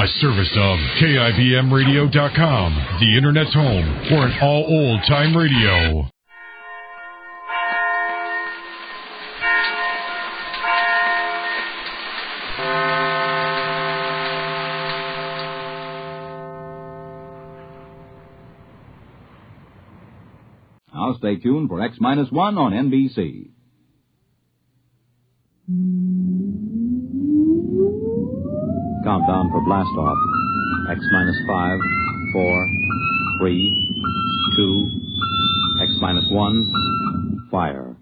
A service of KIBMradio.com, the Internet's home for an all-old-time radio. Now stay tuned for X-1 on NBC. Countdown for blast off. X-5, 4, 3, 2, X-1, fire.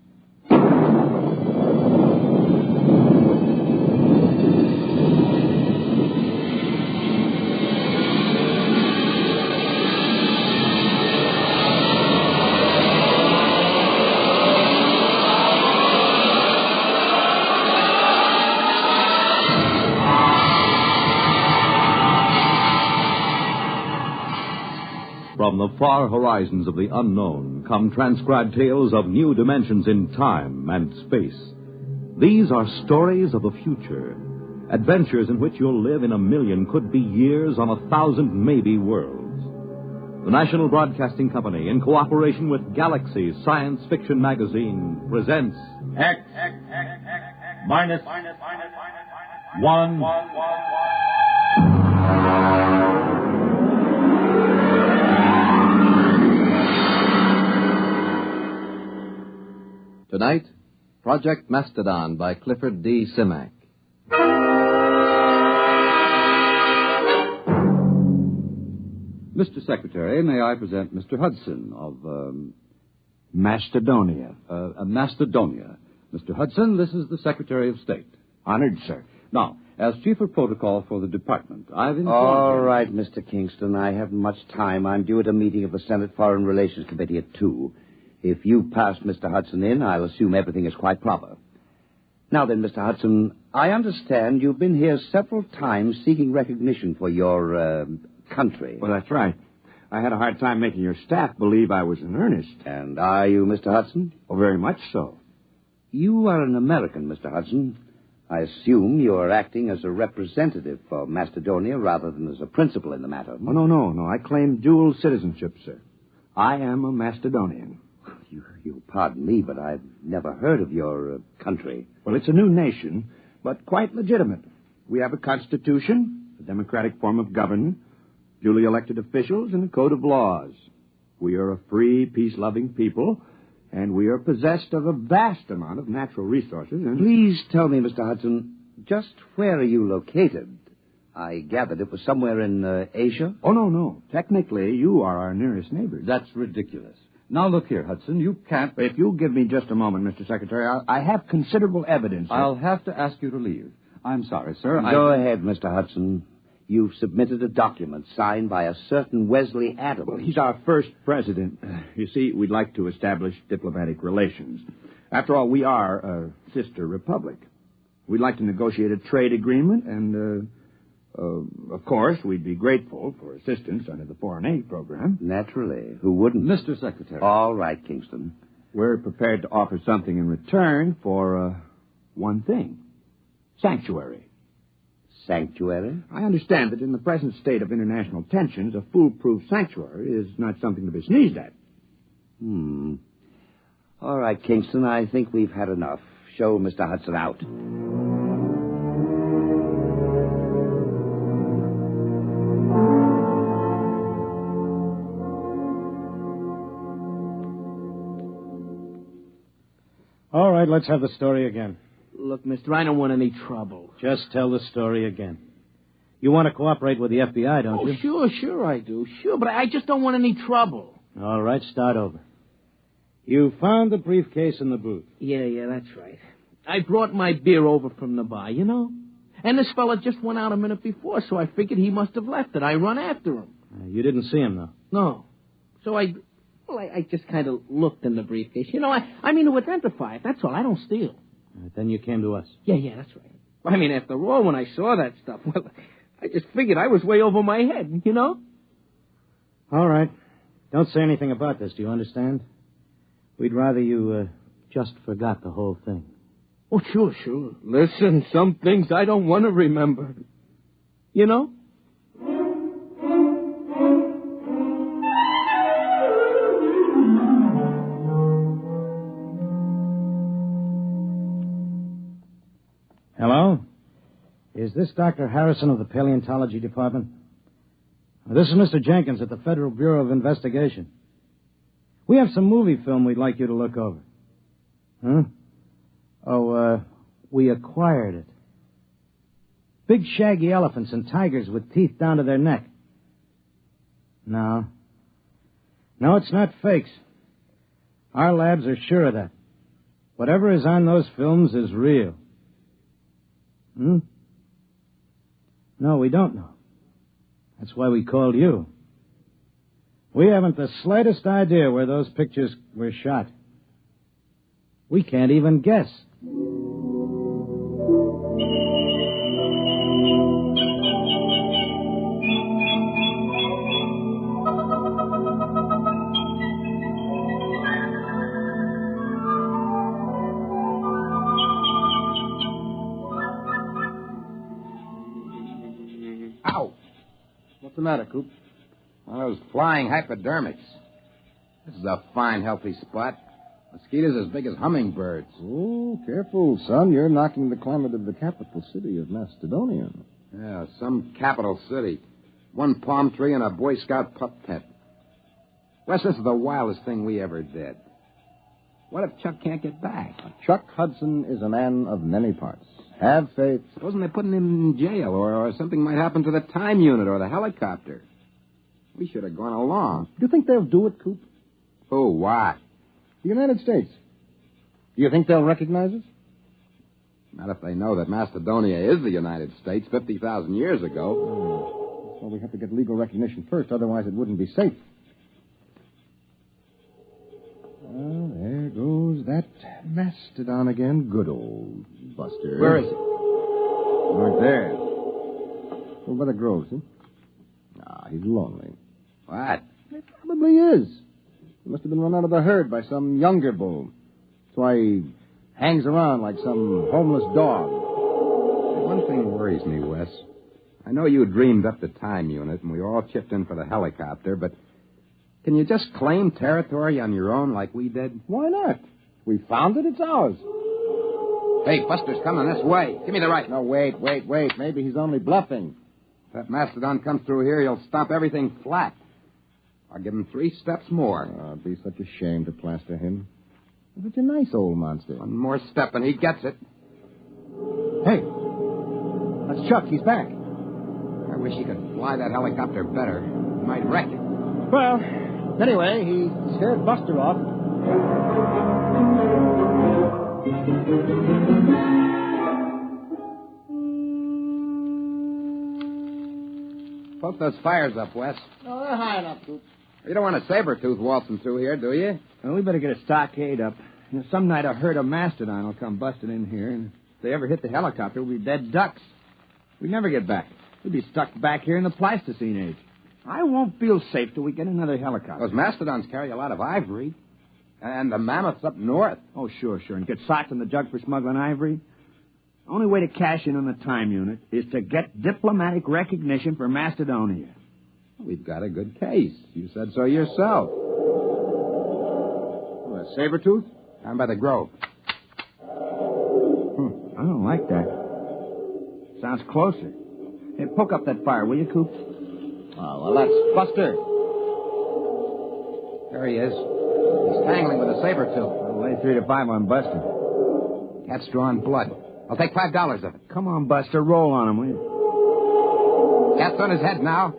From the far horizons of the unknown come transcribed tales of new dimensions in time and space. These are stories of the future, adventures in which you'll live in 1,000,000 could-be years on 1,000 maybe worlds. The National Broadcasting Company, in cooperation with Galaxy's science fiction magazine, presents X minus 1. Tonight, Project Mastodon by Clifford D. Simak. Mr. Secretary, may I present Mr. Hudson of Macedonia. Mastodonia. Mr. Hudson, this is the Secretary of State. Honored, sir. Now, as Chief of Protocol for the Department, I've informed All you... right, Mr. Kingston. I haven't much time. I'm due at a meeting of the Senate Foreign Relations Committee at 2. If you pass Mr. Hudson in, I'll assume everything is quite proper. Now then, Mr. Hudson, I understand you've been here several times seeking recognition for your country. Well, that's right. I had a hard time making your staff believe I was in earnest. And are you, Mr. Hudson? Oh, very much so. You are an American, Mr. Hudson. I assume you're acting as a representative for Macedonia rather than as a principal in the matter. Oh, no. I claim dual citizenship, sir. I am a Macedonian. You pardon me, but I've never heard of your country. Well, it's a new nation, but quite legitimate. We have a constitution, a democratic form of government, duly elected officials, and a code of laws. We are a free, peace-loving people, and we are possessed of a vast amount of natural resources. And Please tell me, Mr. Hudson, just where are you located? I gathered it was somewhere in Asia. Oh, no. Technically, you are our nearest neighbors. That's ridiculous. Now, look here, Hudson, you can't... If you'll give me just a moment, Mr. Secretary, I have considerable evidence. I'll have to ask you to leave. I'm sorry, sir. Go ahead, Mr. Hudson. You've submitted a document signed by a certain Wesley Adams. Well, he's our first president. You see, we'd like to establish diplomatic relations. After all, we are a sister republic. We'd like to negotiate a trade agreement, and, of course, we'd be grateful for assistance under the foreign aid program. Naturally. Who wouldn't? Mr. Secretary. All right, Kingston. We're prepared to offer something in return for, one thing. Sanctuary. Sanctuary? I understand that in the present state of international tensions, a foolproof sanctuary is not something to be sneezed at. All right, Kingston, I think we've had enough. Show Mr. Hudson out. All right, let's have the story again. Look, mister, I don't want any trouble. Just tell the story again. You want to cooperate with the FBI, don't you? Sure I do. Sure, but I just don't want any trouble. All right, start over. You found the briefcase in the booth. Yeah, that's right. I brought my beer over from the bar, you know? And this fella just went out a minute before, so I figured he must have left it. I run after him. You didn't see him, though? No. So I just kind of looked in the briefcase. You know, I mean to identify it. That's all. I don't steal. Then you came to us. Yeah, that's right. I mean, after all, when I saw that stuff, well, I just figured I was way over my head, you know? All right. Don't say anything about this, do you understand? We'd rather you just forgot the whole thing. Oh, sure. Listen, some things I don't want to remember. You know? Is this Dr. Harrison of the Paleontology Department? This is Mr. Jenkins at the Federal Bureau of Investigation. We have some movie film we'd like you to look over. Huh? Oh, we acquired it. Big shaggy elephants and tigers with teeth down to their neck. No. No, it's not fakes. Our labs are sure of that. Whatever is on those films is real. No, we don't know. That's why we called you. We haven't the slightest idea where those pictures were shot. We can't even guess. Ow! What's the matter, Coop? One of those flying hypodermics. This is a fine, healthy spot. Mosquitoes as big as hummingbirds. Oh, careful, son. You're knocking the climate of the capital city of Macedonia. Yeah, some capital city. One palm tree and a Boy Scout pup tent. Wes, this is the wildest thing we ever did. What if Chuck can't get back? Chuck Hudson is a man of many parts. Have faith. Supposing they're putting him in jail, or something might happen to the time unit or the helicopter. We should have gone along. Do you think they'll do it, Coop? Oh, why? The United States. Do you think they'll recognize us? Not if they know that Macedonia is the United States 50,000 years ago. Oh. Well, we have to get legal recognition first, otherwise it wouldn't be safe. Well, there goes that Mastodon again. Good old Buster. Where is he? Right there. Over by the grove, see? Ah, he's lonely. What? He probably is. He must have been run out of the herd by some younger bull. That's why he hangs around like some homeless dog. One thing worries me, Wes. I know you dreamed up the time unit, and we all chipped in for the helicopter, but can you just claim territory on your own like we did? Why not? We found it, it's ours. Hey, Buster's coming this way. Give me the right. No, wait. Maybe he's only bluffing. If that Mastodon comes through here, he'll stomp everything flat. I'll give him 3 steps more. Oh, it'd be such a shame to plaster him. He's such a nice old monster. One more step and he gets it. Hey, that's Chuck. He's back. I wish he could fly that helicopter better. He might wreck it. Well, anyway, he scared Buster off. Poke those fires up, Wes. Oh, they're high enough, Coop. You don't want a saber-tooth waltzing through here, do you? Well, we better get a stockade up. Some night a herd of Mastodon will come busting in here, and if they ever hit the helicopter, we'll be dead ducks. We'd never get back. We'd be stuck back here in the Pleistocene age. I won't feel safe till we get another helicopter. Those Mastodons carry a lot of ivory. And the mammoths up north. Oh, sure. And get socked in the jug for smuggling ivory? The only way to cash in on the time unit is to get diplomatic recognition for Macedonia. We've got a good case. You said so yourself. What, a saber-tooth? Down by the grove. I don't like that. Sounds closer. Hey, poke up that fire, will you, Coop? Oh, well, that's Buster. There he is. He's tangling with a saber-tooth. I'll lay 3 to 5 on Buster. Cat's drawing blood. I'll take $5 of it. Come on, Buster. Roll on him, will you? Cat's on his head now.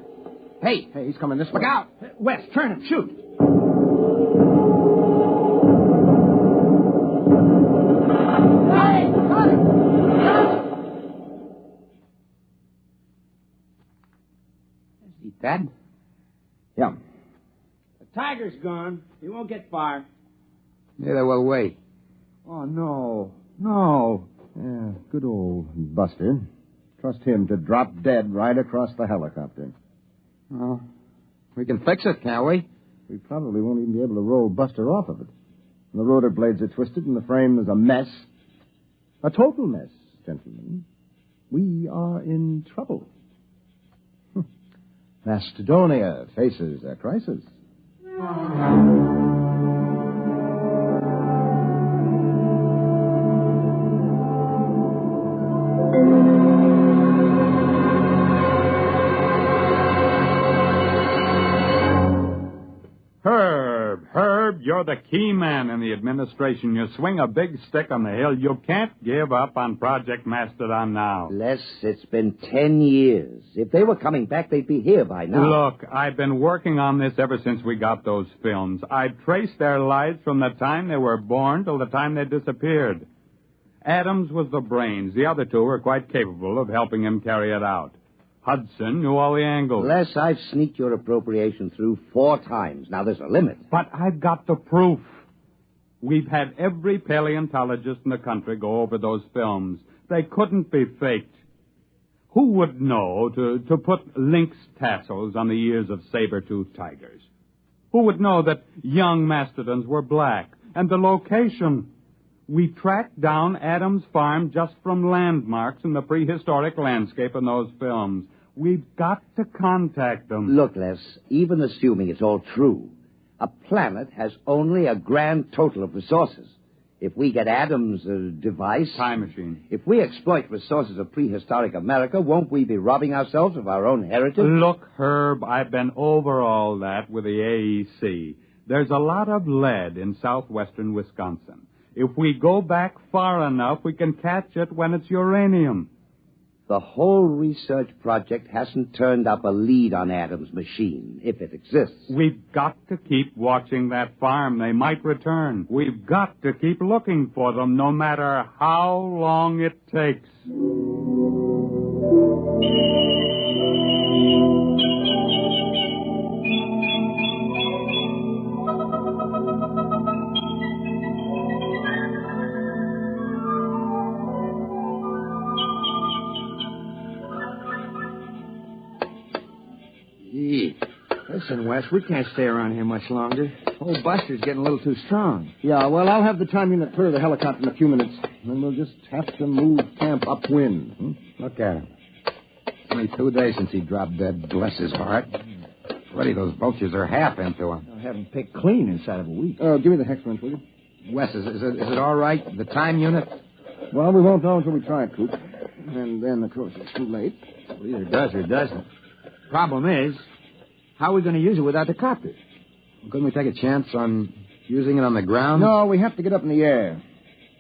Hey, he's coming this way. Look out! Wes, turn him. Shoot. Hey, got him! Is he dead? Yeah. The tiger's gone. He won't get far. Neither will we. Oh, no. No. Yeah, good old Buster. Trust him to drop dead right across the helicopter. Well, we can fix it, can't we? We probably won't even be able to roll Buster off of it. The rotor blades are twisted and the frame is a mess. A total mess, gentlemen. We are in trouble. Macedonia faces a crisis. you're the key man in the administration. You swing a big stick on the hill. You can't give up on Project Mastodon now. Les, it's been 10 years. If they were coming back, they'd be here by now. Look, I've been working on this ever since we got those films. I've traced their lives from the time they were born till the time they disappeared. Adams was the brains. The other two were quite capable of helping him carry it out. Hudson knew all the angles. Les, I've sneaked your appropriation through 4 times. Now, there's a limit. But I've got the proof. We've had every paleontologist in the country go over those films. They couldn't be faked. Who would know to put lynx tassels on the ears of saber-toothed tigers? Who would know that young mastodons were black? And the location. We tracked down Adams' farm just from landmarks in the prehistoric landscape in those films. We've got to contact them. Look, Les, even assuming it's all true, a planet has only a grand total of resources. If we get Adams' device... Time machine. If we exploit resources of prehistoric America, won't we be robbing ourselves of our own heritage? Look, Herb, I've been over all that with the AEC. There's a lot of lead in southwestern Wisconsin. If we go back far enough, we can catch it when it's uranium. The whole research project hasn't turned up a lead on Adams' machine, if it exists. We've got to keep watching that farm. They might return. We've got to keep looking for them, no matter how long it takes. Listen, Wes, we can't stay around here much longer. Old Buster's getting a little too strong. Yeah, well, I'll have the time unit clear the helicopter in a few minutes. Then we'll just have to move camp upwind. Look at him. It's only 2 days since he dropped dead. Bless his heart. Already those vultures are half into him. I'll have him picked clean inside of a week. Give me the hex wrench, will you? Wes, is it all right? The time unit? Well, we won't know until we try it, Coop. And then, of course, it's too late. Well, either does or doesn't. Problem is, how are we going to use it without the copter? Couldn't we take a chance on using it on the ground? No, we have to get up in the air.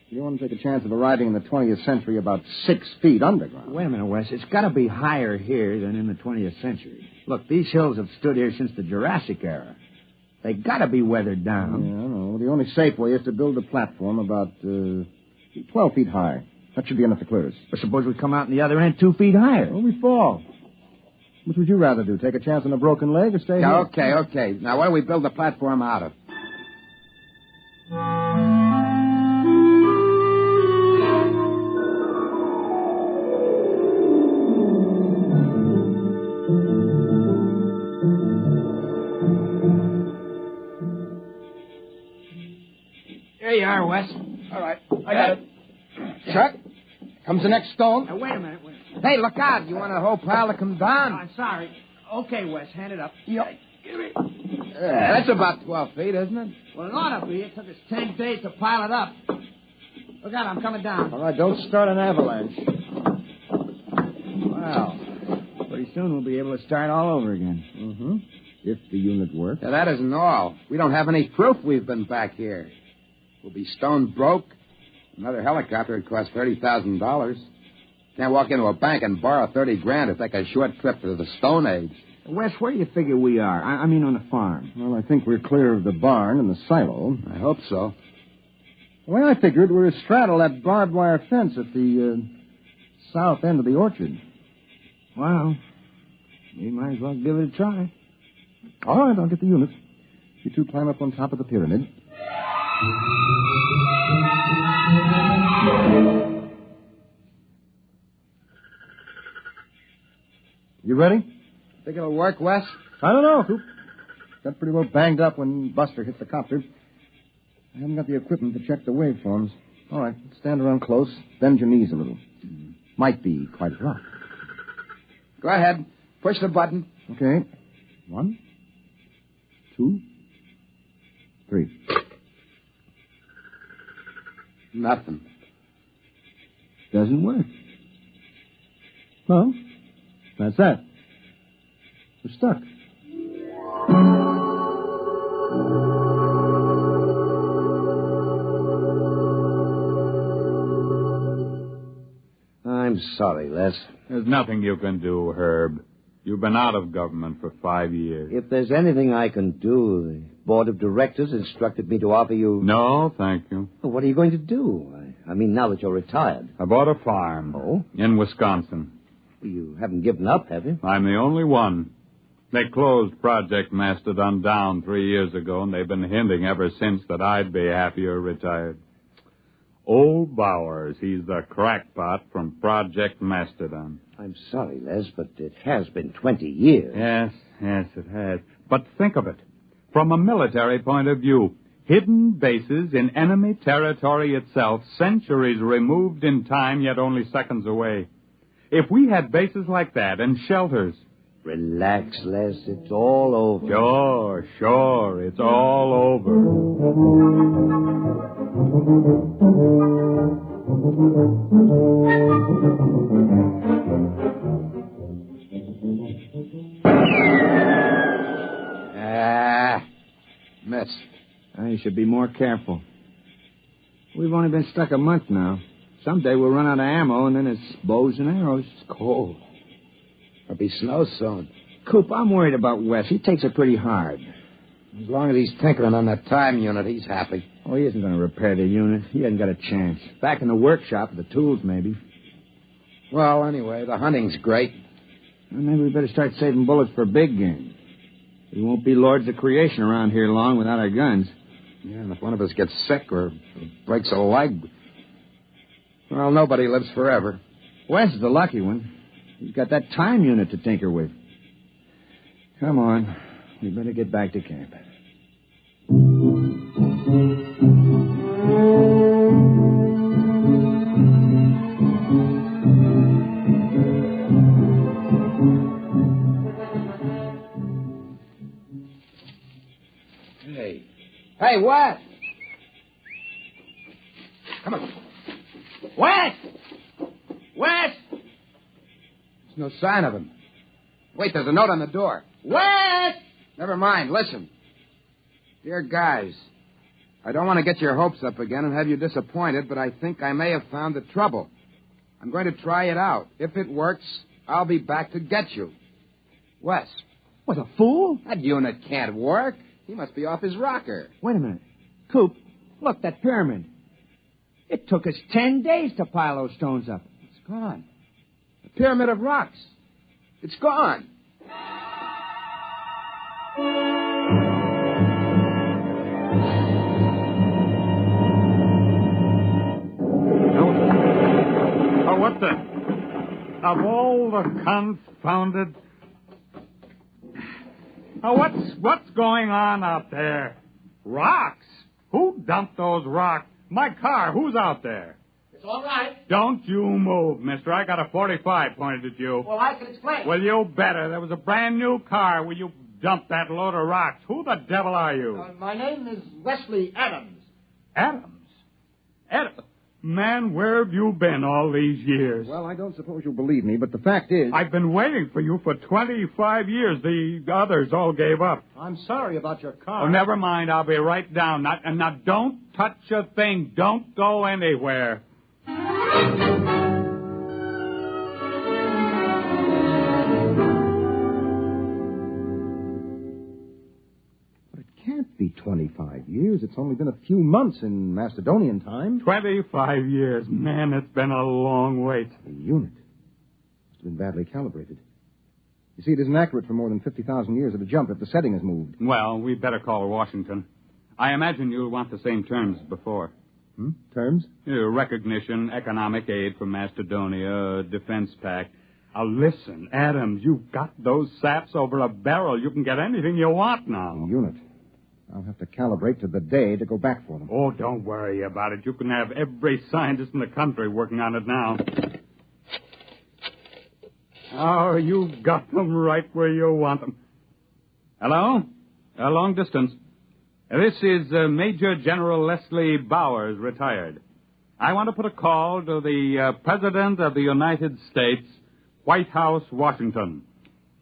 You don't want to take a chance of arriving in the 20th century about 6 feet underground. Wait a minute, Wes. It's got to be higher here than in the 20th century. Look, these hills have stood here since the Jurassic era. They got to be weathered down. Yeah, I know. The only safe way is to build a platform about 12 feet high. That should be enough to clear us. But suppose we come out on the other end 2 feet higher. Well, we fall. Which would you rather do? Take a chance on a broken leg or stay here? Okay. Now, what do we build the platform out of? There you are, Wes. All right. I got it. Chuck, comes the next stone. Now, wait a minute. Hey, look out. You want a whole pile to come down? I'm sorry. Okay, Wes, hand it up. Yep. Give it. That's about 12 feet, isn't it? Well, it ought to be. It took us 10 days to pile it up. Look out, I'm coming down. All right, don't start an avalanche. Well, pretty soon we'll be able to start all over again. Mm-hmm. If the unit works. Now, that isn't all. We don't have any proof we've been back here. We'll be stone broke. Another helicopter would cost $30,000. Can't walk into a bank and borrow $30,000 to take a short trip to the Stone Age. Wes, where do you figure we are? I mean on the farm. Well, I think we're clear of the barn and the silo. I hope so. The way I figured, we're astraddle that barbed wire fence at the south end of the orchard. Well, we might as well give it a try. All right, I'll get the unit. You two climb up on top of the pyramid. You ready? Think it'll work, Wes? I don't know, Coop. Got pretty well banged up when Buster hit the copter. I haven't got the equipment to check the waveforms. All right, stand around close. Bend your knees a little. Might be quite rough. Go ahead. Push the button. Okay. 1, 2, 3. Nothing. Doesn't work. Well, that's that. We're stuck. sorry, Les. There's nothing you can do, Herb. You've been out of government for 5 years. If there's anything I can do, the board of directors instructed me to offer you... No, thank you. Well, what are you going to do? I mean, now that you're retired. I bought a farm. Oh? In Wisconsin. Well, you haven't given up, have you? I'm the only one. They closed Project Mastodon down 3 years ago, and they've been hinting ever since that I'd be happier retired. Old Bowers, he's the crackpot from Project Mastodon. I'm sorry, Les, but it has been 20 years. Yes, it has. But think of it. From a military point of view, hidden bases in enemy territory itself, centuries removed in time, yet only seconds away. If we had bases like that and shelters... Relax, Les. It's all over. Sure. It's all over. Missed. You should be more careful. We've only been stuck a month now. Someday we'll run out of ammo, and then it's bows and arrows. It's cold. There'll be snow soon. Coop, I'm worried about Wes. He takes it pretty hard. As long as he's tinkering on that time unit, he's happy. Oh, he isn't going to repair the unit. He hasn't got a chance. Back in the workshop with the tools, maybe. Well, anyway, the hunting's great. Well, maybe we better start saving bullets for big game. We won't be lords of creation around here long without our guns. Yeah, and if one of us gets sick or breaks a leg, well, nobody lives forever. Wes is the lucky one. He's got that time unit to tinker with. Come on. We better get back to camp. Hey, Wes! Come on. Wes! Wes! There's no sign of him. Wait, there's a note on the door. Wes! Never mind, listen. Dear guys, I don't want to get your hopes up again and have you disappointed, but I think I may have found the trouble. I'm going to try it out. If it works, I'll be back to get you. Wes. What, a fool? That unit can't work. He must be off his rocker. Wait a minute. Coop, look, that pyramid. It took us 10 days to pile those stones up. It's gone. The pyramid of rocks. It's gone. Oh, what the... Of all the confounded... Oh, what's going on out there? Rocks? Who dumped those rocks? My car, who's out there? It's all right. Don't you move, mister. I got a 45 pointed at you. Well, I can explain. Well, you better. There was a brand new car where you dumped that load of rocks. Who the devil are you? My name is Wesley Adams. Adams? Man, where have you been all these years? Well, I don't suppose you'll believe me, but the fact is... I've been waiting for you for 25 years. The others all gave up. I'm sorry about your car. Oh, never mind. I'll be right down. Now, don't touch a thing. Don't go anywhere. It can't be 25 years. It's only been a few months in Macedonian time. 25 years. Man, it's been a long wait. The unit must have been badly calibrated. You see, it isn't accurate for more than 50,000 years at a jump if the setting is moved. Well, we'd better call Washington. I imagine you'll want the same terms as before. Terms? Recognition, economic aid from Macedonia, defense pact. Now, listen, Adams, you've got those saps over a barrel. You can get anything you want now. The unit. I'll have to calibrate to the day to go back for them. Oh, don't worry about it. You can have every scientist in the country working on it now. Oh, you've got them right where you want them. Hello? Long distance. This is Major General Leslie Bowers, retired. I want to put a call to the President of the United States, White House, Washington.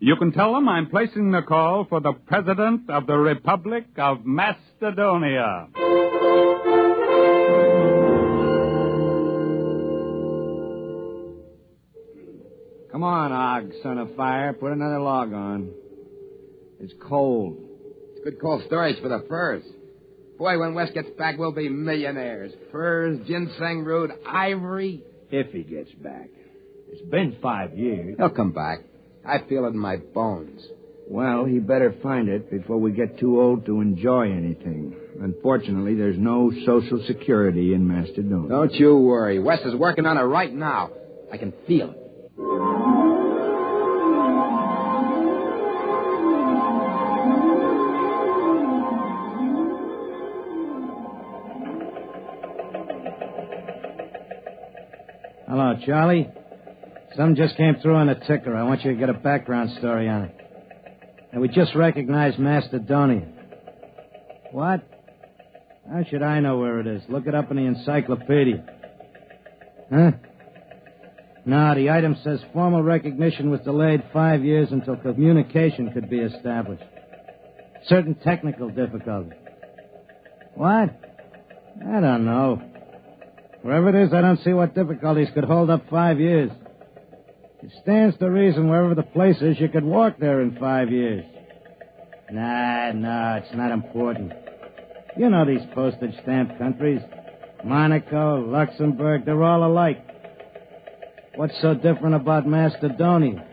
You can tell them I'm placing the call for the President of the Republic of Macedonia. Come on, Og, son of fire. Put another log on. It's cold. It's good cold storage for the furs. Boy, when West gets back, we'll be millionaires. Furs, ginseng root, ivory. If he gets back. It's been 5 years. He'll come back. I feel it in my bones. Well, he better find it before we get too old to enjoy anything. Unfortunately, there's no Social Security in Mastodon. Don't you worry. Wes is working on it right now. I can feel it. Hello, Charlie. Something just came through on the ticker. I want you to get a background story on it. And we just recognized Macedonia. What? How should I know where it is? Look it up in the encyclopedia. Huh? No, the item says formal recognition was delayed 5 years until communication could be established. Certain technical difficulties. What? I don't know. Wherever it is, I don't see what difficulties could hold up 5 years. It stands to reason wherever the place is, you could walk there in 5 years. Nah, it's not important. You know these postage stamp countries. Monaco, Luxembourg, they're all alike. What's so different about Macedonia?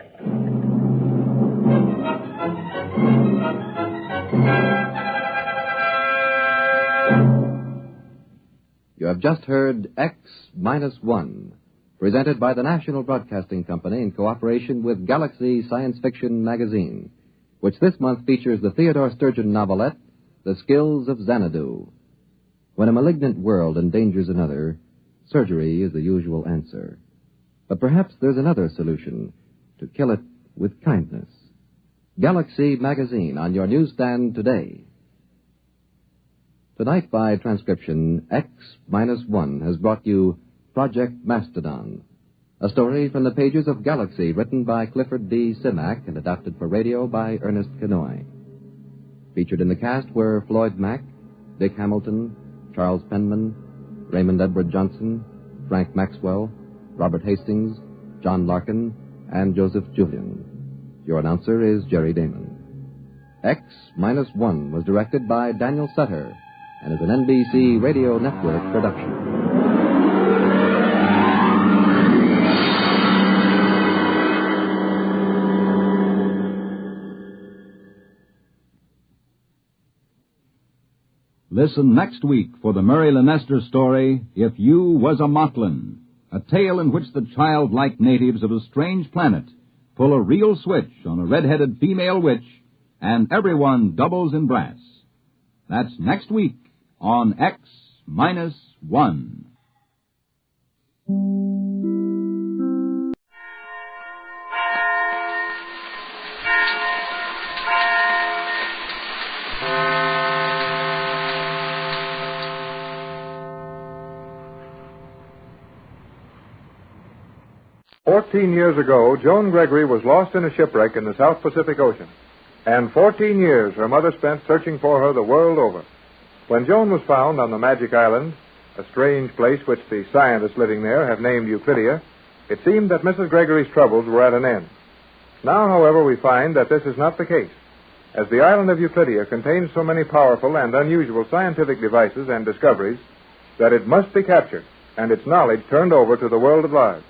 You have just heard X-1, presented by the National Broadcasting Company in cooperation with Galaxy Science Fiction Magazine, which this month features the Theodore Sturgeon novelette, The Skills of Xanadu. When a malignant world endangers another, surgery is the usual answer. But perhaps there's another solution, to kill it with kindness. Galaxy Magazine on your newsstand today. Tonight, by transcription, X-1 has brought you Project Mastodon, a story from the pages of Galaxy written by Clifford D. Simak and adapted for radio by Ernest Kenoy. Featured in the cast were Floyd Mack, Dick Hamilton, Charles Penman, Raymond Edward Johnson, Frank Maxwell, Robert Hastings, John Larkin, and Joseph Julian. Your announcer is Jerry Damon. X-1 was directed by Daniel Sutter and is an NBC Radio Network production. Listen next week for the Murray Leinster story, If You Was a Motlin, a tale in which the childlike natives of a strange planet pull a real switch on a red-headed female witch, and everyone doubles in brass. That's next week on X-1. Years ago, Joan Gregory was lost in a shipwreck in the South Pacific Ocean. And 14 years her mother spent searching for her the world over. When Joan was found on the Magic Island, a strange place which the scientists living there have named Euclidia, it seemed that Mrs. Gregory's troubles were at an end. Now, however, we find that this is not the case, as the island of Euclidia contains so many powerful and unusual scientific devices and discoveries that it must be captured and its knowledge turned over to the world at large.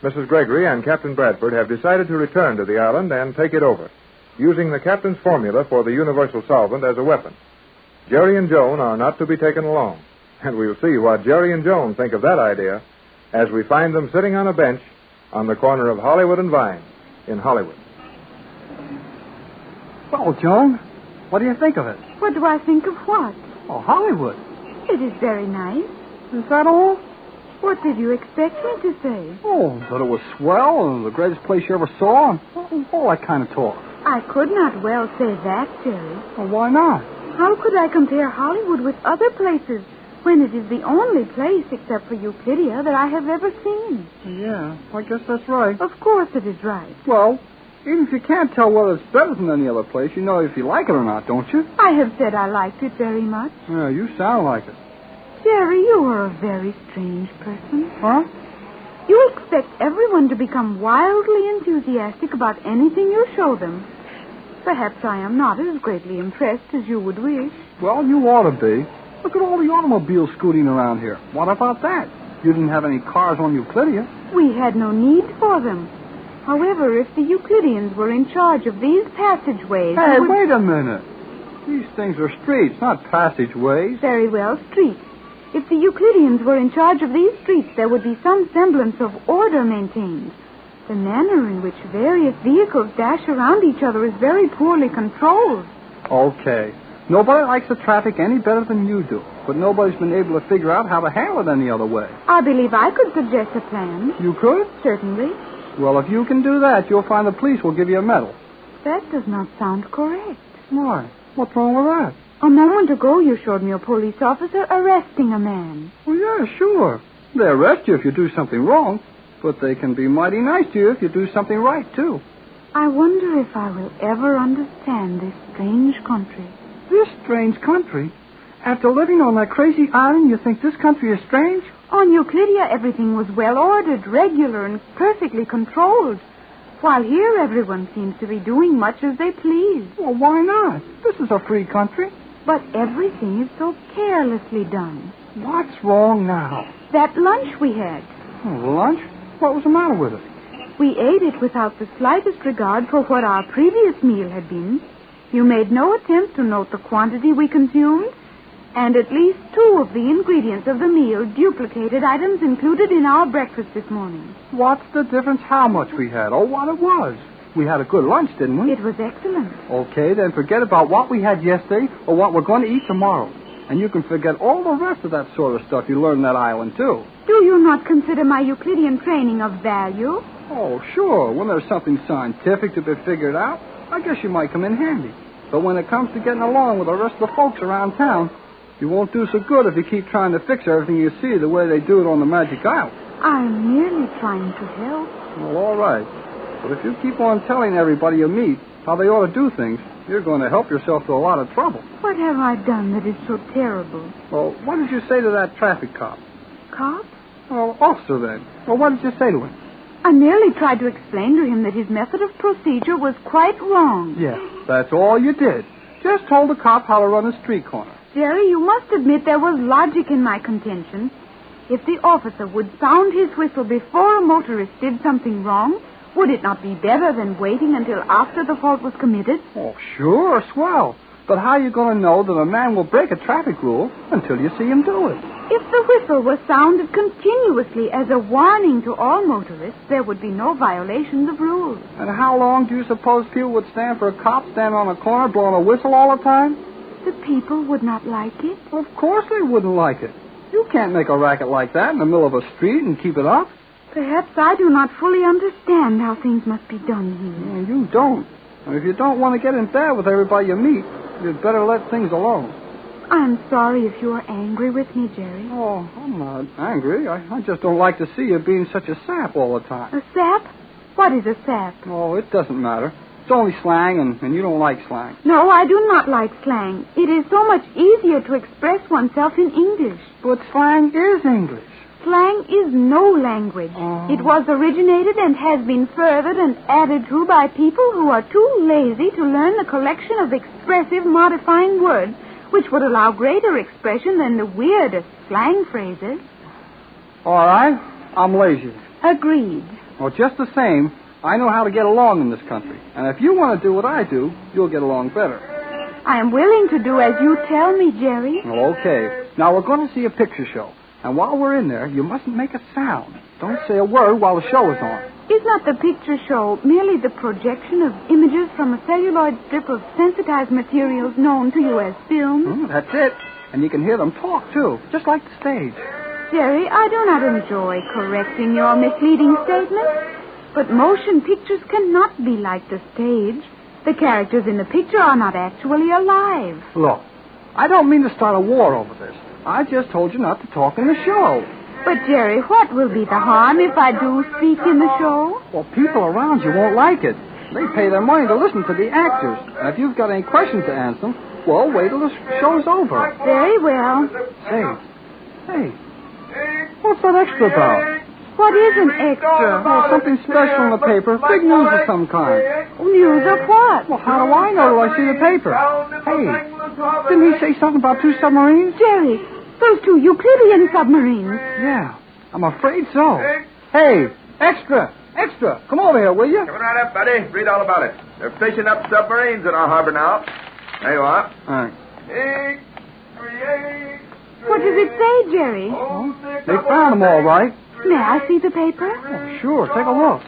Mrs. Gregory and Captain Bradford have decided to return to the island and take it over, using the captain's formula for the universal solvent as a weapon. Jerry and Joan are not to be taken along, and we'll see what Jerry and Joan think of that idea as we find them sitting on a bench on the corner of Hollywood and Vine in Hollywood. Well, Joan, what do you think of it? What do I think of what? Oh, Hollywood. It is very nice. Is that all? What did you expect me to say? Oh, that it was swell and the greatest place you ever saw, and all that kind of talk. I could not well say that, Jerry. Well, why not? How could I compare Hollywood with other places when it is the only place, except for Euclidia, that I have ever seen? Yeah, I guess that's right. Of course it is right. Well, even if you can't tell whether it's better than any other place, you know if you like it or not, don't you? I have said I liked it very much. Yeah, you sound like it. Jerry, you are a very strange person. Huh? You expect everyone to become wildly enthusiastic about anything you show them. Perhaps I am not as greatly impressed as you would wish. Well, you ought to be. Look at all the automobiles scooting around here. What about that? You didn't have any cars on Euclidia. We had no need for them. However, if the Euclideans were in charge of these passageways... Hey, wait a minute. These things are streets, not passageways. Very well, streets. If the Euclideans were in charge of these streets, there would be some semblance of order maintained. The manner in which various vehicles dash around each other is very poorly controlled. Okay. Nobody likes the traffic any better than you do, but nobody's been able to figure out how to handle it any other way. I believe I could suggest a plan. You could? Certainly. Well, if you can do that, you'll find the police will give you a medal. That does not sound correct. Why? What's wrong with that? A moment ago, you showed me a police officer arresting a man. Well, yeah, sure. They arrest you if you do something wrong, but they can be mighty nice to you if you do something right, too. I wonder if I will ever understand this strange country. This strange country? After living on that crazy island, you think this country is strange? On Euclidia, everything was well-ordered, regular, and perfectly controlled. While here, everyone seems to be doing much as they please. Well, why not? This is a free country. But everything is so carelessly done. What's wrong now? That lunch we had. Oh, lunch? What was the matter with it? We ate it without the slightest regard for what our previous meal had been. You made no attempt to note the quantity we consumed, and at least 2 of the ingredients of the meal duplicated items included in our breakfast this morning. What's the difference how much we had or what it was? We had a good lunch, didn't we? It was excellent. Okay, then forget about what we had yesterday or what we're going to eat tomorrow. And you can forget all the rest of that sort of stuff you learned on that island, too. Do you not consider my Euclidean training of value? Oh, sure. When there's something scientific to be figured out, I guess you might come in handy. But when it comes to getting along with the rest of the folks around town, you won't do so good if you keep trying to fix everything you see the way they do it on the Magic Isle. I'm merely trying to help. Well, all right. But if you keep on telling everybody you meet how they ought to do things, you're going to help yourself to a lot of trouble. What have I done that is so terrible? Well, what did you say to that traffic cop? Cop? Well, officer, then. Well, what did you say to him? I merely tried to explain to him that his method of procedure was quite wrong. Yes, that's all you did. Just told the cop how to run a street corner. Jerry, you must admit there was logic in my contention. If the officer would sound his whistle before a motorist did something wrong, would it not be better than waiting until after the fault was committed? Oh, sure, swell. But how are you going to know that a man will break a traffic rule until you see him do it? If the whistle was sounded continuously as a warning to all motorists, there would be no violations of rules. And how long do you suppose people would stand for a cop standing on a corner blowing a whistle all the time? The people would not like it. Of course they wouldn't like it. You can't make a racket like that in the middle of a street and keep it up. Perhaps I do not fully understand how things must be done here. You don't. And if you don't want to get in bed with everybody you meet, you'd better let things alone. I'm sorry if you are angry with me, Jerry. Oh, I'm not angry. I just don't like to see you being such a sap all the time. A sap? What is a sap? Oh, it doesn't matter. It's only slang, and you don't like slang. No, I do not like slang. It is so much easier to express oneself in English. But slang is English. Slang is no language. Oh. It was originated and has been furthered and added to by people who are too lazy to learn the collection of expressive modifying words which would allow greater expression than the weirdest slang phrases. All right. I'm lazy. Agreed. Well, just the same, I know how to get along in this country. And if you want to do what I do, you'll get along better. I am willing to do as you tell me, Jerry. Well, okay. Now, we're going to see a picture show. And while we're in there, you mustn't make a sound. Don't say a word while the show is on. Is not the picture show merely the projection of images from a celluloid strip of sensitized materials known to you as film? That's it. And you can hear them talk, too, just like the stage. Jerry, I do not enjoy correcting your misleading statements, but motion pictures cannot be like the stage. The characters in the picture are not actually alive. Look, I don't mean to start a war over this. I just told you not to talk in the show. But, Jerry, what will be the harm if I do speak in the show? Well, people around you won't like it. They pay their money to listen to the actors. And if you've got any questions to answer them, well, wait till the show's over. Very well. Hey, what's that extra about? What is an extra? Oh, something special in the paper. Big news of some kind. News of what? Well, how do I know till I see the paper? Hey, didn't he say something about 2 submarines? Jerry, those 2 Euclidean submarines. Yeah, I'm afraid so. Hey, extra! Extra! Come over here, will you? Coming right up, buddy. Read all about it. They're fishing up submarines in our harbor now. There you are. All right. What does it say, Jerry? They found them all right. May I see the paper? Oh, sure, take a look.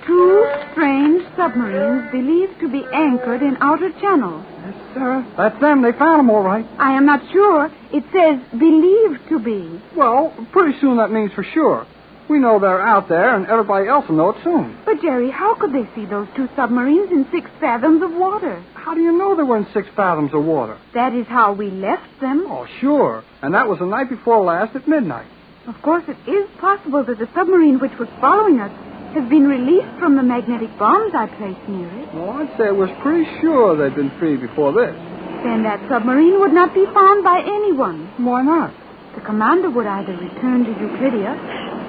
2 strange submarines believed to be anchored in outer channel. Yes, sir. That's them. They found them all right. I am not sure. It says believed to be. Well, pretty soon that means for sure. We know they're out there, and everybody else will know it soon. But, Jerry, how could they see those 2 submarines in 6 fathoms of water? How do you know they were in 6 fathoms of water? That is how we left them. Oh, sure. And that was the night before last at midnight. Of course, it is possible that the submarine which was following us has been released from the magnetic bombs I placed near it. Well, I'd say it was pretty sure they'd been freed before this. Then that submarine would not be found by anyone. Why not? The commander would either return to Euclidia,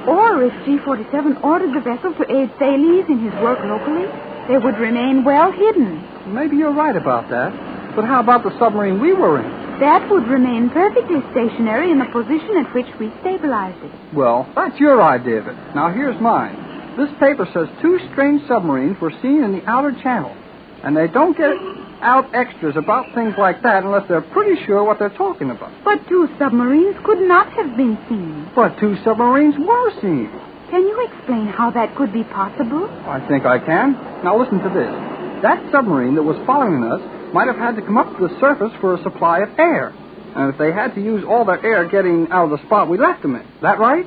or if G-47 ordered the vessel to aid Thales in his work locally, they would remain well hidden. Maybe you're right about that. But how about the submarine we were in? That would remain perfectly stationary in the position at which we stabilized it. Well, that's your idea of it. Now, here's mine. This paper says 2 strange submarines were seen in the outer channel. And they don't get out extras about things like that unless they're pretty sure what they're talking about. But 2 submarines could not have been seen. But 2 submarines were seen. Can you explain how that could be possible? I think I can. Now, listen to this. That submarine that was following us might have had to come up to the surface for a supply of air. And if they had to use all their air getting out of the spot we left them in. That right?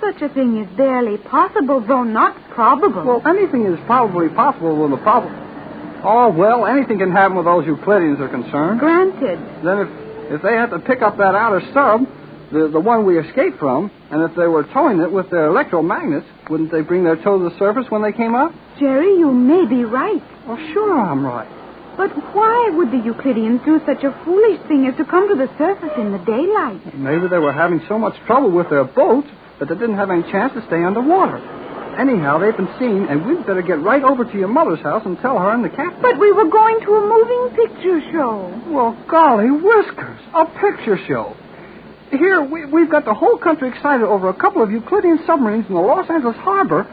Such a thing is barely possible, though not probable. Well, anything is probably possible with a problem. Oh, well, anything can happen with those Euclideans are concerned. Granted. Then if they had to pick up that outer sub, the one we escaped from, and if they were towing it with their electromagnets, wouldn't they bring their tow to the surface when they came up? Jerry, you may be right. Well, sure I'm right. But why would the Euclideans do such a foolish thing as to come to the surface in the daylight? Maybe they were having so much trouble with their boat that they didn't have any chance to stay underwater. Anyhow, they've been seen, and we'd better get right over to your mother's house and tell her and the captain. But we were going to a moving picture show. Well, golly whiskers, a picture show. Here, we've got the whole country excited over a couple of Euclidean submarines in the Los Angeles harbor,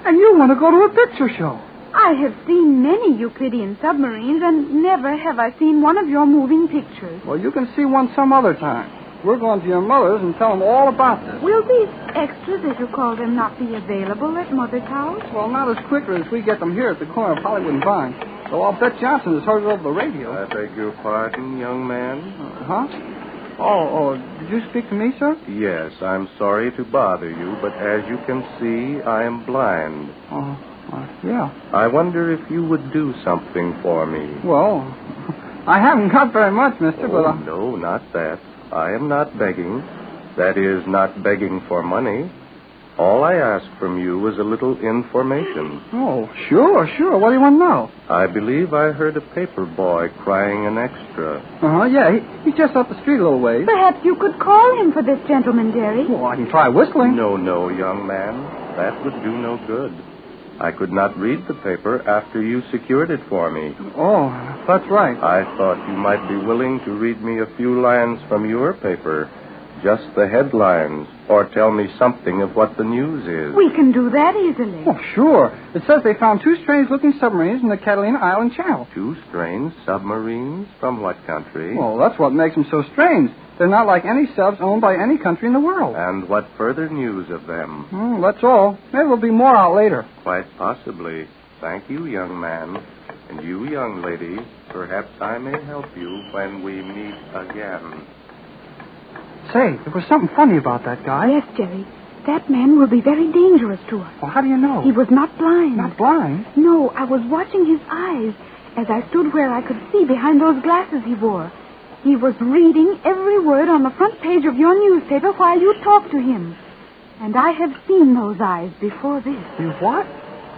and you want to go to a picture show. I have seen many Euclidean submarines, and never have I seen one of your moving pictures. Well, you can see one some other time. We're going to your mother's and tell them all about this. Will these extras, as you call them, not be available at Mother's house? Well, not as quickly as we get them here at the corner of Hollywood and Vine. So I'll bet Johnson has heard it over the radio. I beg your pardon, young man. Huh? Oh, did you speak to me, sir? Yes, I'm sorry to bother you, but as you can see, I am blind. Yeah. I wonder if you would do something for me. Well, I haven't got very much, mister, but... No, not that. I am not begging. That is, not begging for money. All I ask from you is a little information. Oh, sure. What do you want to know? I believe I heard a paper boy crying an extra. Yeah. He's just up the street a little ways. Perhaps you could call him for this gentleman, Jerry. Well, I can try whistling. No, young man. That would do no good. I could not read the paper after you secured it for me. Oh, that's right. I thought you might be willing to read me a few lines from your paper. Just the headlines, or tell me something of what the news is. We can do that easily. Oh, sure. It says they found 2 strange-looking submarines in the Catalina Island Channel. 2 strange submarines? From what country? Well, that's what makes them so strange. They're not like any subs owned by any country in the world. And what further news of them? That's all. Maybe there'll be more out later. Quite possibly. Thank you, young man. And you, young lady, perhaps I may help you when we meet again. Say, there was something funny about that guy. Yes, Jerry. That man will be very dangerous to us. Well, how do you know? He was not blind. Not blind? No, I was watching his eyes as I stood where I could see behind those glasses he wore. He was reading every word on the front page of your newspaper while you talked to him. And I have seen those eyes before this. You what?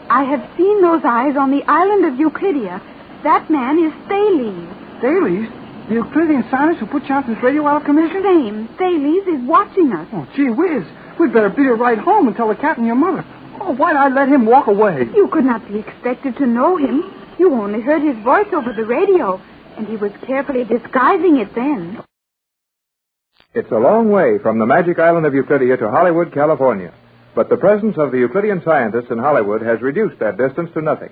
I have seen those eyes on the island of Euclidia. That man is Thales. Thales? The Euclidean scientist who put Johnson's radio out of commission? Same. Thales is watching us. Oh, gee whiz. We'd better beat it right home and tell the captain your mother. Oh, why'd I let him walk away? You could not be expected to know him. You only heard his voice over the radio, and he was carefully disguising it then. It's a long way from the magic island of Euclidia to Hollywood, California. But the presence of the Euclidean scientists in Hollywood has reduced that distance to nothing.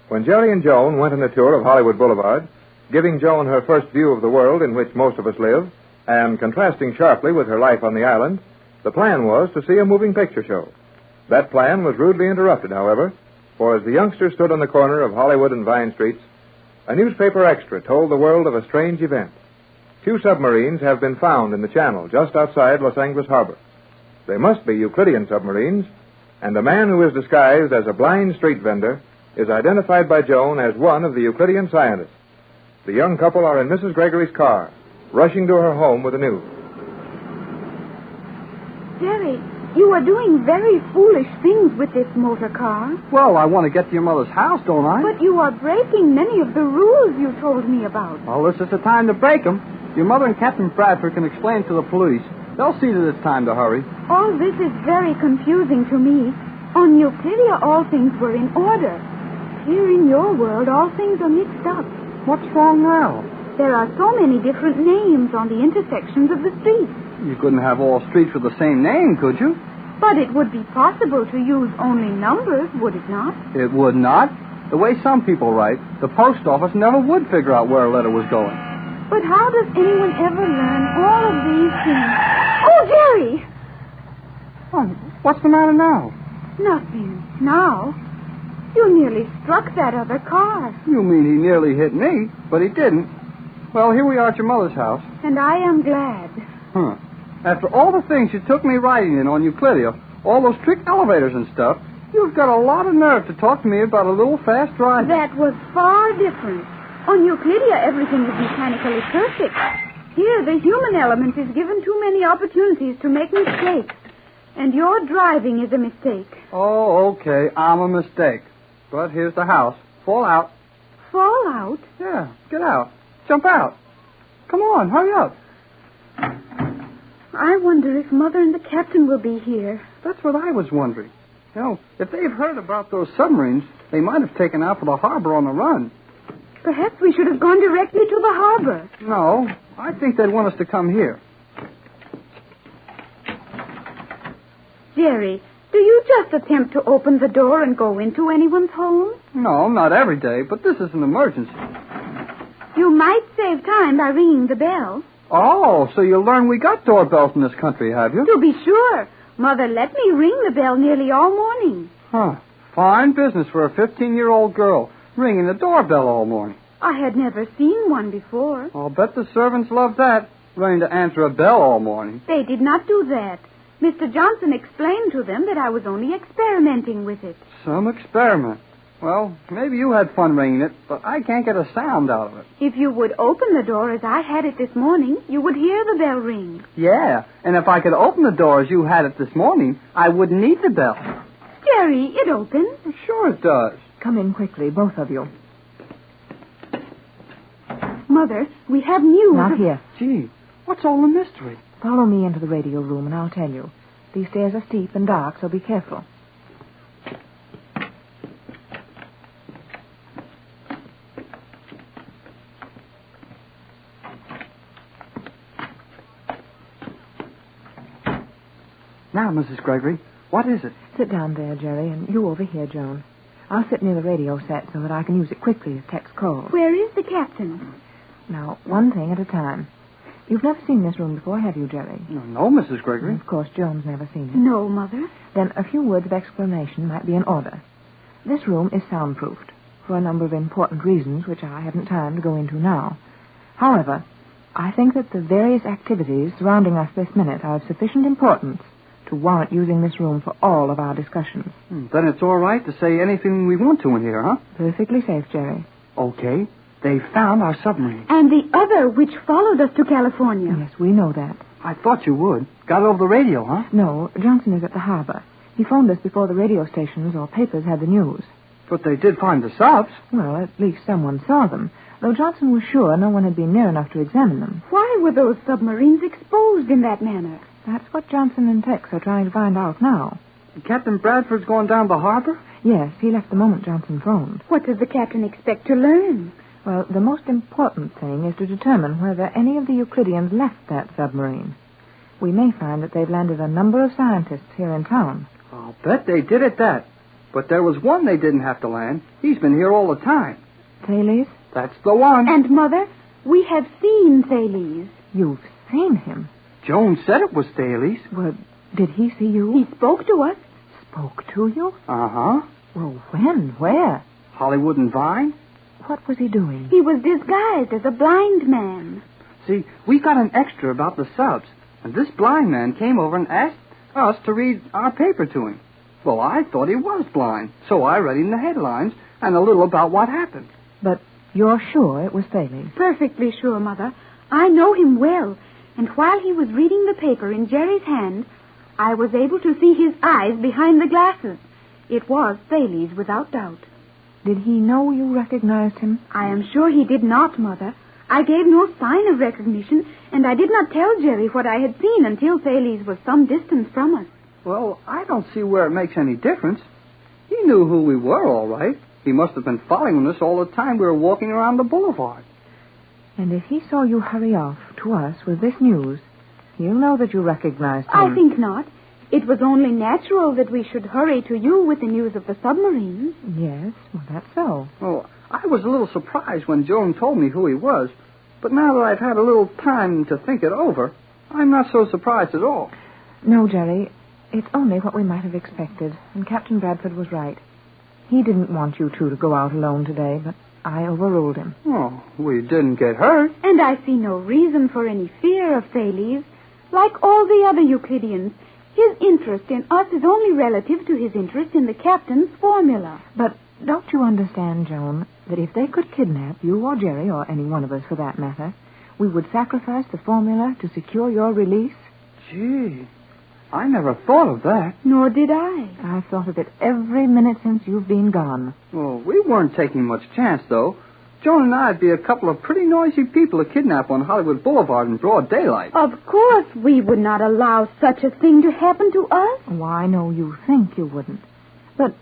When Jerry and Joan went on a tour of Hollywood Boulevard, giving Joan her first view of the world in which most of us live, and contrasting sharply with her life on the island, the plan was to see a moving picture show. That plan was rudely interrupted, however, for as the youngsters stood on the corner of Hollywood and Vine Streets, a newspaper extra told the world of a strange event. 2 submarines have been found in the channel just outside Los Angeles Harbor. They must be Euclidean submarines, and a man who is disguised as a blind street vendor is identified by Joan as one of the Euclidean scientists. The young couple are in Mrs. Gregory's car, rushing to her home with the news. Jerry, you are doing very foolish things with this motor car. Well, I want to get to your mother's house, don't I? But you are breaking many of the rules you told me about. Well, this is the time to break them. Your mother and Captain Bradford can explain to the police. They'll see that it's time to hurry. All this is very confusing to me. On Euclidia, all things were in order. Here in your world, all things are mixed up. What's wrong now? There are so many different names on the intersections of the streets. You couldn't have all streets with the same name, could you? But it would be possible to use only numbers, would it not? It would not. The way some people write, the post office never would figure out where a letter was going. But how does anyone ever learn all of these things? Oh, Jerry! Oh, what's the matter now? Nothing. Now? You nearly struck that other car. You mean he nearly hit me, but he didn't. Well, here we are at your mother's house. And I am glad. Huh. After all the things you took me riding in on Euclidia, all those trick elevators and stuff, you've got a lot of nerve to talk to me about a little fast drive. That was far different. On Euclidia, everything is mechanically perfect. Here, the human element is given too many opportunities to make mistakes. And your driving is a mistake. Oh, okay. I'm a mistake. But here's the house. Fall out. Fall out? Yeah, get out. Jump out. Come on, hurry up. I wonder if Mother and the captain will be here. That's what I was wondering. You know, if they've heard about those submarines, they might have taken out for the harbor on the run. Perhaps we should have gone directly to the harbor. No, I think they'd want us to come here. Jerry, do you just attempt to open the door and go into anyone's home? No, not every day, but this is an emergency. You might save time by ringing the bell. Oh, so you learned we got doorbells in this country, have you? To be sure. Mother let me ring the bell nearly all morning. Huh. Fine business for a 15-year-old girl, ringing the doorbell all morning. I had never seen one before. I'll bet the servants love that, learning to answer a bell all morning. They did not do that. Mr. Johnson explained to them that I was only experimenting with it. Some experiment. Well, maybe you had fun ringing it, but I can't get a sound out of it. If you would open the door as I had it this morning, you would hear the bell ring. Yeah, and if I could open the door as you had it this morning, I wouldn't need the bell. Jerry, it opens. Sure it does. Come in quickly, both of you. Mother, we have news. Not here. Gee, what's all the mystery? Follow me into the radio room and I'll tell you. These stairs are steep and dark, so be careful. Now, Mrs. Gregory, what is it? Sit down there, Jerry, and you over here, Joan. I'll sit near the radio set so that I can use it quickly if Tex calls. Where is the captain? Now, one thing at a time. You've never seen this room before, have you, Jerry? No, Mrs. Gregory. Of course, Joan's never seen it. No, Mother. Then a few words of explanation might be in order. This room is soundproofed for a number of important reasons which I haven't time to go into now. However, I think that the various activities surrounding us this minute are of sufficient importance to warrant using this room for all of our discussions. Then it's all right to say anything we want to in here, huh? Perfectly safe, Jerry. Okay. They found our submarine. And the other which followed us to California. Yes, we know that. I thought you would. Got it over the radio, huh? No, Johnson is at the harbor. He phoned us before the radio stations or papers had the news. But they did find the subs. Well, at least someone saw them, though Johnson was sure no one had been near enough to examine them. Why were those submarines exposed in that manner? That's what Johnson and Tex are trying to find out now. Captain Bradford's going down the harbor? Yes, he left the moment Johnson phoned. What does the captain expect to learn? Well, the most important thing is to determine whether any of the Euclideans left that submarine. We may find that they've landed a number of scientists here in town. I'll bet they did at that. But there was one they didn't have to land. He's been here all the time. Thales? That's the one. And, Mother, we have seen Thales. You've seen him? Joan said it was Thales. Well, did he see you? He spoke to us. Spoke to you? Uh-huh. Well, when? Where? Hollywood and Vine. What was he doing? He was disguised as a blind man. See, we got an extra about the subs, and this blind man came over and asked us to read our paper to him. Well, I thought he was blind, so I read him the headlines and a little about what happened. But you're sure it was Thales? Perfectly sure, Mother. I know him well, and while he was reading the paper in Jerry's hand, I was able to see his eyes behind the glasses. It was Thales, without doubt. Did he know you recognized him? I am sure he did not, Mother. I gave no sign of recognition, and I did not tell Jerry what I had seen until Thales was some distance from us. Well, I don't see where it makes any difference. He knew who we were, all right. He must have been following us all the time we were walking around the boulevard. And if he saw you hurry off to us with this news, he'll know that you recognized him. I think not. It was only natural that we should hurry to you with the news of the submarines. Yes, well, that's so. Well, I was a little surprised when Joan told me who he was, but now that I've had a little time to think it over, I'm not so surprised at all. No, Jerry, it's only what we might have expected, and Captain Bradford was right. He didn't want you two to go out alone today, but I overruled him. Oh, we didn't get hurt. And I see no reason for any fear of Thales. Like all the other Euclideans, his interest in us is only relative to his interest in the captain's formula. But don't you understand, Joan, that if they could kidnap you or Jerry, or any one of us for that matter, we would sacrifice the formula to secure your release? Gee, I never thought of that. Nor did I. I've thought of it every minute since you've been gone. Well, we weren't taking much chance, though. Joan and I'd be a couple of pretty noisy people to kidnap on Hollywood Boulevard in broad daylight. Of course, we would not allow such a thing to happen to us. Oh, I know you think you wouldn't. But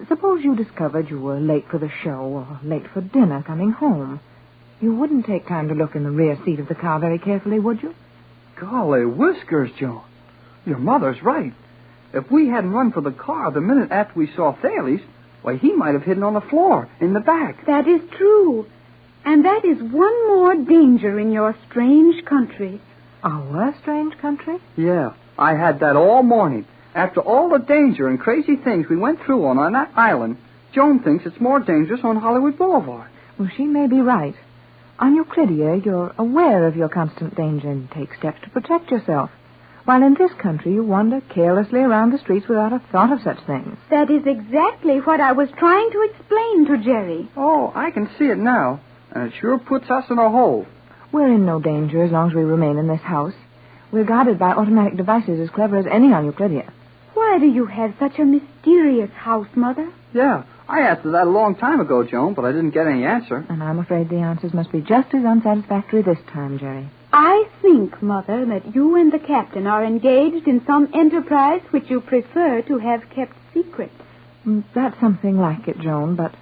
suppose you discovered you were late for the show or late for dinner coming home. You wouldn't take time to look in the rear seat of the car very carefully, would you? Golly whiskers, Joan. Your mother's right. If we hadn't run for the car the minute after we saw Thales, why, he might have hidden on the floor in the back. That is true. And that is one more danger in your strange country. Our strange country? Yeah, I had that all morning. After all the danger and crazy things we went through on that island, Joan thinks it's more dangerous on Hollywood Boulevard. Well, she may be right. On Euclidia, you're aware of your constant danger and take steps to protect yourself. While in this country, you wander carelessly around the streets without a thought of such things. That is exactly what I was trying to explain to Jerry. Oh, I can see it now. And it sure puts us in a hole. We're in no danger as long as we remain in this house. We're guarded by automatic devices as clever as any on Euclidia. Why do you have such a mysterious house, Mother? Yeah, I asked her that a long time ago, Joan, but I didn't get any answer. And I'm afraid the answers must be just as unsatisfactory this time, Jerry. I think, Mother, that you and the captain are engaged in some enterprise which you prefer to have kept secret. That's something like it, Joan, but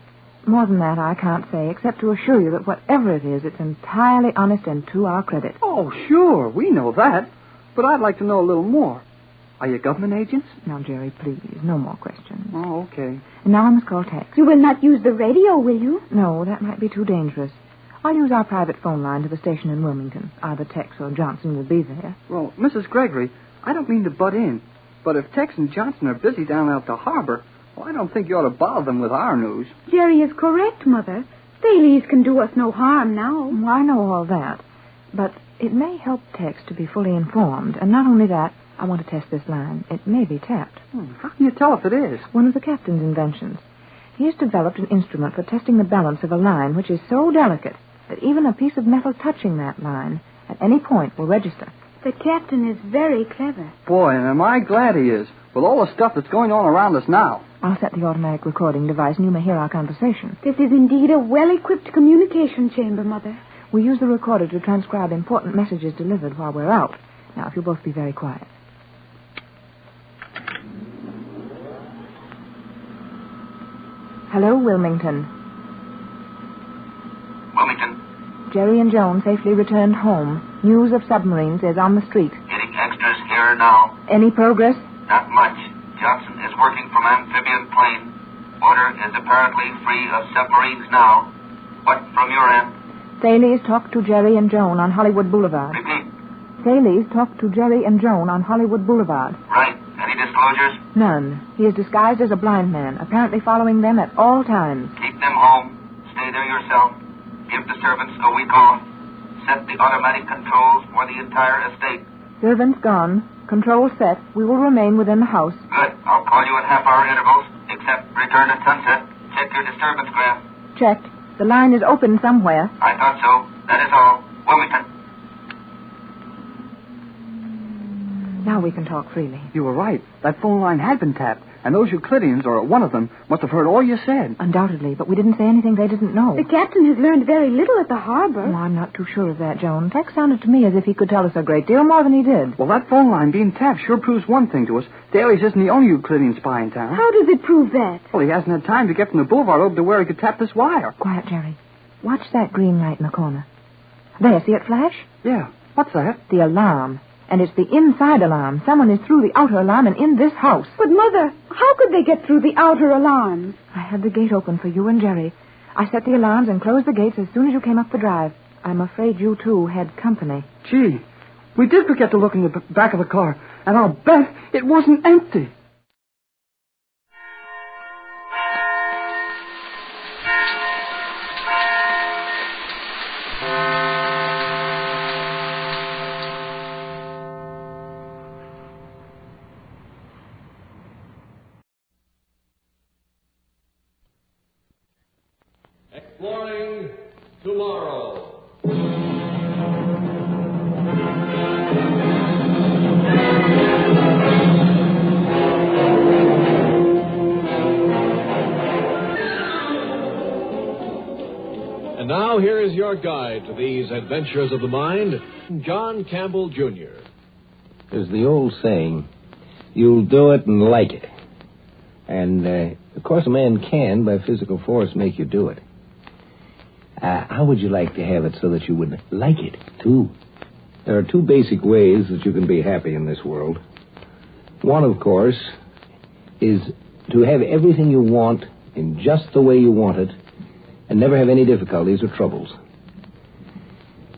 more than that I can't say, except to assure you that whatever it is, it's entirely honest and to our credit. Oh, sure, we know that. But I'd like to know a little more. Are you government agents? Now, Jerry, please, no more questions. Oh, okay. And now I must call Tex. You will not use the radio, will you? No, that might be too dangerous. I'll use our private phone line to the station in Wilmington. Either Tex or Johnson will be there. Well, Mrs. Gregory, I don't mean to butt in, but if Tex and Johnson are busy down at the harbor, well, I don't think you ought to bother them with our news. Jerry is correct, Mother. Thales can do us no harm now. Well, I know all that. But it may help Tex to be fully informed. And not only that, I want to test this line. It may be tapped. How can you tell if it is? One of the captain's inventions. He has developed an instrument for testing the balance of a line which is so delicate that even a piece of metal touching that line at any point will register. The captain is very clever. Boy, and am I glad he is, with all the stuff that's going on around us now. I'll set the automatic recording device and you may hear our conversation. This is indeed a well-equipped communication chamber, Mother. We use the recorder to transcribe important messages delivered while we're out. Now, if you'll both be very quiet. Hello, Wilmington. Wilmington. Jerry and Joan safely returned home. News of submarines is on the street. Getting extras here now. Any progress? Not much. Johnson is working from amphibian plane. Water is apparently free of submarines now. What from your end? Thales talked to Jerry and Joan on Hollywood Boulevard. Repeat. Thales talked to Jerry and Joan on Hollywood Boulevard. Right. Any disclosures? None. He is disguised as a blind man, apparently following them at all times. Keep them home. Stay there yourself. Give the servants a week off. Set the automatic controls for the entire estate. Servants gone. Control set. We will remain within the house. Good. I'll call you at half-hour intervals, except return at sunset. Check your disturbance graph. Checked. The line is open somewhere. I thought so. That is all. Wilmington. Now we can talk freely. You were right. That phone line had been tapped, and those Euclideans, or one of them, must have heard all you said. Undoubtedly, but we didn't say anything they didn't know. The captain has learned very little at the harbor. Oh, I'm not too sure of that, Joan. Tex sounded to me as if he could tell us a great deal more than he did. Well, that phone line being tapped sure proves one thing to us. Thales isn't the only Euclidean spy in town. How does it prove that? Well, he hasn't had time to get from the boulevard over to where he could tap this wire. Quiet, Jerry. Watch that green light in the corner. There, see it flash? Yeah. What's that? The alarm. And it's the inside alarm. Someone is through the outer alarm and in this house. But, Mother, how could they get through the outer alarms? I had the gate open for you and Jerry. I set the alarms and closed the gates as soon as you came up the drive. I'm afraid you, too, had company. Gee, we did forget to look in the back of the car, and I'll bet it wasn't empty. Exploring tomorrow. And now here is your guide to these adventures of the mind, John Campbell, Jr. There's the old saying, you'll do it and like it. And, of course, a man can, by physical force, make you do it. How would you like to have it so that you would like it, too? There are two basic ways that you can be happy in this world. One, of course, is to have everything you want in just the way you want it and never have any difficulties or troubles.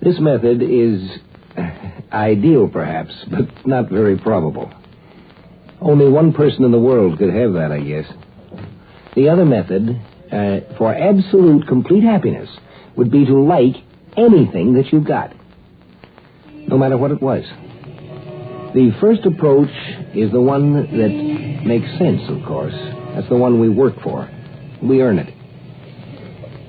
This method is ideal, perhaps, but not very probable. Only one person in the world could have that, I guess. The other method, for absolute, complete happiness, would be to like anything that you got, no matter what it was. The first approach is the one that makes sense, of course. That's the one we work for. We earn it.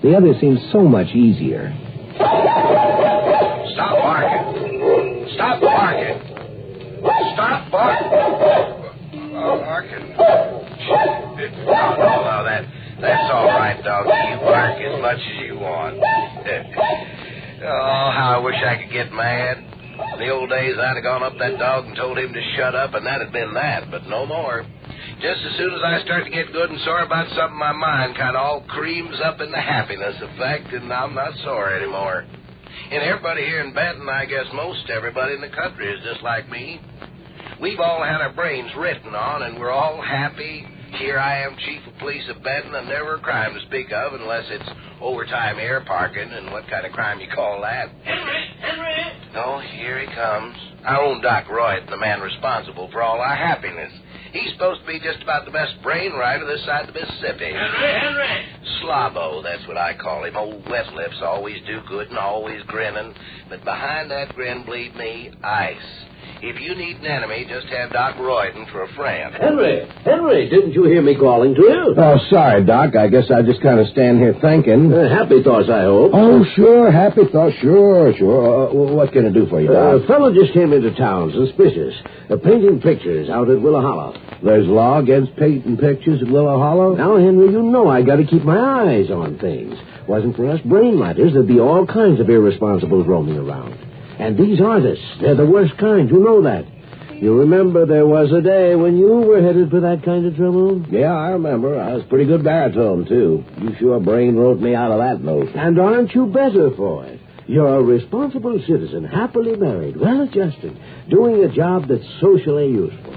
The other seems so much easier. Stop barking. Stop barking. Stop barking. Barking. No, that's all right, doggy. You bark as much as you want. Oh, how I wish I could get mad. In the old days, I'd have gone up that dog and told him to shut up, and that'd been that, but no more. Just as soon as I start to get good and sore about something, my mind kind of all creams up in the happiness effect, and I'm not sore anymore. And everybody here in Benton, I guess most everybody in the country is just like me. We've all had our brains written on, and we're all happy. Here I am, chief of police of Benton, and never a crime to speak of unless it's overtime air parking, and what kind of crime you call that? Henry! Oh, here he comes. Our own Doc Royd, the man responsible for all our happiness. He's supposed to be just about the best brain rider this side of the Mississippi. Henry! Slobbo, that's what I call him. Old wet lips, always do good and always grinning. But behind that grin, believe me, ice. If you need an enemy, just have Doc Royden for a friend. Henry, didn't you hear me calling to you? Oh, sorry, Doc. I guess I just kind of stand here thinking. Happy thoughts, I hope. Oh, sure. Happy thoughts. Sure. What can I do for you, Doc? A fellow just came into town, suspicious. Painting pictures out at Willow Hollow. There's law against painting pictures at Willow Hollow? Now, Henry, you know I got to keep my eyes on things. Wasn't for us brainlighters, there'd be all kinds of irresponsibles roaming around. And these artists, they're the worst kind. You know that. You remember there was a day when you were headed for that kind of trouble? Yeah, I remember. I was pretty good baritone, too. You sure brain wrote me out of that note. And aren't you better for it? You're a responsible citizen, happily married, well-adjusted, doing a job that's socially useful.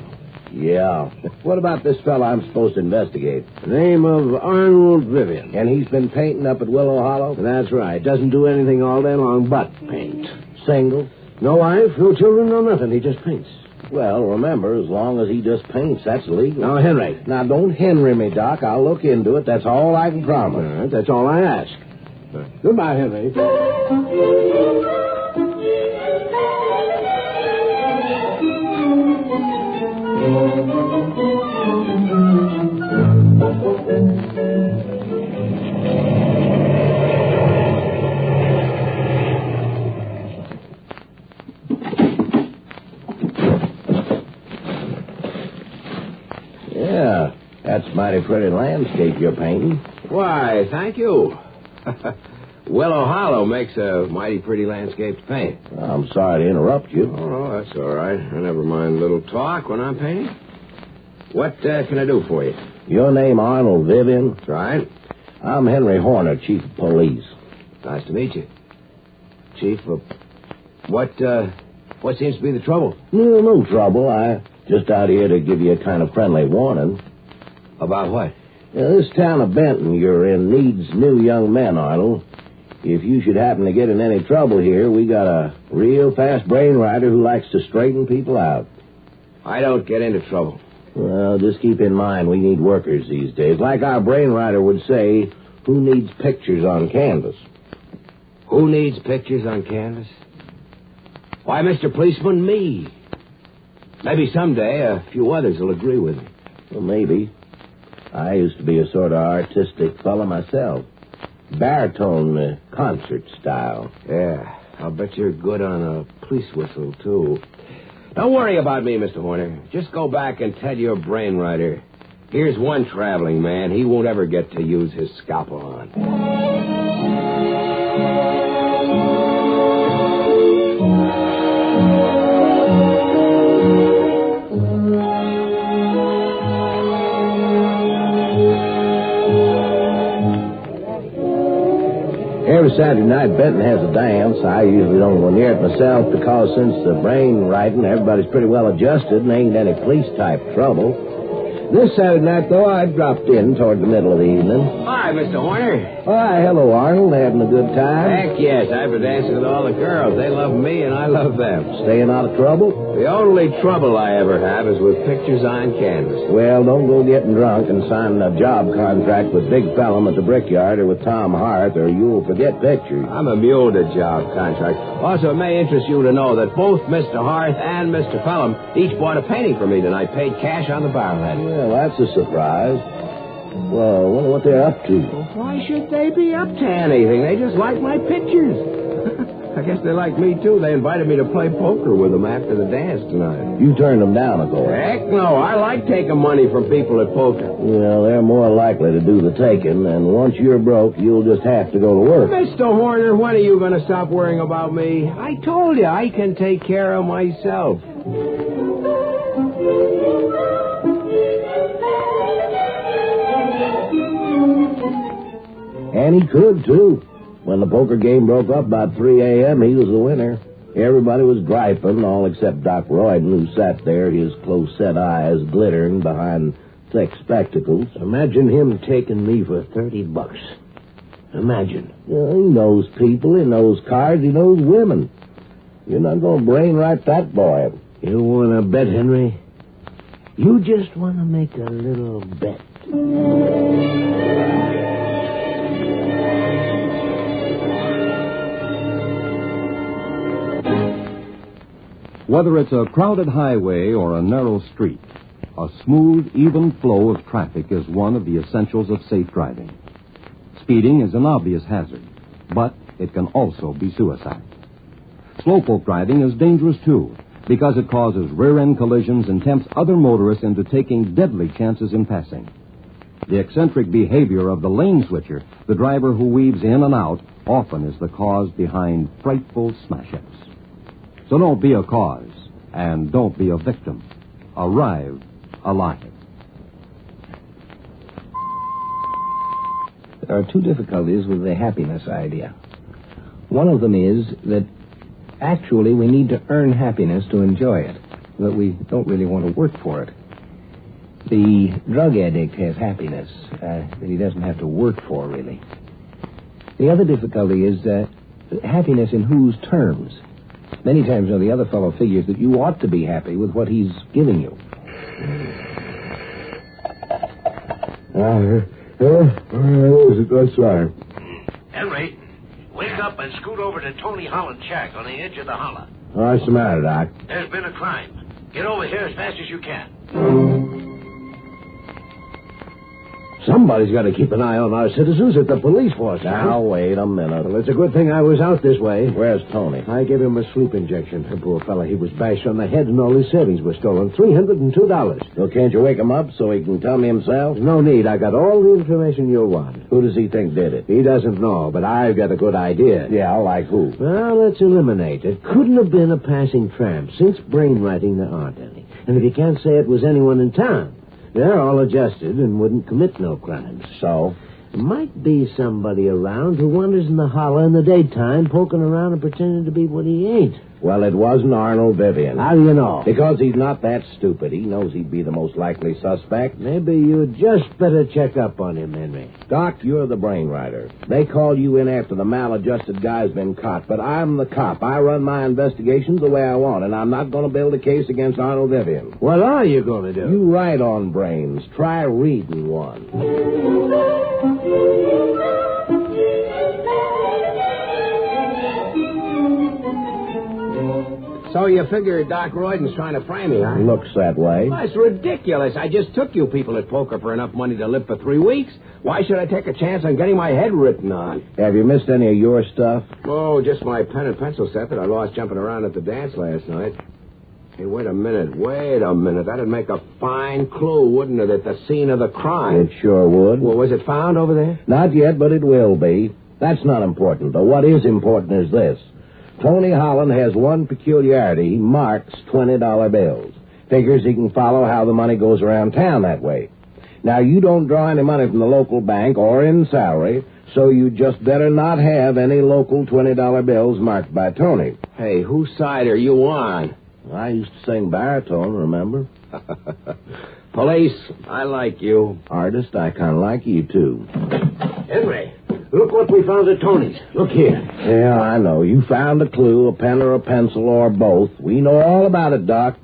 Yeah. What about this fella I'm supposed to investigate? Name of Arnold Vivian. And he's been painting up at Willow Hollow? That's right. Doesn't do anything all day long but paint. Single. No wife, no children, no nothing. He just paints. Well, remember, as long as he just paints, that's legal. Now, Henry. Now, don't Henry me, Doc. I'll look into it. That's all I can promise. All right, that's all I ask. Goodbye, Henry. Yeah, that's mighty pretty landscape you're painting. Why, thank you. Willow Hollow makes a mighty pretty landscape to paint. I'm sorry to interrupt you. Oh, no, that's all right. I never mind a little talk when I'm painting. What can I do for you? Your name Arnold Vivian? That's right. I'm Henry Horner, Chief of Police. Nice to meet you. Chief of... What seems to be the trouble? No trouble. I just out here to give you a kind of friendly warning. About what? This town of Benton you're in needs new young men, Arnold. If you should happen to get in any trouble here, we got a real fast brain rider who likes to straighten people out. I don't get into trouble. Well, just keep in mind we need workers these days. Like our brain rider would say, who needs pictures on canvas? Who needs pictures on canvas? Why, Mr. Policeman, me. Maybe someday a few others will agree with me. Well, maybe. I used to be a sort of artistic fella myself. Baritone concert style. Yeah, I'll bet you're good on a police whistle, too. Don't worry about me, Mr. Horner. Just go back and tell your brain rider. Here's one traveling man he won't ever get to use his scalpel on. Every Saturday night, Benton has a dance. I usually don't go near it myself because since the brain writing, everybody's pretty well adjusted and ain't any police-type trouble. This Saturday night, though, I dropped in toward the middle of the evening. Hi, Mr. Horner. Why, hello, Arnold. Having a good time? Heck yes. I've been dancing with all the girls. They love me, and I love them. Staying out of trouble? The only trouble I ever have is with pictures on canvas. Well, don't go getting drunk and signing a job contract with Big Fellum at the Brickyard or with Tom Hart, or you'll forget pictures. I'm immune to job contracts. Also, it may interest you to know that both Mr. Hart and Mr. Fellum each bought a painting for me tonight, paid cash on the barrelhead. Well, that's a surprise. Well, I wonder what they're up to. Well, why should they be up to anything? They just like my pictures. I guess they like me, too. They invited me to play poker with them after the dance tonight. You turned them down, of course. Heck no. I like taking money from people at poker. Well, they're more likely to do the taking, and once you're broke, you'll just have to go to work. Mr. Horner, when are you going to stop worrying about me? I told you I can take care of myself. And he could, too. When the poker game broke up about 3 a.m., he was the winner. Everybody was griping, all except Doc Royden, who sat there, his close-set eyes glittering behind thick spectacles. Imagine him taking me for $30. Imagine. Well, he knows people, he knows cards, he knows women. You're not going to brainwrite that boy. You want to bet, Henry? You just want to make a little bet. Whether it's a crowded highway or a narrow street, a smooth, even flow of traffic is one of the essentials of safe driving. Speeding is an obvious hazard, but it can also be suicide. Slowpoke driving is dangerous, too, because it causes rear-end collisions and tempts other motorists into taking deadly chances in passing. The eccentric behavior of the lane switcher, the driver who weaves in and out, often is the cause behind frightful smash-ups. So don't be a cause. And don't be a victim. Arrive alive. There are two difficulties with the happiness idea. One of them is that actually we need to earn happiness to enjoy it, that we don't really want to work for it. The drug addict has happiness that he doesn't have to work for, really. The other difficulty is happiness in whose terms? Many times, the other fellow figures that you ought to be happy with what he's giving you. That's right. Henry, wake up and scoot over to Tony Holland's shack on the edge of the holler. What's the matter, Doc? There's been a crime. Get over here as fast as you can. Somebody's got to keep an eye on our citizens at the police force. Now, wait a minute. Well, it's a good thing I was out this way. Where's Tony? I gave him a sleep injection. The poor fella, he was bashed on the head and all his savings were stolen. $302. So can't you wake him up so he can tell me himself? No need. I got all the information you'll want. Who does he think did it? He doesn't know, but I've got a good idea. Yeah, like who? Well, let's eliminate it. Couldn't have been a passing tramp. Since brainwriting, there aren't any. And if you can't say it was anyone in town, they're all adjusted and wouldn't commit no crimes. So? There might be somebody around who wanders in the holler in the daytime, poking around and pretending to be what he ain't. Well, it wasn't Arnold Vivian. How do you know? Because he's not that stupid. He knows he'd be the most likely suspect. Maybe you just better check up on him, Henry. Doc, you're the brainwriter. They called you in after the maladjusted guy's been caught, but I'm the cop. I run my investigations the way I want, and I'm not going to build a case against Arnold Vivian. What are you going to do? You write on brains. Try reading one. So you figure Doc Royden's trying to frame me, huh? Looks that way. That's ridiculous. I just took you people at poker for enough money to live for 3 weeks. Why should I take a chance on getting my head written on? Have you missed any of your stuff? Oh, just my pen and pencil set that I lost jumping around at the dance last night. Hey, wait a minute. That'd make a fine clue, wouldn't it, at the scene of the crime? It sure would. Well, was it found over there? Not yet, but it will be. That's not important, though. What is important is this. Tony Holland has one peculiarity. He marks $20 bills. Figures he can follow how the money goes around town that way. Now, you don't draw any money from the local bank or in salary, so you just better not have any local $20 bills marked by Tony. Hey, whose side are you on? I used to sing baritone, remember? Police, I like you. Artist, I kind of like you, too. Henry, look what we found at Tony's. Look here. Yeah, I know. You found a clue, a pen or a pencil or both. We know all about it, Doc.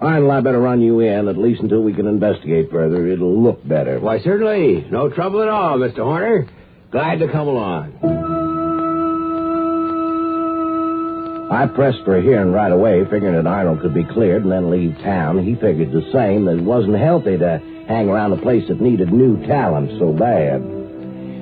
I better run you in, at least until we can investigate further. It'll look better. Why, certainly. No trouble at all, Mr. Horner. Glad to come along. I pressed for a hearing right away, figuring that Arnold could be cleared and then leave town. He figured the same, that it wasn't healthy to hang around a place that needed new talent so bad.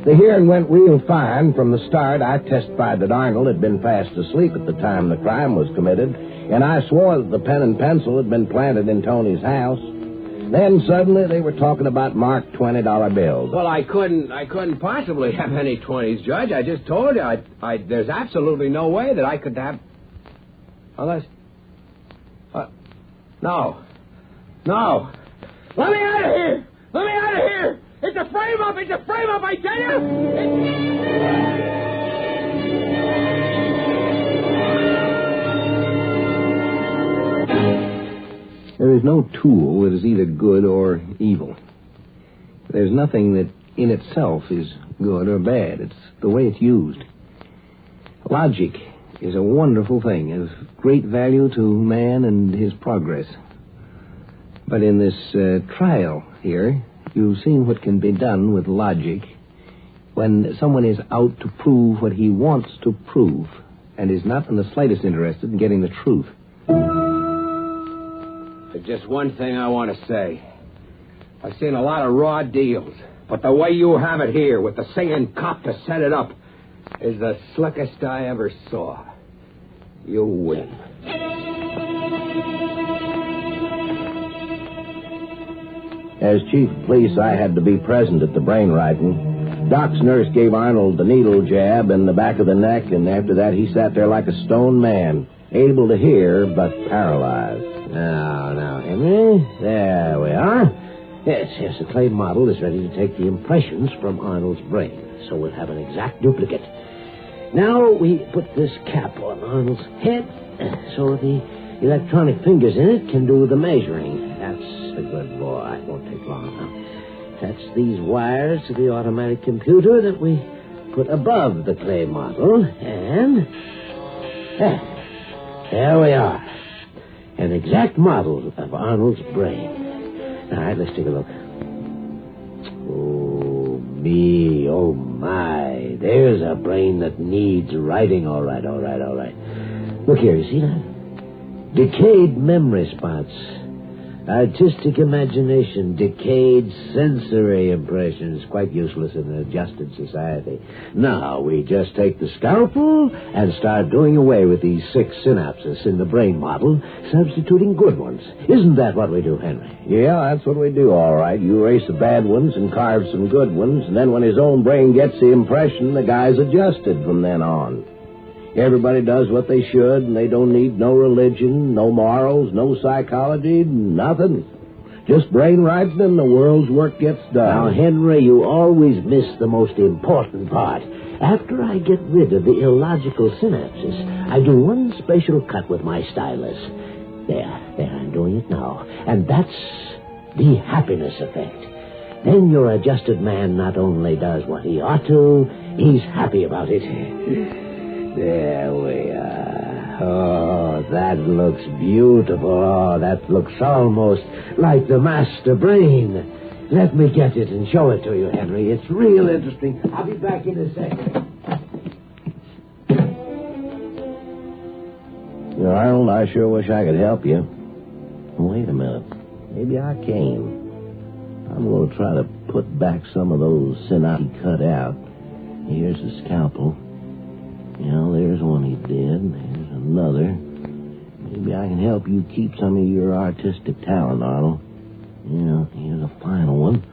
The hearing went real fine. From the start, I testified that Arnold had been fast asleep at the time the crime was committed, and I swore that the pen and pencil had been planted in Tony's house. Then suddenly they were talking about marked $20 bills. Well, I couldn't possibly have any 20s, Judge. I just told you, there's absolutely no way that I could have... Unless... No. Let me out of here! It's a frame-up, I tell you! There is no tool that is either good or evil. There's nothing that in itself is good or bad. It's the way it's used. Logic is a wonderful thing, of great value to man and his progress. But in this trial here, you've seen what can be done with logic when someone is out to prove what he wants to prove and is not in the slightest interested in getting the truth. There's just one thing I want to say. I've seen a lot of raw deals, but the way you have it here with the singing cop to set it up is the slickest I ever saw. You win. As chief of police, I had to be present at the brainwriting. Doc's nurse gave Arnold the needle jab in the back of the neck, and after that he sat there like a stone man. able to hear, but paralyzed. Now, Henry, there we are. Yes, the clay model is ready to take the impressions from Arnold's brain, so we'll have an exact duplicate. Now we put this cap on Arnold's head, so the electronic fingers in it can do the measuring. That's a good boy. It won't take long now. Attach these wires to the automatic computer that we put above the clay model, and there we are. An exact model of Arnold's brain. All right, let's take a look. Oh, me, oh, my. There's a brain that needs writing. All right. Look here, you see that? Decayed memory spots. Artistic imagination, decayed sensory impressions, quite useless in an adjusted society. Now we just take the scalpel and start doing away with these 6 synapses in the brain model, substituting good ones. Isn't that what we do, Henry? Yeah, that's what we do, all right. You erase the bad ones and carve some good ones, and then when his own brain gets the impression, the guy's adjusted from then on. Everybody does what they should, and they don't need no religion, no morals, no psychology, nothing. Just brain writing and the world's work gets done. Now, Henry, you always miss the most important part. After I get rid of the illogical synapses, I do one special cut with my stylus. There, I'm doing it now. And that's the happiness effect. Then your adjusted man not only does what he ought to, he's happy about it. There we are. Oh, that looks beautiful. Oh, that looks almost like the master brain. Let me get it and show it to you, Henry. It's real interesting. I'll be back in a second. Arnold, I sure wish I could help you. Wait a minute. Maybe I can. I'm going to try to put back some of those synapses cut out. Here's the scalpel. Yeah, there's one he did. There's another. Maybe I can help you keep some of your artistic talent, Arnold. Yeah, here's a final one.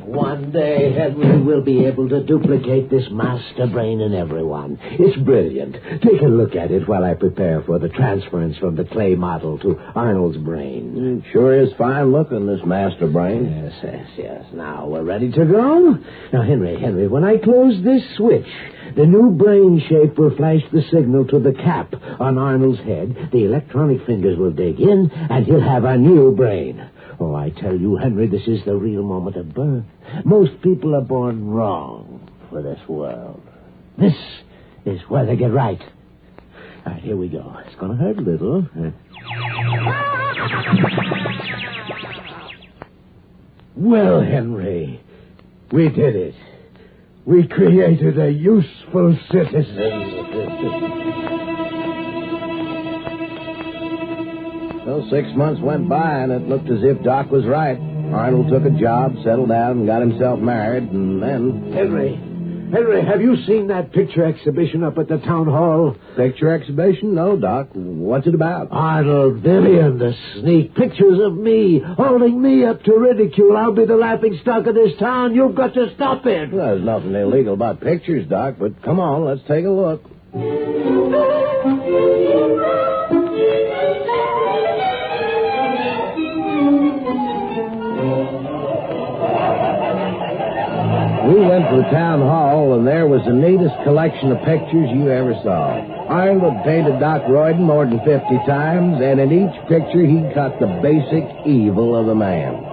One day, Henry will be able to duplicate this master brain in everyone. It's brilliant. Take a look at it while I prepare for the transference from the clay model to Arnold's brain. It sure is fine looking, this master brain. Yes. Now, we're ready to go? Now, Henry, when I close this switch, the new brain shape will flash the signal to the cap on Arnold's head. The electronic fingers will dig in, and he'll have a new brain. Oh, I tell you, Henry, this is the real moment of birth. Most people are born wrong for this world. This is where they get right. All right, here we go. It's going to hurt a little. Well, Henry, we did it. We created a useful citizen. Well, 6 months went by, and it looked as if Doc was right. Arnold took a job, settled down, and got himself married, and then... Henry, have you seen that picture exhibition up at the town hall? Picture exhibition? No, Doc. What's it about? Arnold, Vivian, the sneak pictures of me, holding me up to ridicule. I'll be the laughing stock of this town. You've got to stop it. Well, there's nothing illegal about pictures, Doc, but come on, let's take a look. We went to the town hall, and there was the neatest collection of pictures you ever saw. Arnold had painted Doc Royden more than 50 times, and in each picture he cut the basic evil of the man.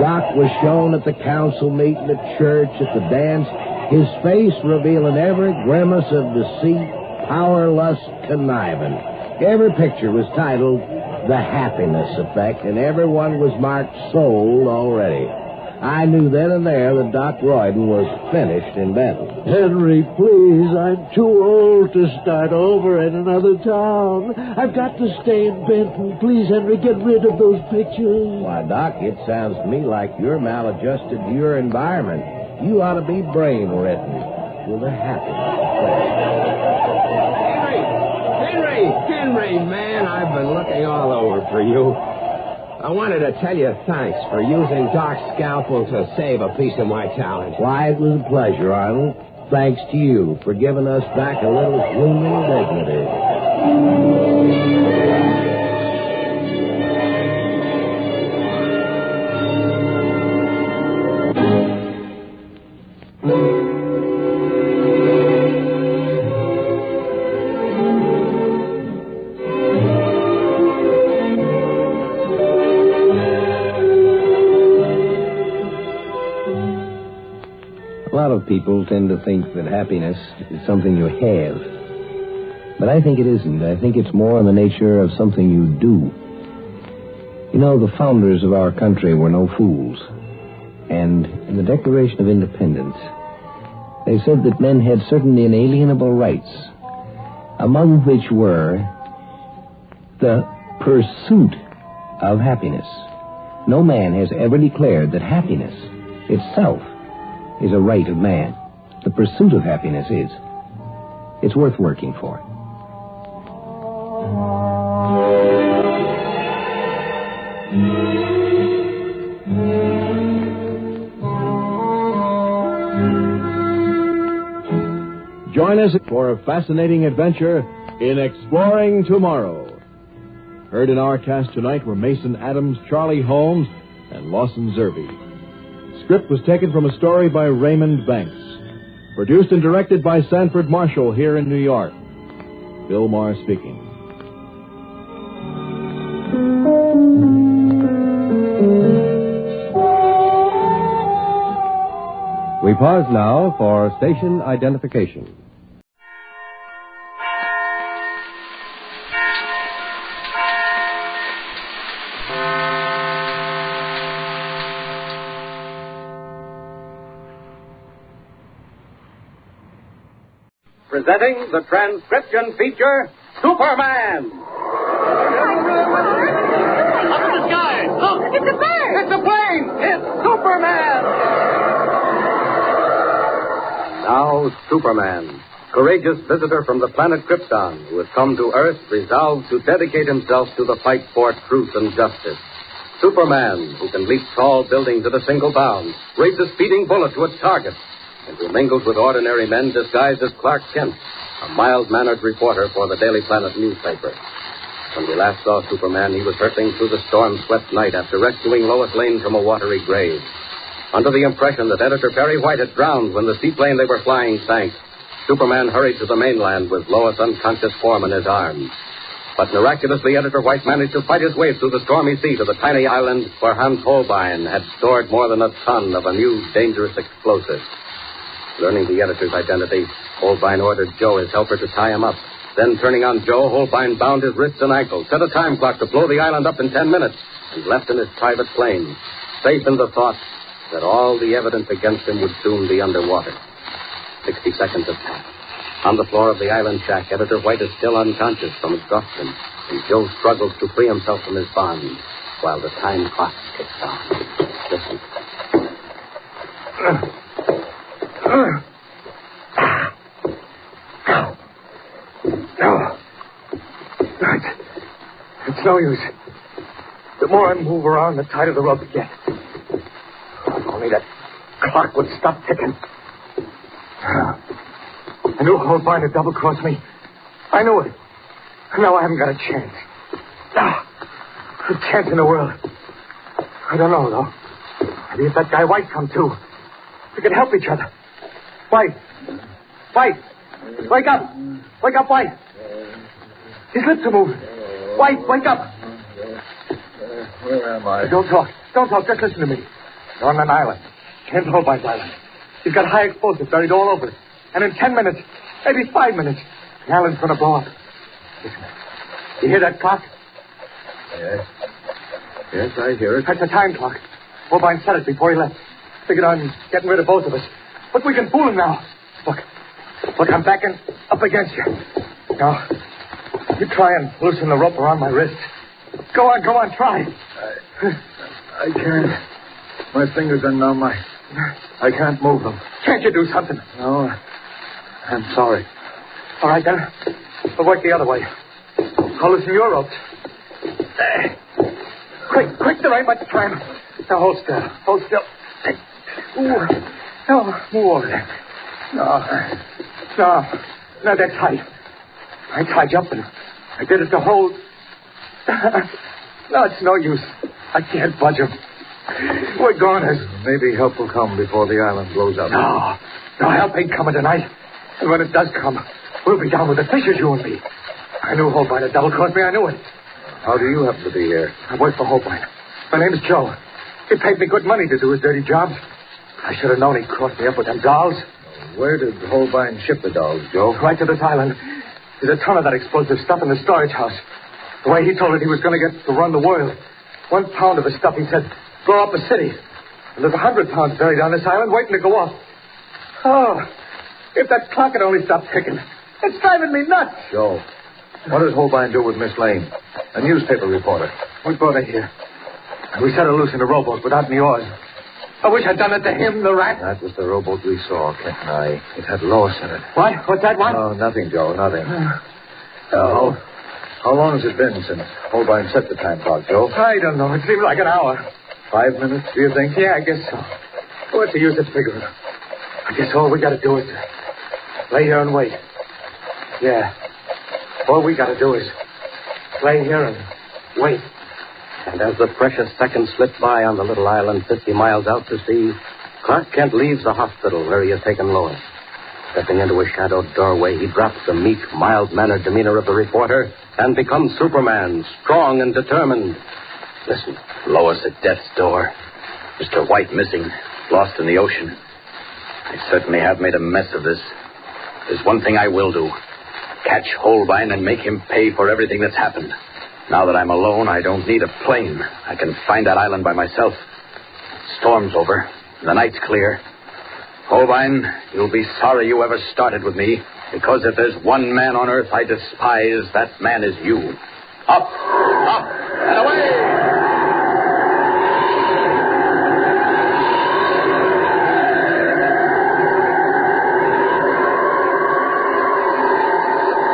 Doc was shown at the council meeting, at church, at the dance, his face revealing every grimace of deceit, power, lust, conniving. Every picture was titled The Happiness Effect, and every one was marked sold already. I knew then and there that Doc Royden was finished inventing. Henry, please, I'm too old to start over in another town. I've got to stay in Benton. Please, Henry, get rid of those pictures. Why, Doc, it sounds to me like you're maladjusted to your environment. You ought to be brain-ridden with a happiness effect. Henry, man, I've been looking all over for you. I wanted to tell you thanks for using Doc's scalpel to save a piece of my talent. Why, it was a pleasure, Arnold. Thanks to you for giving us back a little human dignity. A lot of people tend to think that happiness is something you have. But I think it isn't. I think it's more in the nature of something you do. You know, the founders of our country were no fools. And in the Declaration of Independence, they said that men had certain inalienable rights, among which were the pursuit of happiness. No man has ever declared that happiness itself is a right of man. The pursuit of happiness is. It's worth working for. Join us for a fascinating adventure in Exploring Tomorrow. Heard in our cast tonight were Mason Adams, Charlie Holmes, and Lawson Zerbe. Script was taken from a story by Raymond Banks. Produced and directed by Sanford Marshall here in New York. Bill Maher speaking. We pause now for station identification. Presenting the transcription feature, Superman. Up in the sky! Look! It's a bird! It's a plane! It's Superman! Now, Superman, courageous visitor from the planet Krypton, who has come to Earth resolved to dedicate himself to the fight for truth and justice. Superman, who can leap tall buildings at a single bound, raise a speeding bullet to its target, and who mingles with ordinary men disguised as Clark Kent, a mild-mannered reporter for the Daily Planet newspaper. When we last saw Superman, he was hurtling through the storm-swept night after rescuing Lois Lane from a watery grave. Under the impression that Editor Perry White had drowned when the seaplane they were flying sank, Superman hurried to the mainland with Lois' unconscious form in his arms. But miraculously, Editor White managed to fight his way through the stormy sea to the tiny island where Hans Holbein had stored more than a ton of a new, dangerous explosive. Learning the editor's identity, Holbein ordered Joe, his helper, to tie him up. Then, turning on Joe, Holbein bound his wrists and ankles, set a time clock to blow the island up in 10 minutes, and left in his private plane, safe in the thought that all the evidence against him would soon be underwater. 60 seconds have passed. On the floor of the island shack, Editor White is still unconscious from exhaustion, and Joe struggles to free himself from his bonds while the time clock ticks on. Listen. No. It's no use. The more I move around, the tighter the rope gets. If only that clock would stop ticking. I knew Holbein had double-crossed me. I knew it. Now I haven't got a chance. A chance in the world. I don't know, though. Maybe if that guy White come too, we could help each other. White. White. Wake up. Wake up, White. His lips are moving. White, wake up. Where am I? Don't talk. Don't talk. Just listen to me. You're on an island. Kent Holbein's island. He's got high explosives buried all over it. And in 10 minutes, maybe 5 minutes, the island's going to blow up. Listen. You hear that clock? Yes. Yes, I hear it. That's a time clock. Holbein set it before he left. Figured on getting rid of both of us. But we can fool him now. Look, I'm backing up against you. Now, you try and loosen the rope around my wrist. Go on, try. I can't. My fingers are numb. I can't move them. Can't you do something? No, I'm sorry. All right, then. We'll work the other way. I'll loosen your ropes. Quick, there ain't much time. Now, hold still. Ooh. No, move over there. No, they're tight. I tied you up and I did it to hold... No, it's no use. I can't budge him. We're goners. Maybe help will come before the island blows up. No, help ain't coming tonight. And when it does come, we'll be down with the fishers, you and me. I knew Holbein had double-crossed me. I knew it. How do you happen to be here? I work for Holbein. My name's Joe. He paid me good money to do his dirty jobs. I should have known he'd cross me up with them dolls. Where did Holbein ship the dolls, Joe? Right to this island. There's a ton of that explosive stuff in the storage house. The way he told it, he was going to get to run the world. 1 pound of the stuff, he said, blow up a city. And there's 100 pounds buried on this island waiting to go off. Oh, if that clock had only stopped ticking. It's driving me nuts. Joe, what does Holbein do with Miss Lane? A newspaper reporter. We brought her here. And we set her loose in a rowboat without any oars. I wish I'd done it to him, the rat. That was the rowboat we saw, Kent and I. It had Lois in it. What? What's that one? No, nothing, Joe, nothing. How long has it been since Holbein set the time clock, Joe? I don't know. It seems like an hour. 5 minutes, do you think? Yeah, I guess so. What's the use of figuring? I guess all we got to do is lay here and wait. Yeah. All we got to do is lay here and wait. And as the precious seconds slip by on the little island 50 miles out to sea, Clark Kent leaves the hospital where he had taken Lois. Stepping into a shadowed doorway, he drops the meek, mild-mannered demeanor of the reporter and becomes Superman, strong and determined. Listen, Lois at death's door. Mr. White missing, lost in the ocean. I certainly have made a mess of this. There's one thing I will do. Catch Holbein and make him pay for everything that's happened. Now that I'm alone, I don't need a plane. I can find that island by myself. Storm's over. The night's clear. Holbein, you'll be sorry you ever started with me, because if there's one man on earth I despise, that man is you. Up, and away!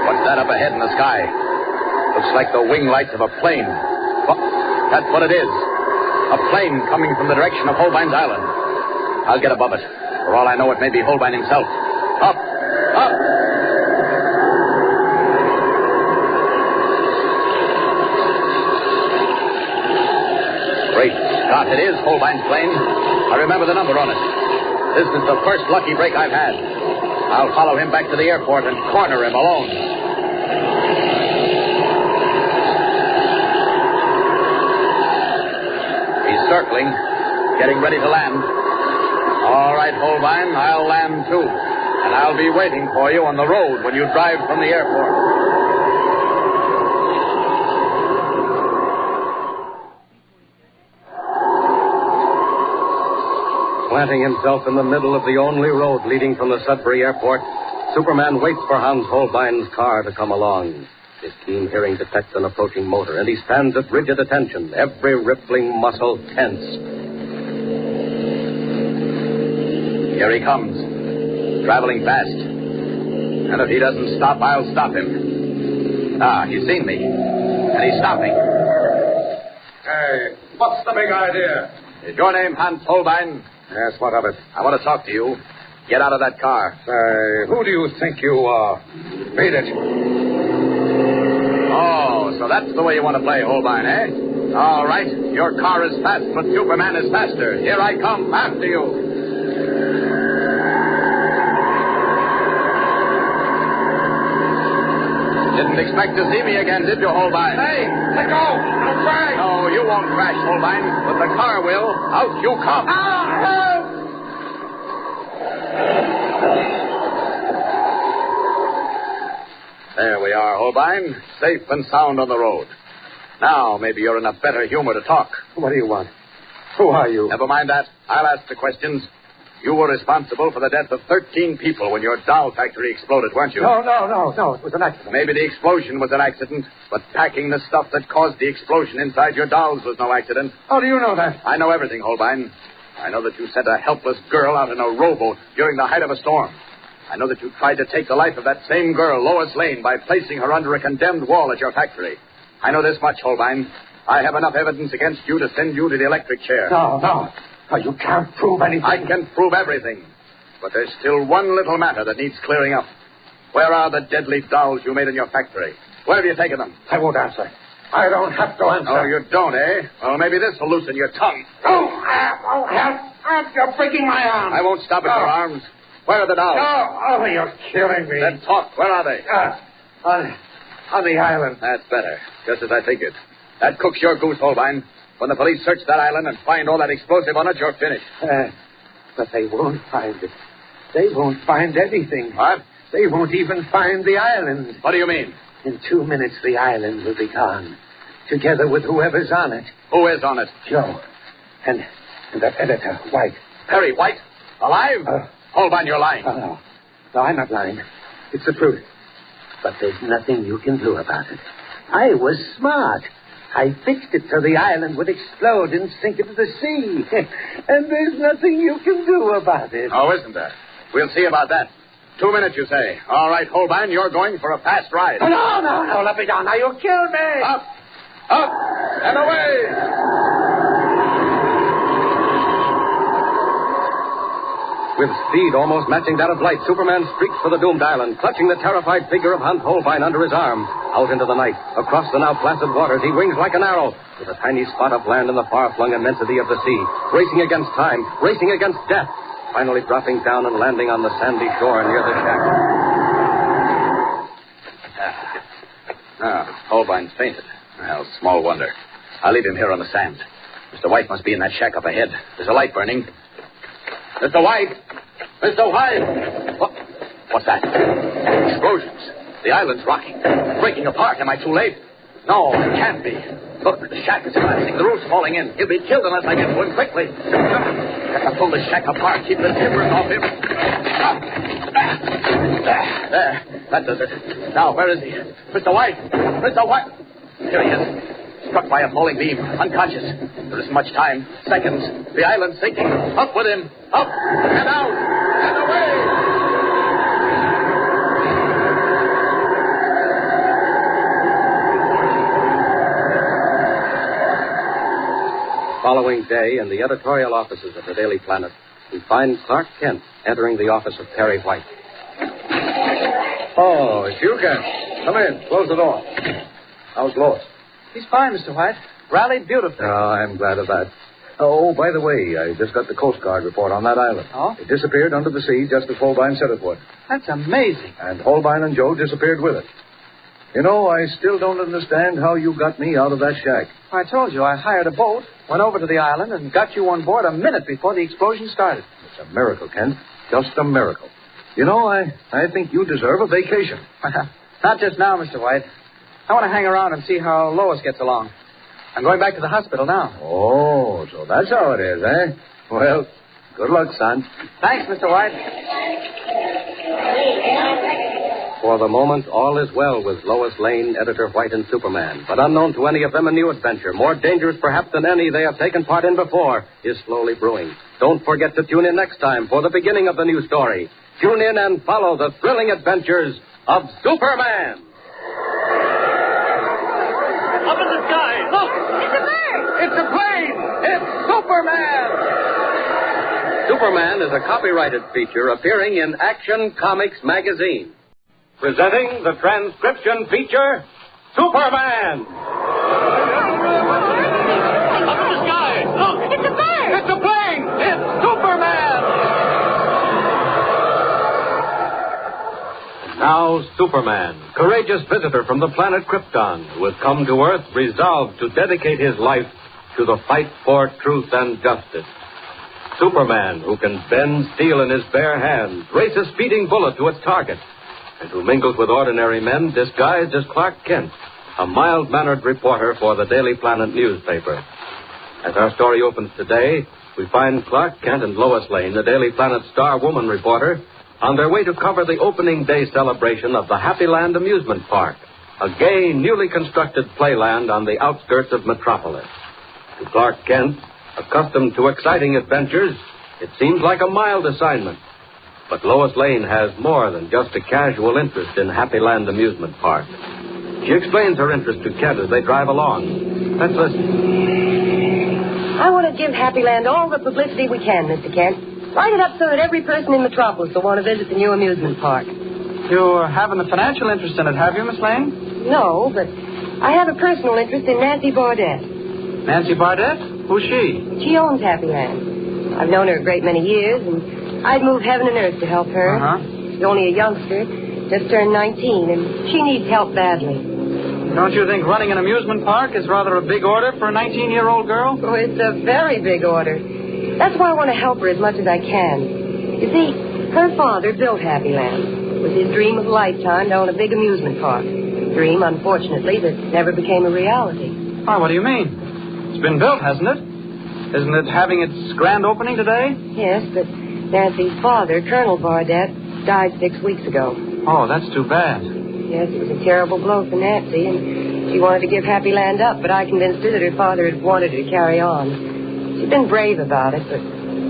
What's that up ahead in the sky? Looks like the wing lights of a plane. That's what it is. A plane coming from the direction of Holbein's Island. I'll get above it. For all I know, it may be Holbein himself. Up! Great Scott, it is Holbein's plane. I remember the number on it. This is the first lucky break I've had. I'll follow him back to the airport and corner him alone. Circling, getting ready to land. All right, Holbein, I'll land too. And I'll be waiting for you on the road when you drive from the airport. Planting himself in the middle of the only road leading from the Sudbury airport, Superman waits for Hans Holbein's car to come along. His keen hearing detects an approaching motor, and he stands at rigid attention, every rippling muscle tense. Here he comes, traveling fast. And if he doesn't stop, I'll stop him. He's seen me, and he's stopping. Hey, what's the big idea? Is your name Hans Holbein? Yes, what of it? I want to talk to you. Get out of that car. Say, who do you think you are? Beat it. Oh, so that's the way you want to play, Holbein, eh? All right. Your car is fast, but Superman is faster. Here I come, after you. Didn't expect to see me again, did you, Holbein? Hey, let go! I'll crash! No, you won't crash, Holbein, but the car will. Out you come. There we are, Holbein. Safe and sound on the road. Now, maybe you're in a better humor to talk. What do you want? Who are you? Never mind that. I'll ask the questions. You were responsible for the death of 13 people when your doll factory exploded, weren't you? No. It was an accident. Maybe the explosion was an accident, but packing the stuff that caused the explosion inside your dolls was no accident. How do you know that? I know everything, Holbein. I know that you sent a helpless girl out in a rowboat during the height of a storm. I know that you tried to take the life of that same girl, Lois Lane, by placing her under a condemned wall at your factory. I know this much, Holbein. I have enough evidence against you to send you to the electric chair. No. You can't prove anything. I can prove everything. But there's still one little matter that needs clearing up. Where are the deadly dolls you made in your factory? Where have you taken them? I won't answer. I don't have to answer. Oh, you don't, eh? Well, maybe this will loosen your tongue. Oh, help. You're breaking my arm. I won't stop at your arms. Where are the dolls? Oh, you're killing me. Then talk. Where are they? On the island. That's better. Just as I figured. That cooks your goose, Holbein. When the police search that island and find all that explosive on it, you're finished. But they won't find it. They won't find anything. What? They won't even find the island. What do you mean? In 2 minutes, the island will be gone. Together with whoever's on it. Who is on it? Joe. And that editor, White. Perry White? Alive? Holbein, you're lying. No, I'm not lying. It's the truth. But there's nothing you can do about it. I was smart. I fixed it so the island would explode and sink into the sea. And there's nothing you can do about it. Oh, isn't there? We'll see about that. 2 minutes, you say. All right, Holbein, you're going for a fast ride. No, let me down. Now, you'll kill me. Up, and away. With speed almost matching that of light, Superman streaks for the doomed island, clutching the terrified figure of Hunt Holbein under his arm. Out into the night, across the now placid waters, he wings like an arrow, with a tiny spot of land in the far-flung immensity of the sea, racing against time, racing against death, finally dropping down and landing on the sandy shore near the shack. Holbein's fainted. Well, small wonder. I'll leave him here on the sand. Mr. White must be in that shack up ahead. There's a light burning. Mr. White! Mr. White! What's that? Explosions. The island's rocking. Breaking apart. Am I too late? No, it can't be. Look, the shack is collapsing. The roof's falling in. He'll be killed unless I get to him quickly. Got to pull the shack apart. Keep the timbers off him. There. That does it. Now, where is he? Mr. White! Mr. White! Here he is. Struck by a falling beam. Unconscious. There isn't much time. Seconds. The island's sinking. Up with him. Up and out and away. Following day, in the editorial offices of the Daily Planet, we find Clark Kent entering the office of Perry White. Oh, it's you, Kent. Come in. Close the door. How's Lois? He's fine, Mr. White. Rallied beautifully. Oh, I'm glad of that. Oh, by the way, I just got the Coast Guard report on that island. Oh? It disappeared under the sea just as Holbein said it would. That's amazing. And Holbein and Joe disappeared with it. You know, I still don't understand how you got me out of that shack. I told you I hired a boat, went over to the island, and got you on board a minute before the explosion started. It's a miracle, Kent. Just a miracle. You know, I think you deserve a vacation. Not just now, Mr. White. I want to hang around and see how Lois gets along. I'm going back to the hospital now. Oh, so that's how it is, eh? Well, good luck, son. Thanks, Mr. White. For the moment, all is well with Lois Lane, Editor White, and Superman. But unknown to any of them, a new adventure, more dangerous perhaps than any they have taken part in before, is slowly brewing. Don't forget to tune in next time for the beginning of the new story. Tune in and follow the thrilling adventures of Superman. Up in the sky! Look! It's a bird! It's a plane! It's Superman! Superman is a copyrighted feature appearing in Action Comics magazine. Presenting the transcription feature, Superman! Up in the sky! Look! It's a bird! It's a plane! It's Superman! Now, Superman, courageous visitor from the planet Krypton, who has come to Earth resolved to dedicate his life to the fight for truth and justice. Superman, who can bend steel in his bare hands, race a speeding bullet to its target, and who mingles with ordinary men disguised as Clark Kent, a mild-mannered reporter for the Daily Planet newspaper. As our story opens today, we find Clark Kent and Lois Lane, the Daily Planet star woman reporter, on their way to cover the opening day celebration of the Happy Land Amusement Park, a gay, newly constructed playland on the outskirts of Metropolis. To Clark Kent, accustomed to exciting adventures, it seems like a mild assignment. But Lois Lane has more than just a casual interest in Happy Land Amusement Park. She explains her interest to Kent as they drive along. Let's listen. I want to give Happy Land all the publicity we can, Mr. Kent. Light it up so that every person in Metropolis will want to visit the new amusement park. You haven't a financial interest in it, have you, Miss Lane? No, but I have a personal interest in Nancy Baudet. Nancy Baudet? Who's she? She owns Happy Land. I've known her a great many years, and I'd move heaven and earth to help her. Uh-huh. She's only a youngster, just turned 19, and she needs help badly. Don't you think running an amusement park is rather a big order for a 19-year-old girl? Oh, it's a very big order. That's why I want to help her as much as I can. You see, her father built Happy Land. It was his dream of a lifetime to own a big amusement park. A dream, unfortunately, that never became a reality. Why, what do you mean? It's been built, hasn't it? Isn't it having its grand opening today? Yes, but Nancy's father, Colonel Baudet, died 6 weeks ago. Oh, that's too bad. Yes, it was a terrible blow for Nancy, and she wanted to give Happy Land up, but I convinced her that her father had wanted her to carry on. She's been brave about it, but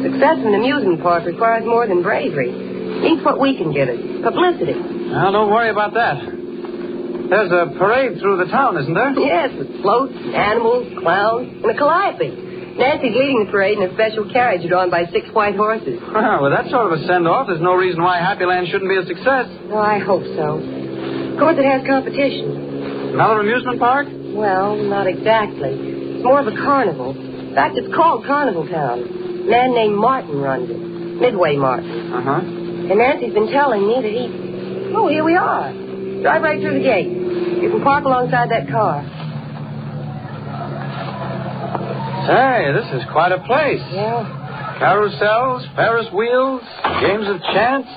success in an amusement park requires more than bravery. It needs what we can give it, publicity. Well, don't worry about that. There's a parade through the town, isn't there? Yes, with floats, and animals, clowns, and a calliope. Nancy's leading the parade in a special carriage drawn by 6 white horses. Well, with that sort of a send-off, there's no reason why Happy Land shouldn't be a success. Oh, I hope so. Of course, it has competition. Another amusement park? Well, not exactly. It's more of a carnival. In fact, it's called Carnival Town. A man named Martin runs it. Midway Martin. Uh-huh. And Nancy's been telling me that he... Oh, here we are. Drive right through the gate. You can park alongside that car. Say, this is quite a place. Yeah. Carousels, Ferris wheels, games of chance.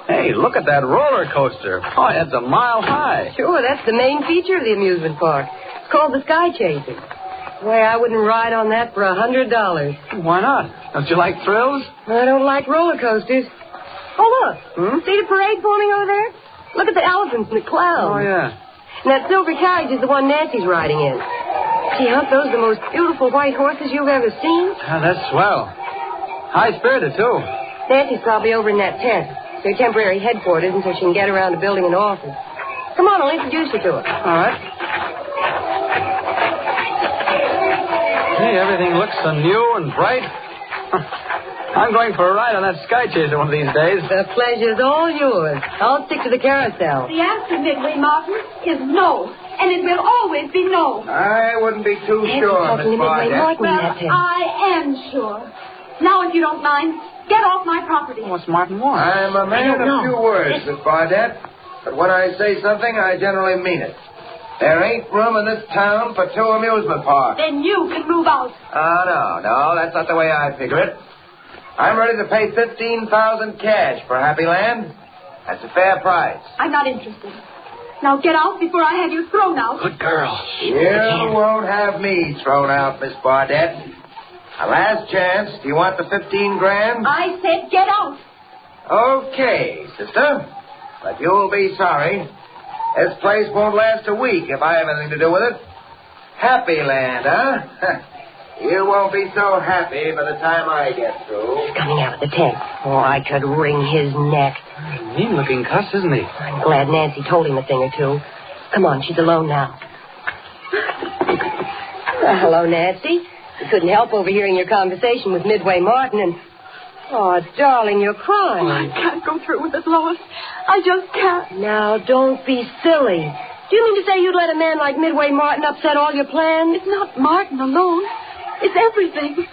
Hey, look at that roller coaster. Oh, it's a mile high. Sure, that's the main feature of the amusement park. It's called the Sky Chaser. Boy, I wouldn't ride on that for $100. Why not? Don't you like thrills? I don't like roller coasters. Oh, look. See the parade forming over there? Look at the elephants and the clowns. Oh, yeah. And that silver carriage is the one Nancy's riding in. Gee, aren't those the most beautiful white horses you've ever seen? Oh, that's swell. High-spirited, too. Nancy's probably over in that tent. Their temporary headquarters until she can get around to building an office. Come on, I'll introduce you to her. All right. Hey, everything looks so new and bright. I'm going for a ride on that Sky Chaser one of these days. The pleasure's all yours. I'll stick to the carousel. The answer, Midway Martin, is no. And it will always be no. I wouldn't be too sure, Miss Baudet. Well, I am sure. Now, if you don't mind, get off my property. What's Martin want? I'm a man of few words, Miss Baudet. But when I say something, I generally mean it. There ain't room in this town for 2 amusement parks. Then you can move out. Oh, no, that's not the way I figure it. I'm ready to pay $15,000 cash for Happy Land. That's a fair price. I'm not interested. Now get out before I have you thrown out. Good girl. You won't have me thrown out, Miss Baudet. A last chance. Do you want the $15,000? I said get out. Okay, sister. But you'll be sorry. This place won't last a week if I have anything to do with it. Happy Land, huh? You won't be so happy by the time I get through. He's coming out of the tent. Oh, I could wring his neck. Mean-looking cuss, isn't he? I'm glad Nancy told him a thing or two. Come on, she's alone now. Hello, Nancy. I couldn't help overhearing your conversation with Midway Martin and... Oh, darling, you're crying. Oh, I can't go through with it, Lois. I just can't. Now, don't be silly. Do you mean to say you'd let a man like Midway Martin upset all your plans? It's not Martin alone. It's everything.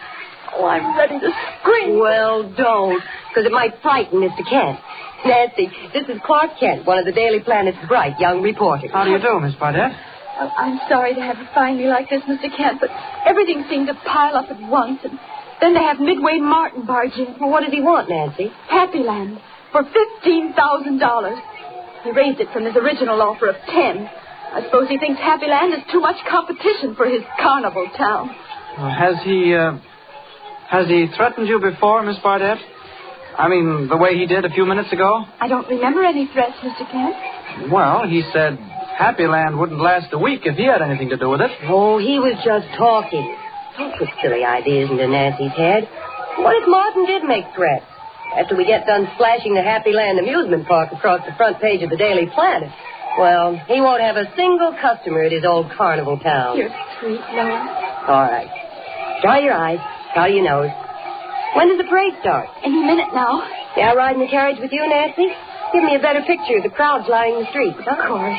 Oh, I'm ready to scream. Well, don't, because it might frighten Mr. Kent. Nancy, this is Clark Kent, one of the Daily Planet's bright young reporters. How do you do, Miss Baudet? I'm sorry to have you find me like this, Mr. Kent, but everything seemed to pile up at once, and then they have Midway Martin barge in. Well, what does he want, Nancy? Happy Land for $15,000. He raised it from his original offer of 10. I suppose he thinks Happy Land is too much competition for his carnival town. Has he threatened you before, Miss Baudet? I mean, the way he did a few minutes ago? I don't remember any threats, Mr. Kent. Well, he said Happy Land wouldn't last a week if he had anything to do with it. Oh, he was just talking. Don't put silly ideas into Nancy's head. What if Martin did make threats? After we get done splashing the Happy Land amusement park across the front page of the Daily Planet, well, he won't have a single customer at his old carnival town. You're sweet, Lois. All right. Dry your eyes. Powder your nose. When does the parade start? Any minute now. May I ride in the carriage with you, Nancy? Give me a better picture of the crowds lining the streets, huh? Of course.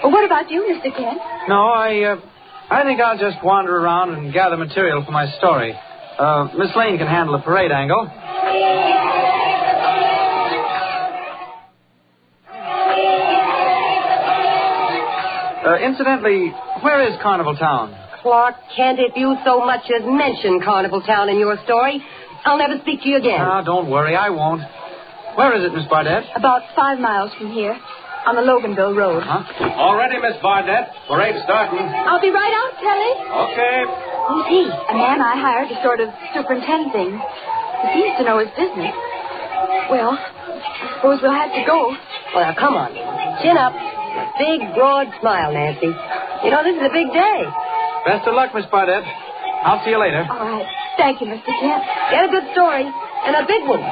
Well, what about you, Mr. Kent? No, I think I'll just wander around and gather material for my story. Miss Lane can handle the parade angle. Incidentally, where is Carnival Town? Clark Kent, if you so much as mention Carnival Town in your story, I'll never speak to you again. Ah, don't worry, I won't. Where is it, Miss Bardette? About 5 miles from here, on the Loganville Road. Huh? All ready, Miss Bardette. Parade's starting. I'll be right out, Kelly. Okay. Who's he? A man I hired to sort of superintend things. He seems to know his business. Well, I suppose we'll have to go. Well, come on. Chin up. Big, broad smile, Nancy. You know, this is a big day. Best of luck, Miss Bardette. I'll see you later. All right. Thank you, Mr. Kent. Get a good story, and a big one.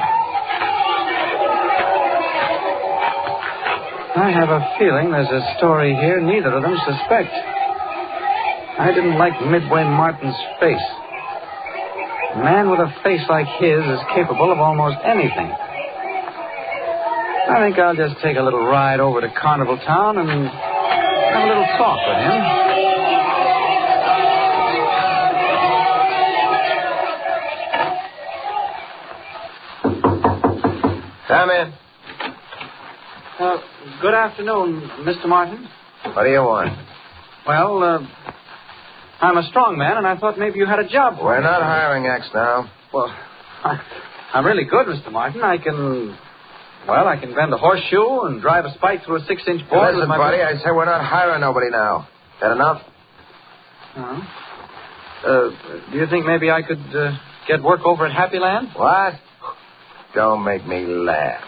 I have a feeling there's a story here neither of them suspect. I didn't like Midway Martin's face. A man with a face like his is capable of almost anything. I think I'll just take a little ride over to Carnival Town and have a little talk with him. Come in. Good afternoon, Mr. Martin. What do you want? Well, I'm a strong man, and I thought maybe you had a job for We're me. not hiring X now. Well, I'm really good, Mr. Martin. I can bend a horseshoe and drive a spike through a 6-inch board. Listen, buddy, I said we're not hiring nobody now. That enough? Do you think maybe I could get work over at Happy Land? What? Don't make me laugh.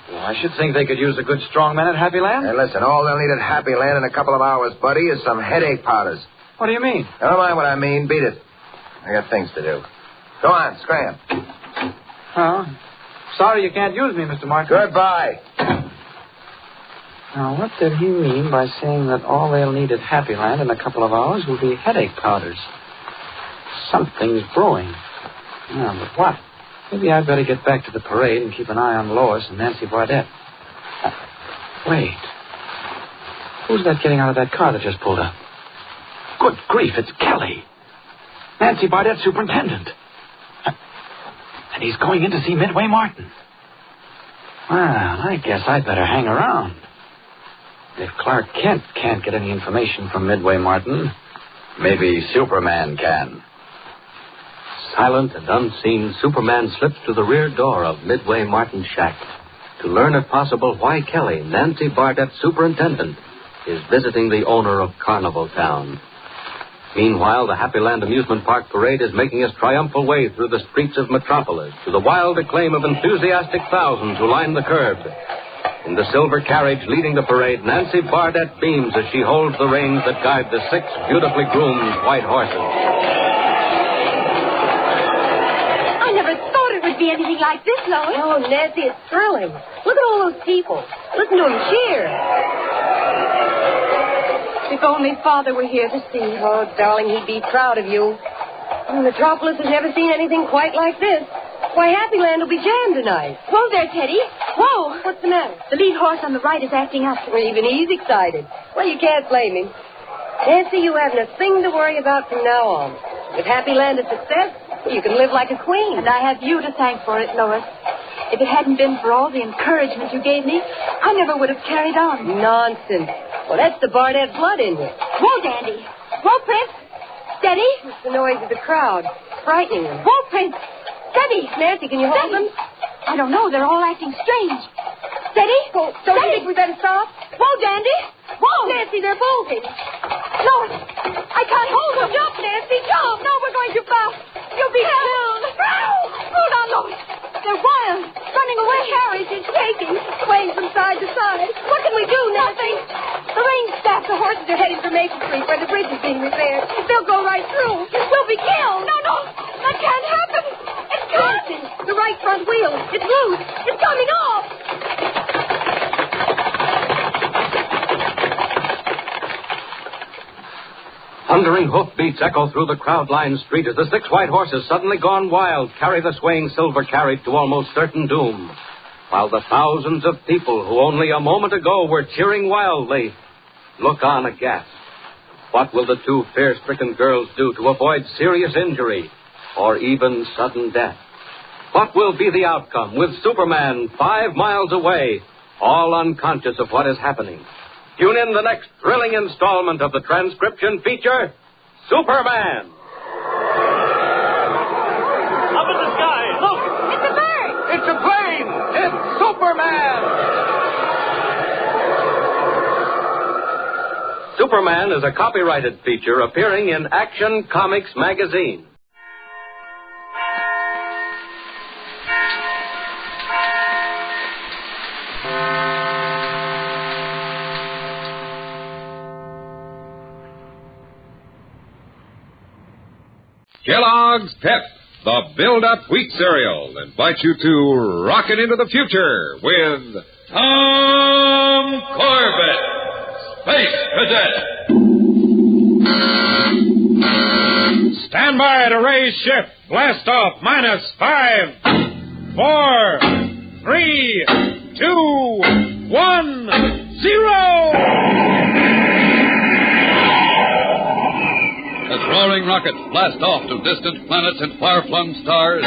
Well, I should think they could use a good strong man at Happy Land. Hey, listen, all they'll need at Happy Land in a couple of hours, buddy, is some headache powders. What do you mean? Never mind what I mean. Beat it. I got things to do. Go on, scram. Sorry you can't use me, Mr. Martin. Goodbye. Now, what did he mean by saying that all they'll need at Happy Land in a couple of hours will be headache powders? Something's brewing. Yeah, but what? Maybe I'd better get back to the parade and keep an eye on Lois and Nancy Bardette. Wait. Who's that getting out of that car that just pulled up? Good grief, it's Kelly. Nancy Bardette, superintendent. And he's going in to see Midway Martin. Well, I guess I'd better hang around. If Clark Kent can't get any information from Midway Martin, maybe Superman can. Silent and unseen, Superman slips to the rear door of Midway Martin's shack to learn, if possible, why Kelly, Nancy Bardette, superintendent, is visiting the owner of Carnival Town. Meanwhile, the Happy Land Amusement Park Parade is making its triumphal way through the streets of Metropolis to the wild acclaim of enthusiastic thousands who line the curb. In the silver carriage leading the parade, Nancy Bardette beams as she holds the reins that guide the 6 beautifully groomed white horses. I never thought it would be anything like this, Lois. Oh, Nancy, it's thrilling. Look at all those people. Listen to them cheer. If only Father were here to see. Oh, darling, he'd be proud of you. Metropolis has never seen anything quite like this. Why, Happy Land will be jammed tonight. Whoa there, Teddy. Whoa. What's the matter? The lead horse on the right is acting up. Well, even he's excited. Well, you can't blame him. Nancy, you haven't a thing to worry about from now on. With Happy Land a success, you can live like a queen. And I have you to thank for it, Lois. If it hadn't been for all the encouragement you gave me, I never would have carried on. Nonsense. Well, that's the Bardette blood in you. Whoa, Dandy. Whoa, Prince. Steady. It's the noise of the crowd. Frightening them. Whoa, Prince. Steady. Nancy, can you hold them? I don't know. They're all acting strange. Steady. Oh, don't you think we better stop? Whoa, Dandy. Whoa. Nancy, they're bolting. Lois, I can't hold them. Jump, Nancy, jump. No, we're going too fast. You'll be killed. Hold on, Lois. They're wild. Running away. The carriage is shaking, swaying from side to side. What can we do, Nancy? The rain staff, the horses are heading for Maple Street where the bridge is being repaired. They'll go right through. We'll be killed. No. That can't happen. It's Nancy, the right front wheel. It's loose. It's coming off. Thundering hoofbeats echo through the crowd-lined street as the 6 white horses, suddenly gone wild, carry the swaying silver carriage to almost certain doom. while the thousands of people who only a moment ago were cheering wildly look on aghast. What will the two fear-stricken girls do to avoid serious injury or even sudden death? What will be the outcome with Superman 5 miles away, all unconscious of what is happening? Tune in the next thrilling installment of the transcription feature, Superman. Up in the sky, look! It's a bird! It's a plane! It's Superman! Superman is a copyrighted feature appearing in Action Comics magazine. Kellogg's Pep, the build-up wheat cereal, invites you to rocket into the future with Tom Corbett, Space Cadet. Stand by to raise shift. Blast off. -5, 4, 3, 2, 1, 0. As roaring rockets blast off to distant planets and far-flung stars,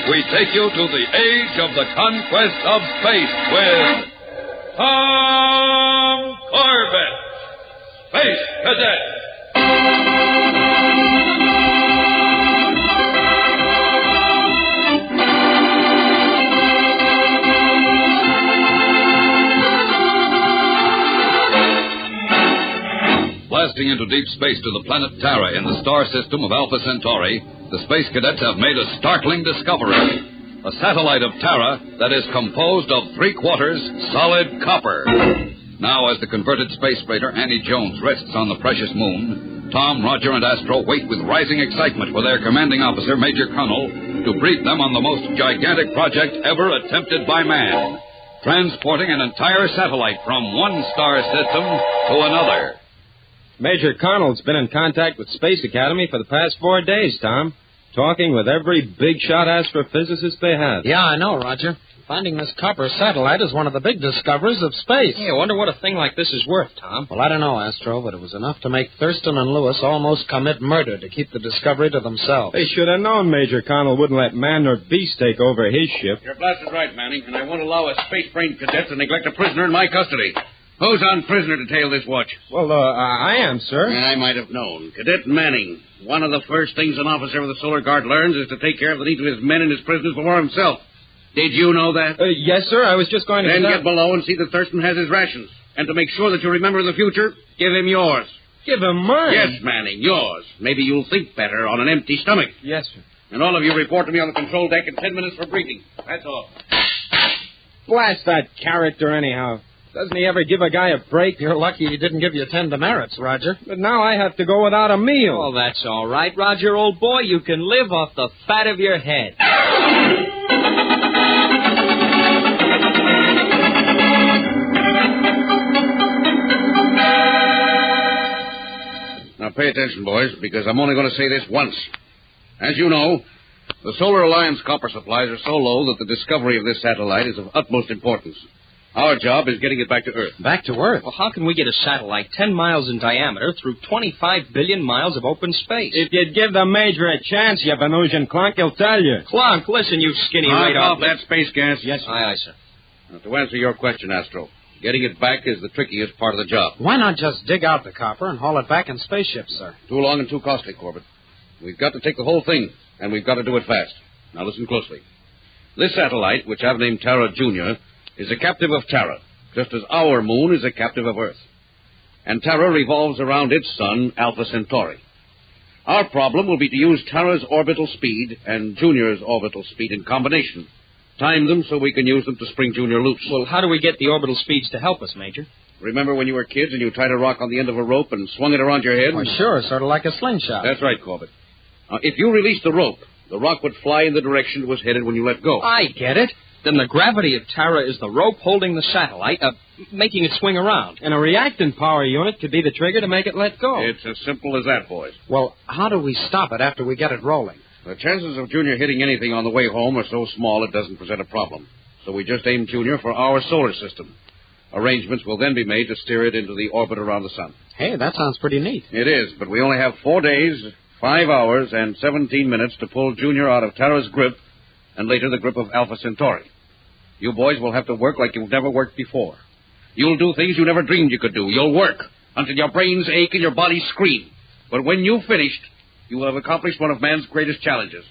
we take you to the age of the conquest of space with Tom Corbett, Space Cadet. Blasting into deep space to the planet Terra in the star system of Alpha Centauri, the Space Cadets have made a startling discovery. A satellite of Terra that is composed of 3/4 solid copper. Now, as the converted space freighter Annie Jones rests on the precious moon, Tom, Roger, and Astro wait with rising excitement for their commanding officer, Major Connell, to brief them on the most gigantic project ever attempted by man, transporting an entire satellite from one star system to another. Major Connell's been in contact with Space Academy for the past 4 days, Tom. Talking with every big-shot astrophysicist they have. Yeah, I know, Roger. Finding this copper satellite is one of the big discoveries of space. Yeah, I wonder what a thing like this is worth, Tom. Well, I don't know, Astro, but it was enough to make Thurston and Lewis almost commit murder to keep the discovery to themselves. They should have known Major Connell wouldn't let man nor beast take over his ship. You're blasted right, Manning, and I won't allow a space-brained cadet to neglect a prisoner in my custody. Who's on prisoner to tail this watch? Well, I am, sir. I might have known. Cadet Manning. One of the first things an officer of the Solar Guard learns is to take care of the needs of his men and his prisoners before himself. Did you know that? Yes, sir. I was just going to... Then get below and see that Thurston has his rations. And to make sure that you remember in the future, give him yours. Give him mine? Yes, Manning, yours. Maybe you'll think better on an empty stomach. Yes, sir. And all of you report to me on the control deck in 10 minutes for briefing. That's all. Blast that character anyhow. Doesn't he ever give a guy a break? You're lucky he didn't give you 10 demerits, Roger. But now I have to go without a meal. Oh, that's all right, Roger, old boy. You can live off the fat of your head. Now, pay attention, boys, because I'm only going to say this once. As you know, the Solar Alliance copper supplies are so low that the discovery of this satellite is of utmost importance. Our job is getting it back to Earth. Back to Earth? Well, how can we get a satellite 10 miles in diameter through 25 billion miles of open space? If you'd give the Major a chance, you Venusian clunk, he'll tell you. Clunk, listen, you skinny radar. Off that space gas. Yes, sir. Aye, sir. Now, to answer your question, Astro, getting it back is the trickiest part of the job. Why not just dig out the copper and haul it back in spaceships, sir? Too long and too costly, Corbett. We've got to take the whole thing, and we've got to do it fast. Now, listen closely. This satellite, which I've named Terra Junior, is a captive of Terra, just as our moon is a captive of Earth. And Terra revolves around its sun, Alpha Centauri. Our problem will be to use Terra's orbital speed and Junior's orbital speed in combination. Time them so we can use them to spring Junior loose. Well, how do we get the orbital speeds to help us, Major? Remember when you were kids and you tied a rock on the end of a rope and swung it around your head? Well, sure, sort of like a slingshot. That's right, Corbett. Now, if you release the rope, the rock would fly in the direction it was headed when you let go. I get it. Then the gravity of Terra is the rope holding the satellite, making it swing around. And a reactant power unit could be the trigger to make it let go. It's as simple as that, boys. Well, how do we stop it after we get it rolling? The chances of Junior hitting anything on the way home are so small it doesn't present a problem. so we just aimed Junior for our solar system. Arrangements will then be made to steer it into the orbit around the sun. Hey, that sounds pretty neat. It is, but we only have 4 days, 5 hours, and 17 minutes to pull Junior out of Terra's grip and later the grip of Alpha Centauri. You boys will have to work like you've never worked before. You'll do things you never dreamed you could do. You'll work until your brains ache and your bodies scream. But when you've finished, you will have accomplished one of man's greatest challenges.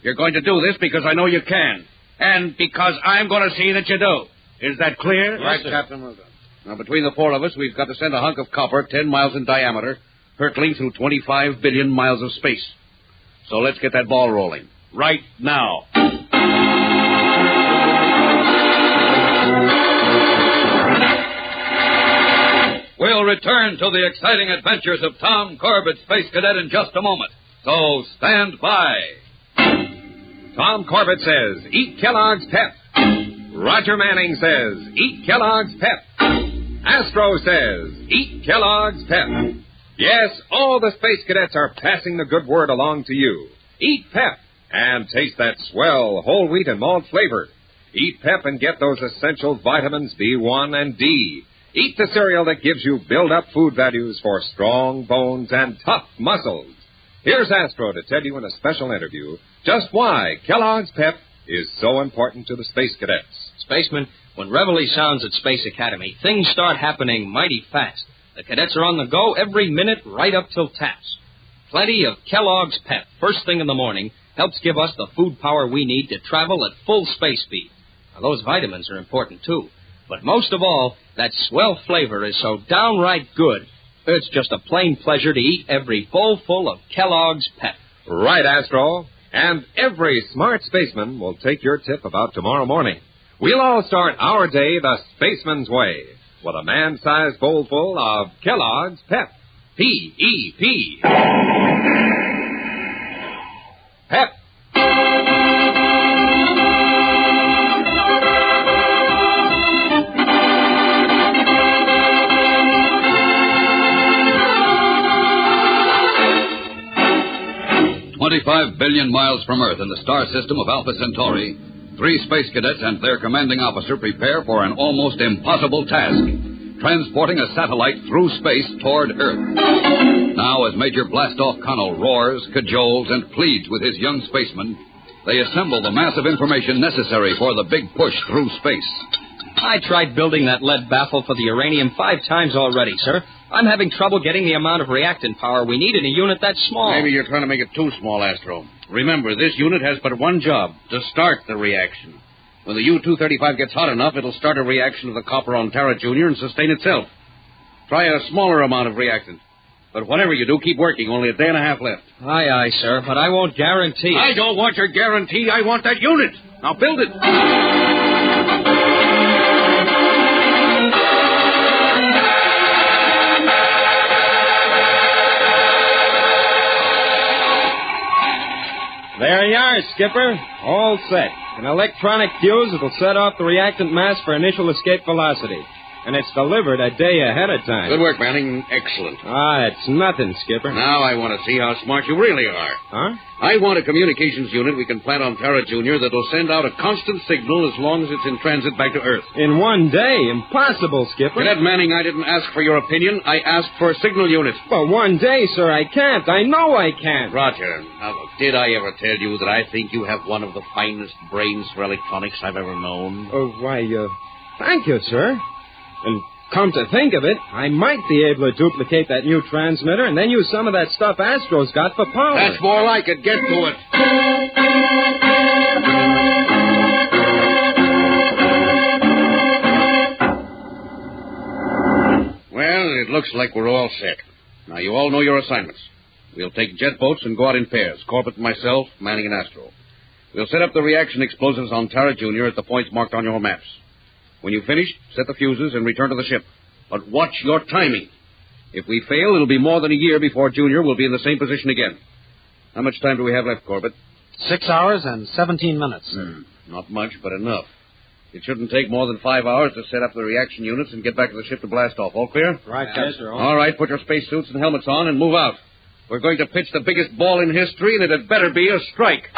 You're going to do this because I know you can, and because I'm going to see that you do. Is that clear? Right, Captain. Well done. Now, between the four of us, we've got to send a hunk of copper 10 miles in diameter, hurtling through 25 billion miles of space. So let's get that ball rolling. Right now. We'll return to the exciting adventures of Tom Corbett, Space Cadet, in just a moment. So stand by. Tom Corbett says, eat Kellogg's Pep. Roger Manning says, eat Kellogg's Pep. Astro says, eat Kellogg's Pep. Yes, all the Space Cadets are passing the good word along to you. Eat Pep and taste that swell whole wheat and malt flavor. Eat Pep and get those essential vitamins B1 and D. Eat the cereal that gives you build-up food values for strong bones and tough muscles. Here's Astro to tell you in a special interview just why Kellogg's Pep is so important to the Space Cadets. Spaceman, when Reveille sounds at Space Academy, things start happening mighty fast. The cadets are on the go every minute right up till taps. Plenty of Kellogg's Pep first thing in the morning helps give us the food power we need to travel at full space speed. Now, those vitamins are important, too. But most of all, that swell flavor is so downright good, it's just a plain pleasure to eat every bowl full of Kellogg's Pep. Right, Astro. And every smart spaceman will take your tip about tomorrow morning. We'll all start our day the spaceman's way with a man-sized bowl full of Kellogg's Pep. P-E-P. Pep. $25 billion miles from Earth in the star system of Alpha Centauri, 3 space cadets and their commanding officer prepare for an almost impossible task, transporting a satellite through space toward Earth. Now, as Major Blastoff Connell roars, cajoles, and pleads with his young spacemen, they assemble the massive information necessary for the big push through space. I tried building that lead baffle for the uranium 5 times already, sir. I'm having trouble getting the amount of reactant power we need in a unit that small. Maybe you're trying to make it too small, Astro. Remember, this unit has but one job, to start the reaction. When the U-235 gets hot enough, it'll start a reaction of the copper on Terra Junior and sustain itself. Try a smaller amount of reactant. But whatever you do, keep working. Only a day and a half left. Aye, aye, sir, but I won't guarantee it. I don't want your guarantee. I want that unit. Now build it. There you are, Skipper. All set. An electronic fuse that'll set off the reactant mass for initial escape velocity. And it's delivered a day ahead of time. Good work, Manning. Excellent. It's nothing, Skipper. Now I want to see how smart you really are. Huh? I want a communications unit we can plant on Terra Junior that'll send out a constant signal as long as it's in transit back to Earth. In one day? Impossible, Skipper. Cadet Manning, I didn't ask for your opinion. I asked for a signal unit. But one day, sir, I can't. I know I can't. Roger. Now, look, did I ever tell you that I think you have one of the finest brains for electronics I've ever known? Thank you, sir. And come to think of it, I might be able to duplicate that new transmitter and then use some of that stuff Astro's got for power. That's more like it. Get to it. Well, it looks like we're all set. Now, you all know your assignments. We'll take jet boats and go out in pairs, Corbett and myself, Manning and Astro. We'll set up the reaction explosives on Terra Junior at the points marked on your maps. When you've finished, set the fuses and return to the ship. But watch your timing. If we fail, it'll be more than a year before Junior will be in the same position again. How much time do we have left, Corbett? 6 hours and 17 minutes. Not much, but enough. It shouldn't take more than 5 hours to set up the reaction units and get back to the ship to blast off. All clear? Right, Captain. All right, put your spacesuits and helmets on and move out. We're going to pitch the biggest ball in history, and it had better be a strike.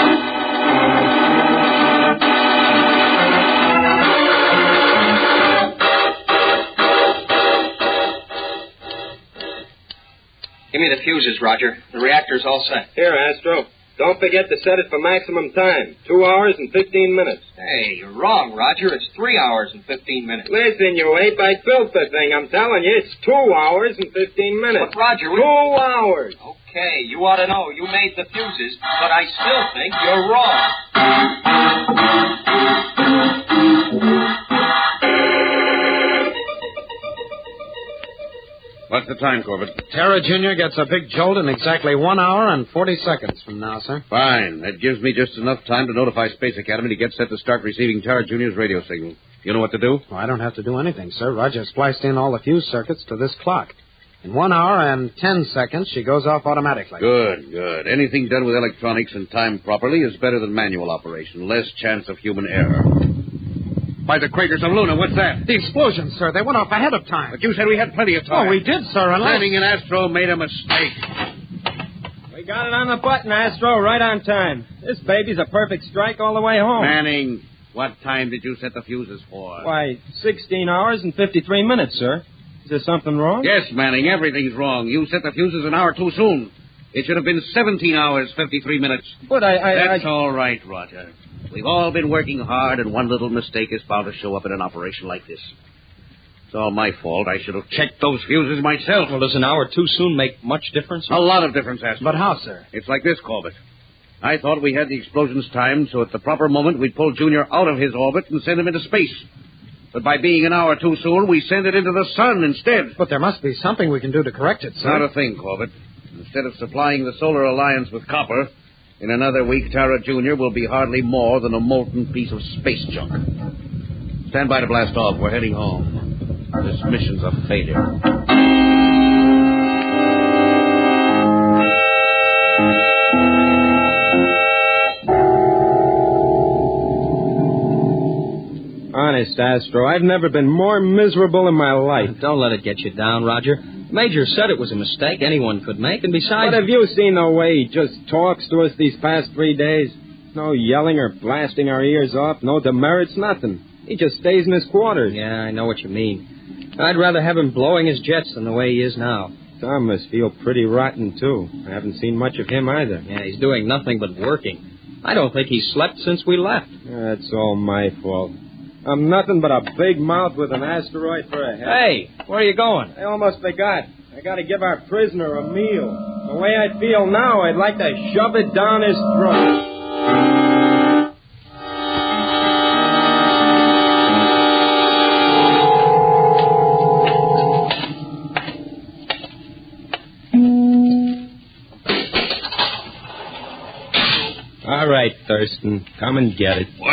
Give me the fuses, Roger. The reactor's all set. Here, Astro. Don't forget to set it for maximum time. 2 hours and 15 minutes. Hey, you're wrong, Roger. It's 3 hours and 15 minutes. Listen, you 8x-filter thing. I'm telling you, it's 2 hours and 15 minutes. But, Roger, 2 hours. Okay, you ought to know. You made the fuses, but I still think you're wrong. What's the time, Corbett? Terra Jr. gets a big jolt in exactly 1 hour and 40 seconds from now, sir. Fine. That gives me just enough time to notify Space Academy to get set to start receiving Terra Jr.'s radio signal. You know what to do? Well, I don't have to do anything, sir. Roger spliced in all the fuse circuits to this clock. In 1 hour and 10 seconds, she goes off automatically. Good. Anything done with electronics and timed properly is better than manual operation. Less chance of human error. By the craters of Luna, what's that? The explosion, sir. They went off ahead of time. But you said we had plenty of time. Oh, we did, sir. Landing in Astro made a mistake. We got it on the button, Astro, right on time. This baby's a perfect strike all the way home. Manning, what time did you set the fuses for? Why, 16 hours and 53 minutes, sir. Is there something wrong? Yes, Manning, everything's wrong. You set the fuses an hour too soon. It should have been 17 hours, 53 minutes. But That's all right, Roger. We've all been working hard, and one little mistake is bound to show up in an operation like this. It's all my fault. I should have checked those fuses myself. Well, does an hour too soon make much difference? A lot of difference, Astro. But how, sir? It's like this, Corbett. I thought we had the explosions timed, so at the proper moment we'd pull Junior out of his orbit and send him into space. But by being an hour too soon, we send it into the sun instead. But there must be something we can do to correct it, sir. Not a thing, Corbett. Instead of supplying the Solar Alliance with copper, in another week, Terra Jr. will be hardly more than a molten piece of space junk. Stand by to blast off. We're heading home. This mission's a failure. Honest, Astro, I've never been more miserable in my life. Don't let it get you down, Roger. The Major said it was a mistake anyone could make, and besides... But have you seen the way he just talks to us these past 3 days? No yelling or blasting our ears off, no demerits, nothing. He just stays in his quarters. Yeah, I know what you mean. I'd rather have him blowing his jets than the way he is now. Tom must feel pretty rotten, too. I haven't seen much of him either. Yeah, he's doing nothing but working. I don't think he's slept since we left. That's all my fault. I'm nothing but a big mouth with an asteroid for a head. Hey, where are you going? I almost forgot. I got to give our prisoner a meal. The way I feel now, I'd like to shove it down his throat. All right, Thurston, come and get it. Well.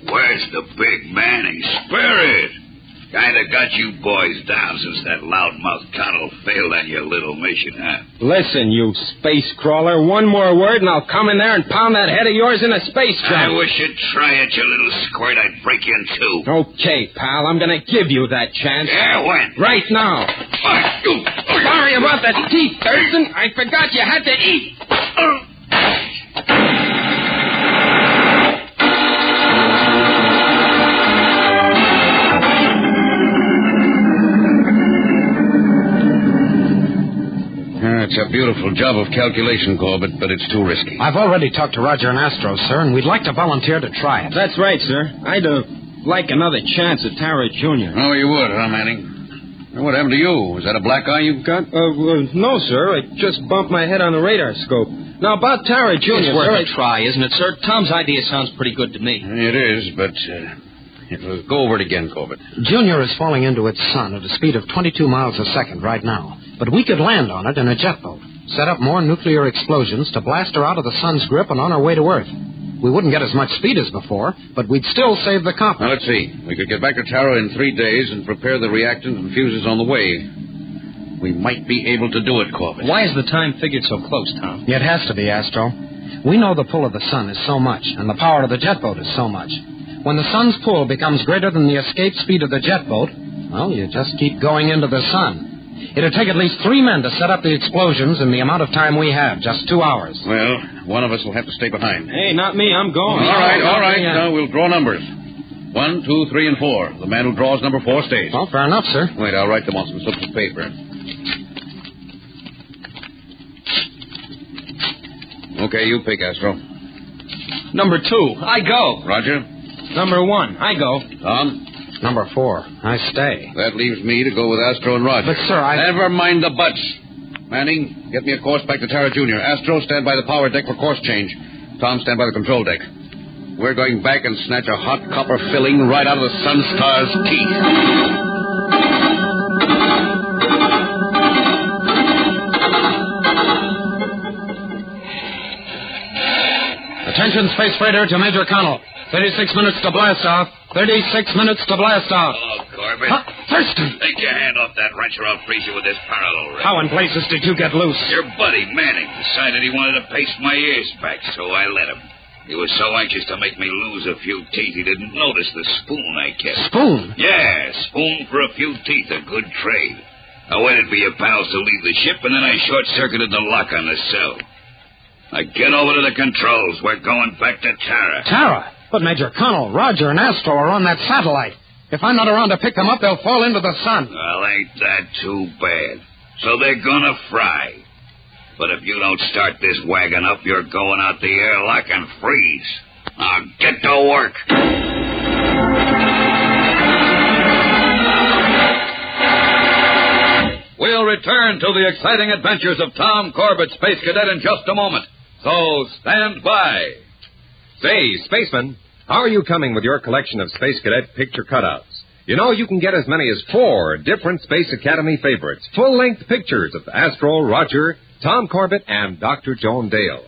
Where's the big Manning spirit? Kind of got you boys down since that loudmouth Connell failed on your little mission, huh? Listen, you space crawler, one more word and I'll come in there and pound that head of yours in a space I trap. wish you'd try it, you little squirt. I'd break you in two. Okay, pal, I'm going to give you that chance. Yeah, when? Right now. Sorry about the teeth, Thurston. I forgot you had to eat. It's a beautiful job of calculation, Corbett, but it's too risky. I've already talked to Roger and Astro, sir, and we'd like to volunteer to try it. That's right, sir. I'd like another chance at Terra Jr. Oh, you would, huh, Manning? What happened to you? Was that a black eye you've got? No, sir. I just bumped my head on the radar scope. Now, about Terra Jr., It's worth a try, isn't it, sir? Tom's idea sounds pretty good to me. It is, but go over it again, Corbett. Junior is falling into its sun at a speed of 22 miles a second right now. But we could land on it in a jet boat, set up more nuclear explosions to blast her out of the sun's grip and on her way to Earth. We wouldn't get as much speed as before, but we'd still save the copper. Now, let's see. We could get back to Terra in 3 days and prepare the reactants and fuses on the way. We might be able to do it, Corbett. Why is the time figured so close, Tom? It has to be, Astro. We know the pull of the sun is so much, and the power of the jet boat is so much. When the sun's pull becomes greater than the escape speed of the jet boat, well, you just keep going into the sun. It'd take at least 3 men to set up the explosions in the amount of time we have, just 2 hours. Well, one of us will have to stay behind. Hey, not me. I'm going. All right. Now, we'll draw numbers. 1, 2, 3, and 4. The man who draws number 4 stays. Well, fair enough, sir. Wait, I'll write them on some slips of paper. Okay, you pick, Astro. Number 2, I go. Roger. Number 1, I go. Tom? Number 4, I stay. That leaves me to go with Astro and Roger. But, sir, Never mind the buts. Manning, get me a course back to Tara Jr. Astro, stand by the power deck for course change. Tom, stand by the control deck. We're going back and snatch a hot copper filling right out of the Sun Star's teeth. Attention, Space Freighter to Major Connell. 36 minutes to blast off. 36 minutes to blast off. Hello, Corbett. Thurston! Take your hand off that wrench or I'll freeze you with this parallel wrench. How in blazes did you get loose? Your buddy, Manning, decided he wanted to paste my ears back, so I let him. He was so anxious to make me lose a few teeth, he didn't notice the spoon I kept. Spoon? Yeah, spoon for a few teeth, a good trade. I waited for your pals to leave the ship, and then I short-circuited the lock on the cell. Now get over to the controls. We're going back to Tara. Tara? But Major Connell, Roger, and Astro are on that satellite. If I'm not around to pick them up, they'll fall into the sun. Well, ain't that too bad? So they're gonna fry. But if you don't start this wagon up, you're going out the airlock and freeze. Now get to work. We'll return to the exciting adventures of Tom Corbett, Space Cadet, in just a moment. So stand by. Say, Spaceman, how are you coming with your collection of Space Cadet picture cutouts? You know, you can get as many as 4 different Space Academy favorites, full-length pictures of Astro, Roger, Tom Corbett, and Dr. Joan Dale.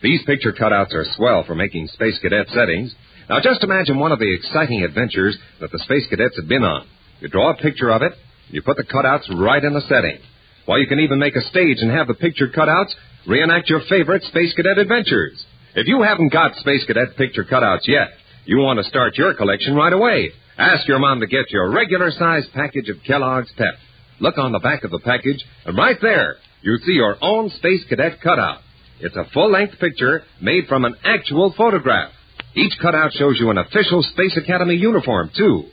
These picture cutouts are swell for making Space Cadet settings. Now, just imagine one of the exciting adventures that the Space Cadets have been on. You draw a picture of it, you put the cutouts right in the setting. Well, you can even make a stage and have the picture cutouts reenact your favorite Space Cadet adventures. If you haven't got Space Cadet picture cutouts yet, you want to start your collection right away. Ask your mom to get your regular-sized package of Kellogg's Pep. Look on the back of the package, and right there, you'll see your own Space Cadet cutout. It's a full-length picture made from an actual photograph. Each cutout shows you an official Space Academy uniform, too.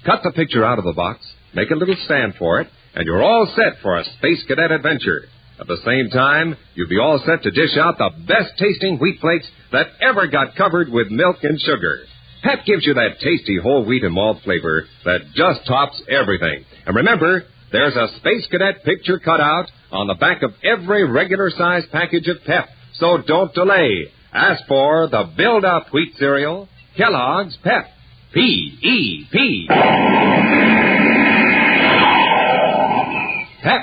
Cut the picture out of the box, make a little stand for it, and you're all set for a Space Cadet adventure. At the same time, you'll be all set to dish out the best-tasting wheat flakes that ever got covered with milk and sugar. Pep gives you that tasty whole wheat and malt flavor that just tops everything. And remember, there's a Space Cadet picture cutout on the back of every regular-sized package of Pep. So don't delay. Ask for the Build-Up Wheat Cereal, Kellogg's Pep. P-E-P. Pep.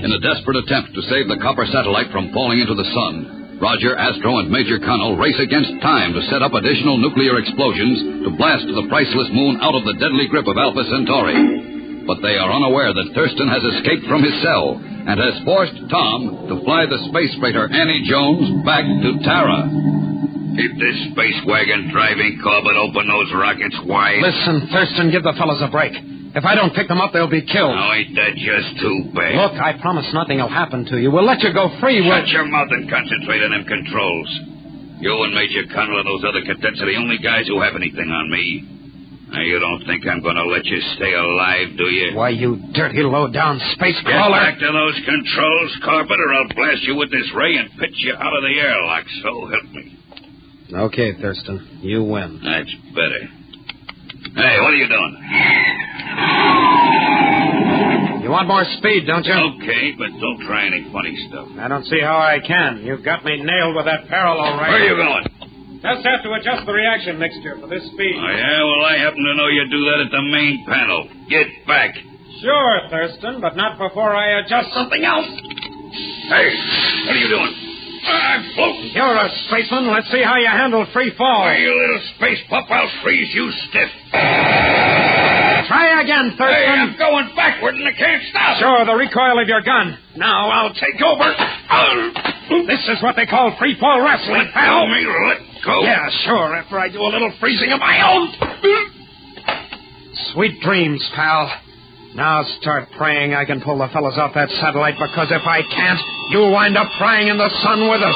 In a desperate attempt to save the copper satellite from falling into the sun, Roger, Astro, and Major Connell race against time to set up additional nuclear explosions to blast the priceless moon out of the deadly grip of Alpha Centauri. But they are unaware that Thurston has escaped from his cell and has forced Tom to fly the space freighter Annie Jones back to Tara. Keep this space wagon driving, Corbett. Open those rockets wide. Listen, Thurston, give the fellas a break. If I don't pick them up, they'll be killed. Now, ain't that just too bad? Look, I promise nothing will happen to you. We'll let you go free. Shut your mouth and concentrate on them controls. You and Major Connell and those other cadets are the only guys who have anything on me. Now, you don't think I'm going to let you stay alive, do you? Why, you dirty, low-down space Get crawler. back to those controls, Corbett, or I'll blast you with this ray and pitch you out of the airlock, so help me. Okay, Thurston, you win. That's better. Hey, what are you doing? You want more speed, don't you? Okay, but don't try any funny stuff. I don't see how I can. You've got me nailed with that parallel right. Where are you going? Just have to adjust the reaction mixture for this speed. Oh, yeah? Well, I happen to know you do that at the main panel. Get back. Sure, Thurston, but not before I adjust something else. Hey, what are you doing? I'm floating. You're a spaceman. Let's see how you handle free fall. Hey, you little space pup, I'll freeze you stiff. Try again, Thurston. Hey, I'm going backward and I can't stop. Sure, the recoil of your gun. Now I'll take over. This is what they call free fall wrestling, pal. Let go. Yeah, sure, after I do a little freezing of my own. Sweet dreams, pal. Now start praying I can pull the fellas off that satellite, because if I can't, you'll wind up frying in the sun with us.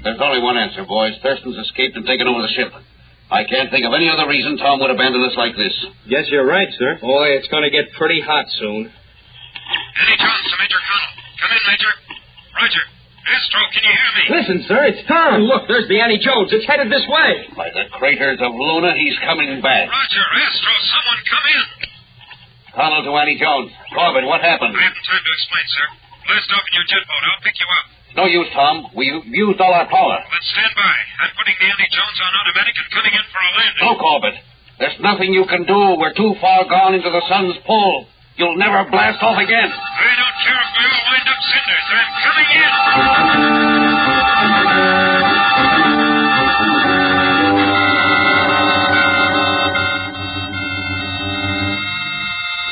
There's only one answer, boys. Thurston's escaped and taken over the ship. I can't think of any other reason Tom would abandon us like this. Guess you're right, sir. Boy, it's going to get pretty hot soon. Andy Jones to Major Connell. Come in, Major. Roger. Astro, can you hear me? Listen, sir, it's Tom. Look, there's the Annie Jones. It's headed this way. By the craters of Luna, he's coming back. Roger, Astro, someone come in. Connell to Annie Jones. Corbett, what happened? I haven't time to explain, sir. Blast off in your jet boat. I'll pick you up. No use, Tom. We've used all our power. Then stand by. I'm putting the Annie Jones on automatic and coming in for a landing. No, Corbett. There's nothing you can do. We're too far gone into the sun's pull. You'll never blast off again. I don't care if we all wind up cinders. I'm coming in.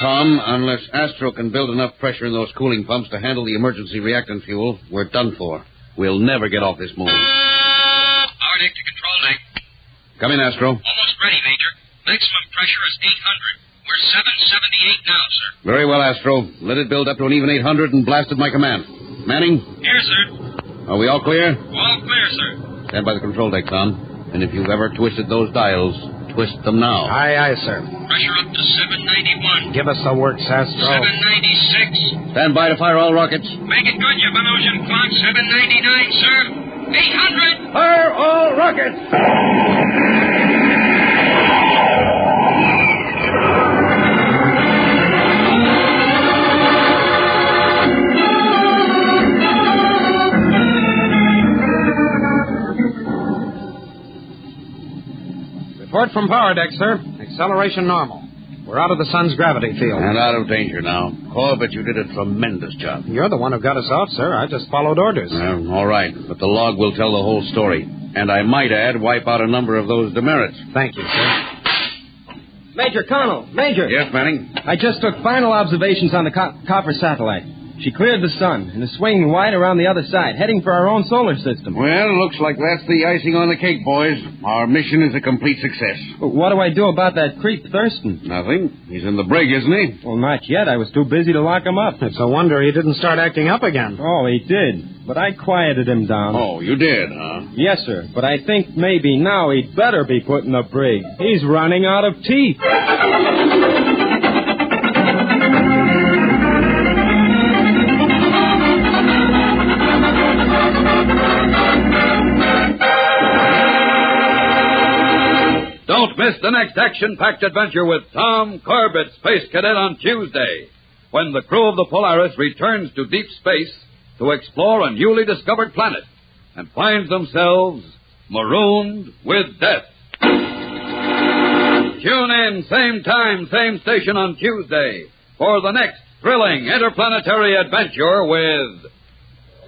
Tom, unless Astro can build enough pressure in those cooling pumps to handle the emergency reactant fuel, we're done for. We'll never get off this moon. Power deck to control deck. Come in, Astro. Almost ready, Major. Maximum pressure is 800. We're 778 now, sir. Very well, Astro. Let it build up to an even 800 and blast at my command. Manning? Here, sir. Are we all clear? All clear, sir. Stand by the control deck, Tom. And if you've ever twisted those dials, twist them now. Aye, sir. Pressure up to 791. Give us the works, Astro. 796. Stand by to fire all rockets. Make it good, you Venusian clock. 799, sir. 800. Fire all rockets! Report from power deck, sir. Acceleration normal. We're out of the sun's gravity field. And out of danger now. Corbett, you did a tremendous job. You're the one who got us off, sir. I just followed orders. All right, but the log will tell the whole story. And I might add, wipe out a number of those demerits. Thank you, sir. Major Connell. Major. Yes, Manning? I just took final observations on the copper satellite. She cleared the sun and is swinging wide around the other side, heading for our own solar system. Well, looks like that's the icing on the cake, boys. Our mission is a complete success. What do I do about that creep Thurston? Nothing. He's in the brig, isn't he? Well, not yet. I was too busy to lock him up. It's a wonder he didn't start acting up again. Oh, he did. But I quieted him down. Oh, you did, huh? Yes, sir. But I think maybe now he'd better be put in the brig. He's running out of teeth. Don't miss the next action-packed adventure with Tom Corbett, Space Cadet, on Tuesday, when the crew of the Polaris returns to deep space to explore a newly discovered planet and finds themselves marooned with death. Tune in, same time, same station on Tuesday for the next thrilling interplanetary adventure with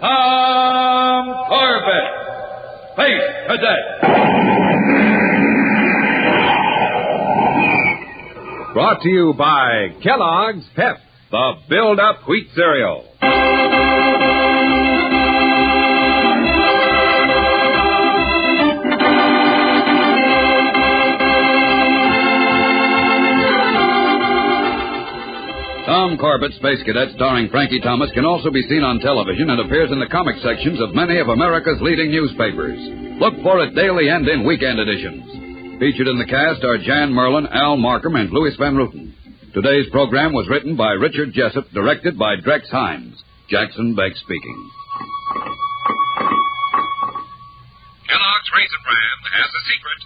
Tom Corbett, Space Cadet. Brought to you by Kellogg's Pep, the build-up wheat cereal. Tom Corbett, Space Cadet, starring Frankie Thomas, can also be seen on television and appears in the comic sections of many of America's leading newspapers. Look for it daily and in weekend editions. Featured in the cast are Jan Merlin, Al Markham, and Louis Van Ruten. Today's program was written by Richard Jessup, directed by Drex Hines. Jackson Beck speaking. Kellogg's Raisin Bran has a secret.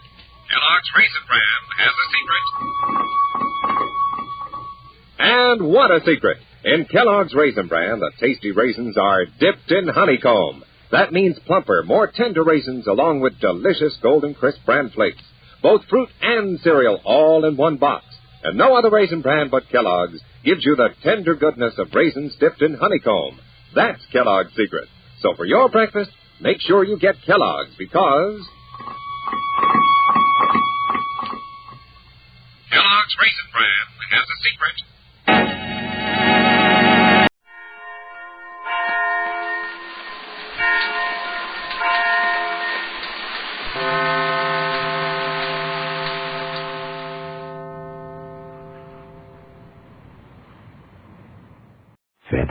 Kellogg's Raisin Bran has a secret. And what a secret! In Kellogg's Raisin Bran, the tasty raisins are dipped in honeycomb. That means plumper, more tender raisins along with delicious golden crisp bran flakes. Both fruit and cereal all in one box. And no other raisin brand but Kellogg's gives you the tender goodness of raisins dipped in honeycomb. That's Kellogg's secret. So for your breakfast, make sure you get Kellogg's because... Kellogg's Raisin Bran has a secret.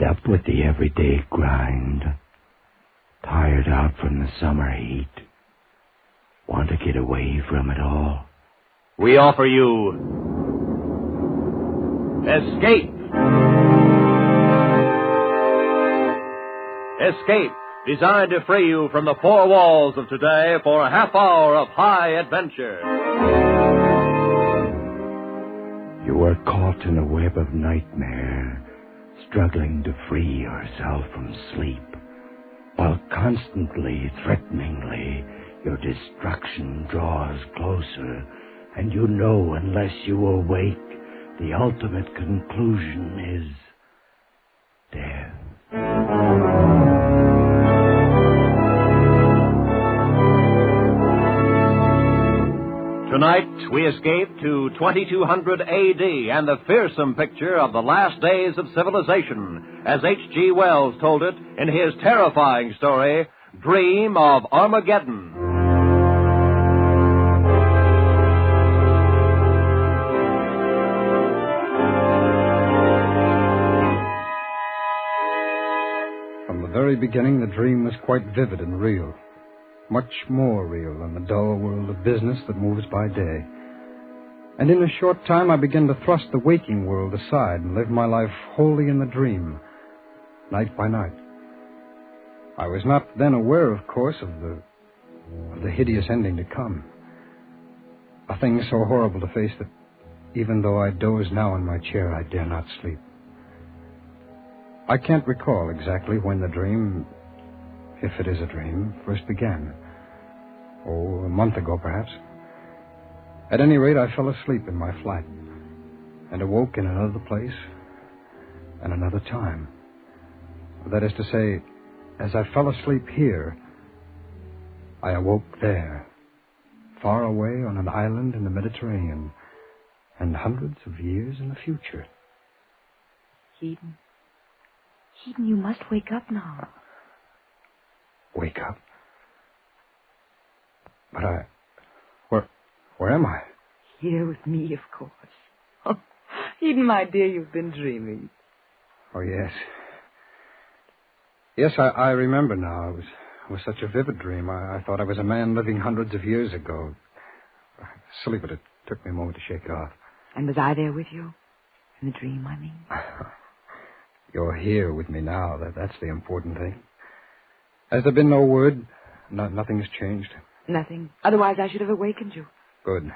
Fed up with the everyday grind. Tired out from the summer heat. Want to get away from it all? We offer you Escape. Escape, designed to free you from the four walls of today for a half hour of high adventure. You are caught in a web of nightmare, struggling to free yourself from sleep, while constantly, threateningly, your destruction draws closer, and you know unless you awake, the ultimate conclusion is death. Tonight, we escape to 2200 A.D. and the fearsome picture of the last days of civilization, as H.G. Wells told it in his terrifying story, Dream of Armageddon. From the very beginning, the dream was quite vivid and real. Much more real than the dull world of business that moves by day. And in a short time, I began to thrust the waking world aside and live my life wholly in the dream, night by night. I was not then aware, of course, of the hideous ending to come. A thing so horrible to face that even though I doze now in my chair, I dare not sleep. I can't recall exactly when the dream, if it is a dream, first began. Oh, a month ago, perhaps. At any rate, I fell asleep in my flat and awoke in another place and another time. That is to say, as I fell asleep here, I awoke there, far away on an island in the Mediterranean, and hundreds of years in the future. Eden, you must wake up now. Wake up? But where am I? Here with me, of course. Oh, Eden, my dear, you've been dreaming. Oh, yes. Yes, I remember now. It was such a vivid dream. I thought I was a man living hundreds of years ago. Silly, but it took me a moment to shake it off. And was I there with you? In the dream, I mean. You're here with me now. That's the important thing. Has there been no word? Nothing has changed? Nothing. Otherwise, I should have awakened you. Good.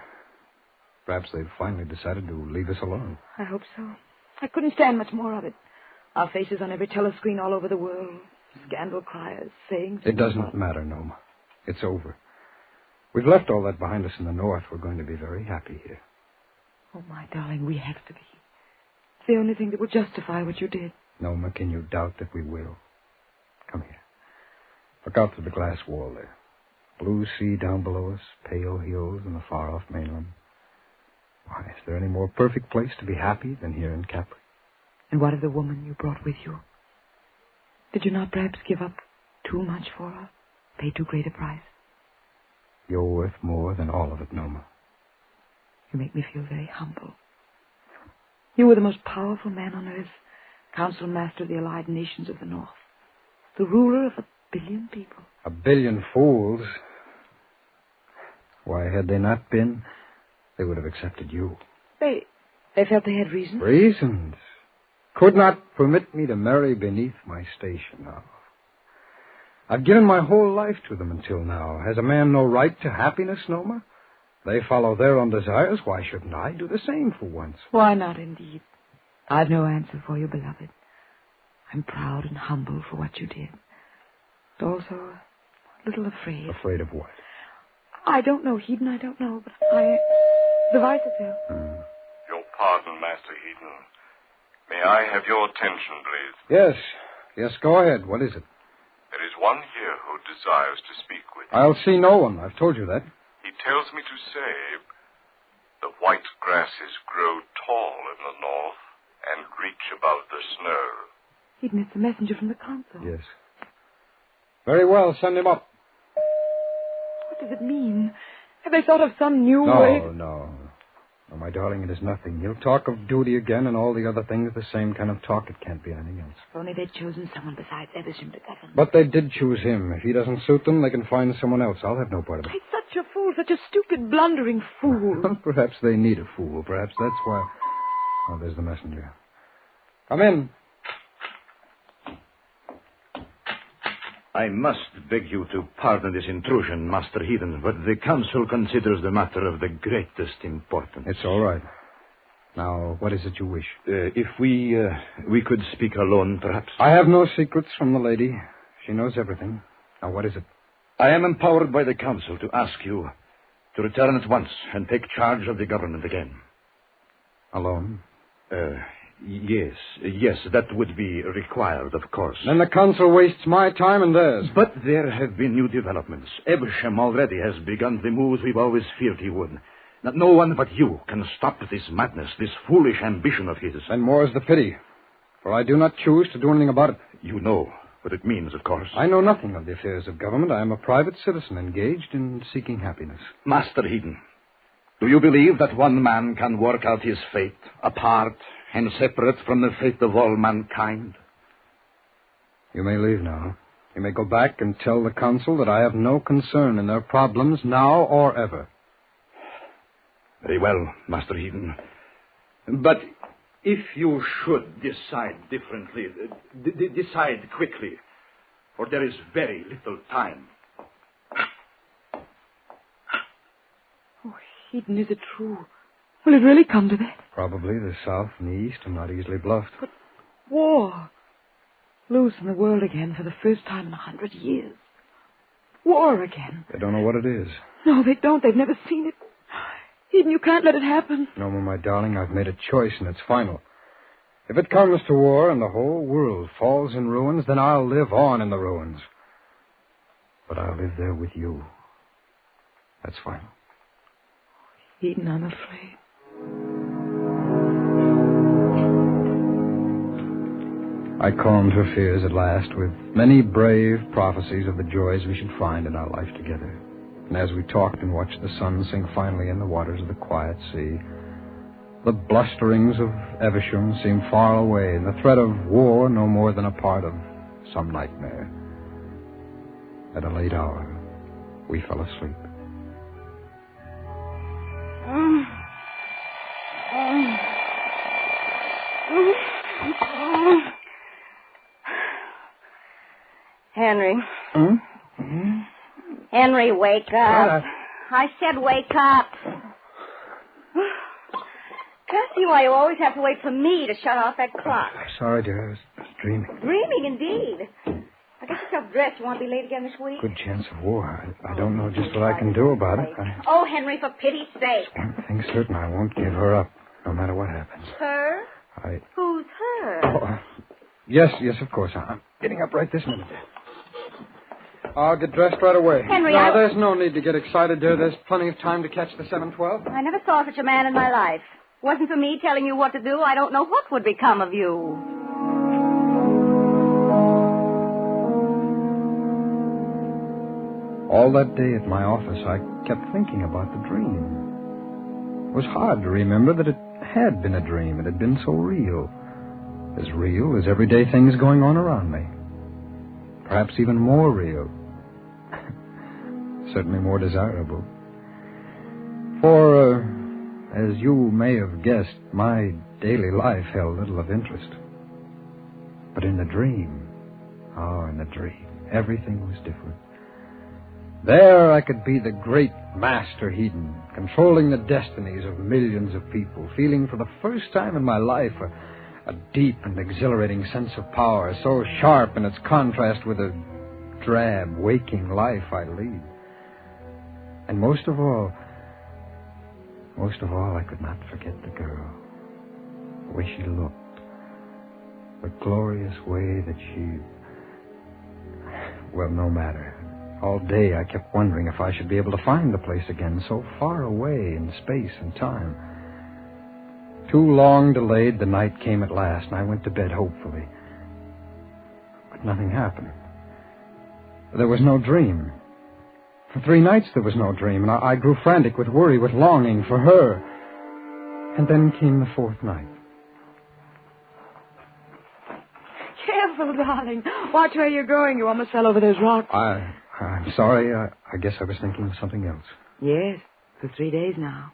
Perhaps they've finally decided to leave us alone. I hope so. I couldn't stand much more of it. Our faces on every telescreen all over the world. Scandal criers, saying... It does not matter, Noma. It's over. We've left all that behind us in the north. We're going to be very happy here. Oh, my darling, we have to be. It's the only thing that will justify what you did. Noma, can you doubt that we will? Come here. Look out through the glass wall there. Blue sea down below us, pale hills, and the far-off mainland. Why, is there any more perfect place to be happy than here in Capri? And what of the woman you brought with you? Did you not perhaps give up too much for her? Pay too great a price? You're worth more than all of it, Noma. You make me feel very humble. You were the most powerful man on earth, Council Master of the Allied Nations of the North, the ruler of 1 billion people. 1 billion fools? Why, had they not been, they would have accepted you. They felt they had reasons. Reasons? Could not permit me to marry beneath my station now. I've given my whole life to them until now. Has a man no right to happiness, Noma? They follow their own desires. Why shouldn't I do the same for once? Why not, indeed? I've no answer for you, beloved. I'm proud and humble for what you did. But also a little afraid. Afraid of what? I don't know, Eden, I don't know, but the Weissafel. Your pardon, Master Eden. May I have your attention, please? Yes, go ahead. What is it? There is one here who desires to speak with you. I'll see no one. I've told you that. He tells me to say, the white grasses grow tall in the north and reach above the snow. Eden, it's a messenger from the council. Yes. Very well, send him up. What does it mean? Have they thought of some new way? No. my darling, it is nothing. He'll talk of duty again and all the other things, the same kind of talk. It can't be anything else. If only they'd chosen someone besides Evesham to govern. But they did choose him. If he doesn't suit them, they can find someone else. I'll have no part of it. He's such a fool, such a stupid, blundering fool. Perhaps they need a fool. Perhaps that's why... Oh, there's the messenger. Come in. I must beg you to pardon this intrusion, Master Heathen, but the Council considers the matter of the greatest importance. It's all right. Now, what is it you wish? If we could speak alone, perhaps. I have no secrets from the lady. She knows everything. Now, what is it? I am empowered by the Council to ask you to return at once and take charge of the government again. Alone? Yes, that would be required, of course. Then the Council wastes my time and theirs. But there have been new developments. Evesham already has begun the moves we've always feared he would. Now, no one but you can stop this madness, this foolish ambition of his. And more is the pity, for I do not choose to do anything about it. You know what it means, of course. I know nothing of the affairs of government. I am a private citizen engaged in seeking happiness. Master Heathen, do you believe that one man can work out his fate apart and separate from the fate of all mankind? You may leave now. You may go back and tell the Council that I have no concern in their problems now or ever. Very well, Master Heathen. But if you should decide differently, decide quickly, for there is very little time. Oh, Heathen, is it true? Will it really come to that? Probably. The South and the East are not easily bluffed. But war. Loose in the world again for the first time in 100 years. War again. They don't know what it is. No, they don't. They've never seen it. Heathen, you can't let it happen. No, my darling, I've made a choice, and it's final. If it comes to war and the whole world falls in ruins, then I'll live on in the ruins. But I'll live there with you. That's final. Heathen, I'm afraid. I calmed her fears at last with many brave prophecies of the joys we should find in our life together. And as we talked and watched the sun sink finally in the waters of the quiet sea, the blusterings of Evesham seemed far away, and the threat of war no more than a part of some nightmare. At a late hour, we fell asleep. Henry. Henry, wake up. I said wake up. Can't see why you always have to wait for me to shut off that clock. Sorry, dear. I was dreaming. Dreaming, indeed. I guess yourself dressed. You want to be late again this week? Good chance of war. I don't know just what I can do about it. Oh, Henry, for pity's sake. One thing's certain, I won't give her up, no matter what happens. Her? Who's her? Oh, yes, of course. I'm getting up right this minute. I'll get dressed right away. Henry, No, there's no need to get excited, dear. There's plenty of time to catch the 7:12. I never saw such a man in my life. Wasn't for me telling you what to do, I don't know what would become of you. All that day at my office, I kept thinking about the dream. It was hard to remember that it had been a dream. It had been so real as everyday things going on around me. Perhaps even more real. Certainly more desirable. For, as you may have guessed, my daily life held little of interest. But in the dream, everything was different. There I could be the great Master Heathen, controlling the destinies of millions of people, feeling for the first time in my life a deep and exhilarating sense of power, so sharp in its contrast with the drab, waking life I lead. And most of all, I could not forget the girl. The way she looked. The glorious way that she... Well, no matter. All day I kept wondering if I should be able to find the place again, so far away in space and time. Too long delayed, the night came at last, and I went to bed hopefully. But nothing happened. There was no dream. For 3 nights there was no dream, and I grew frantic with worry, with longing for her. And then came the fourth night. Careful, darling. Watch where you're going. You almost fell over those rocks. I'm sorry. I guess I was thinking of something else. Yes, for 3 days now.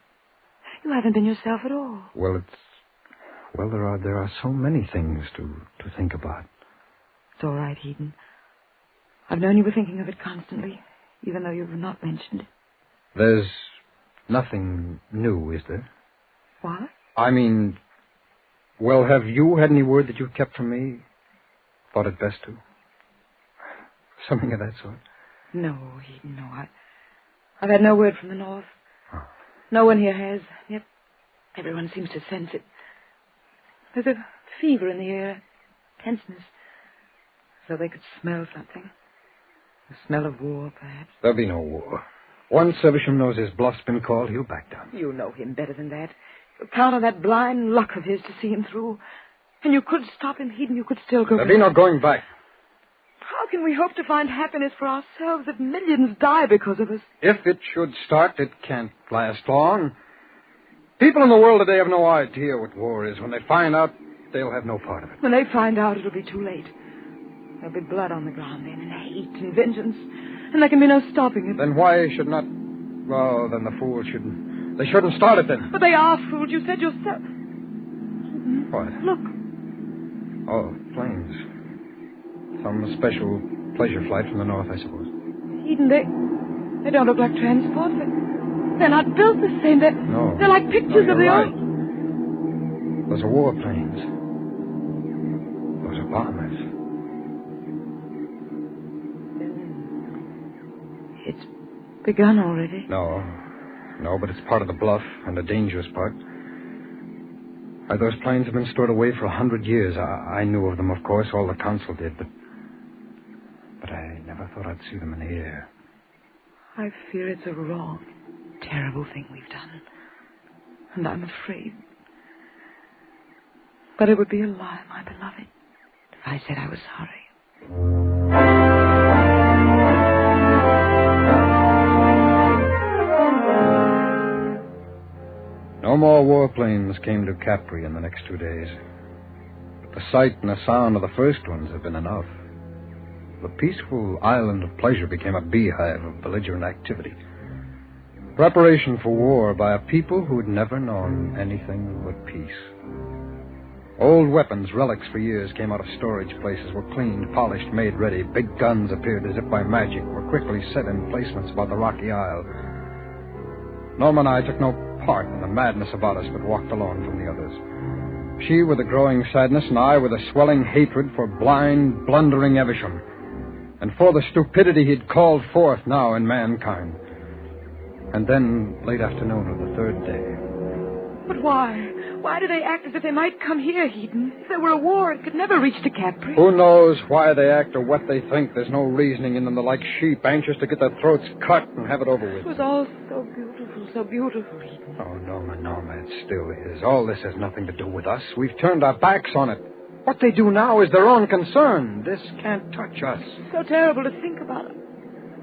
You haven't been yourself at all. Well, there are so many things to think about. It's all right, Eden. I've known you were thinking of it constantly, even though you've not mentioned it. There's nothing new, is there? What? I mean, well, have you had any word that you've kept from me? Thought it best to? Something of that sort? No, Eden, no. I've had no word from the North. Oh. No one here has. Yet everyone seems to sense it. There's a fever in the air, tenseness. So they could smell something. The smell of war, perhaps. There'll be no war. Once Evesham knows his bluff's been called, he'll back down. You know him better than that. You count on that blind luck of his to see him through. And you could stop him, Eden. You could still go There'll be no going back. How can we hope to find happiness for ourselves if millions die because of us? If it should start, it can't last long. People in the world today have no idea what war is. When they find out, they'll have no part of it. When they find out, it'll be too late. There'll be blood on the ground then, and hate and vengeance. And there can be no stopping it. Then why should not... Well, then the fools shouldn't... They shouldn't start it then. But they are fools. You said yourself... What? Look. Oh, planes. Some special pleasure flight from the north, I suppose. Eden, they don't look like transport. They're not built the same. No. They're like pictures of the right. old... Those are warplanes. Those are bombers. It's begun already. No, but it's part of the bluff, and the dangerous part. Those planes have been stored away for 100 years. I knew of them, of course. All the council did, but I never thought I'd see them in the air. I fear it's a wrong, terrible thing we've done. And I'm afraid. But it would be a lie, my beloved, if I said I was sorry. No more warplanes came to Capri in the next 2 days. But the sight and the sound of the first ones have been enough. The peaceful island of pleasure became a beehive of belligerent activity. Preparation for war by a people who had never known anything but peace. Old weapons, relics for years, came out of storage places, were cleaned, polished, made ready. Big guns appeared as if by magic, were quickly set in placements about the rocky isle. Norma and I took no part in the madness about us, but walked alone from the others. She with a growing sadness, and I with a swelling hatred for blind, blundering Evesham, and for the stupidity he'd called forth now in mankind. And then, late afternoon of the third day. But why? Why do they act as if they might come here, Eden? If there were a war, it could never reach to Capri. Who knows why they act or what they think? There's no reasoning in them. They're like sheep, anxious to get their throats cut and have it over with. It was all so beautiful, Eden. Oh, Norma, it still is. All this has nothing to do with us. We've turned our backs on it. What they do now is their own concern. This can't touch us. So terrible to think about it.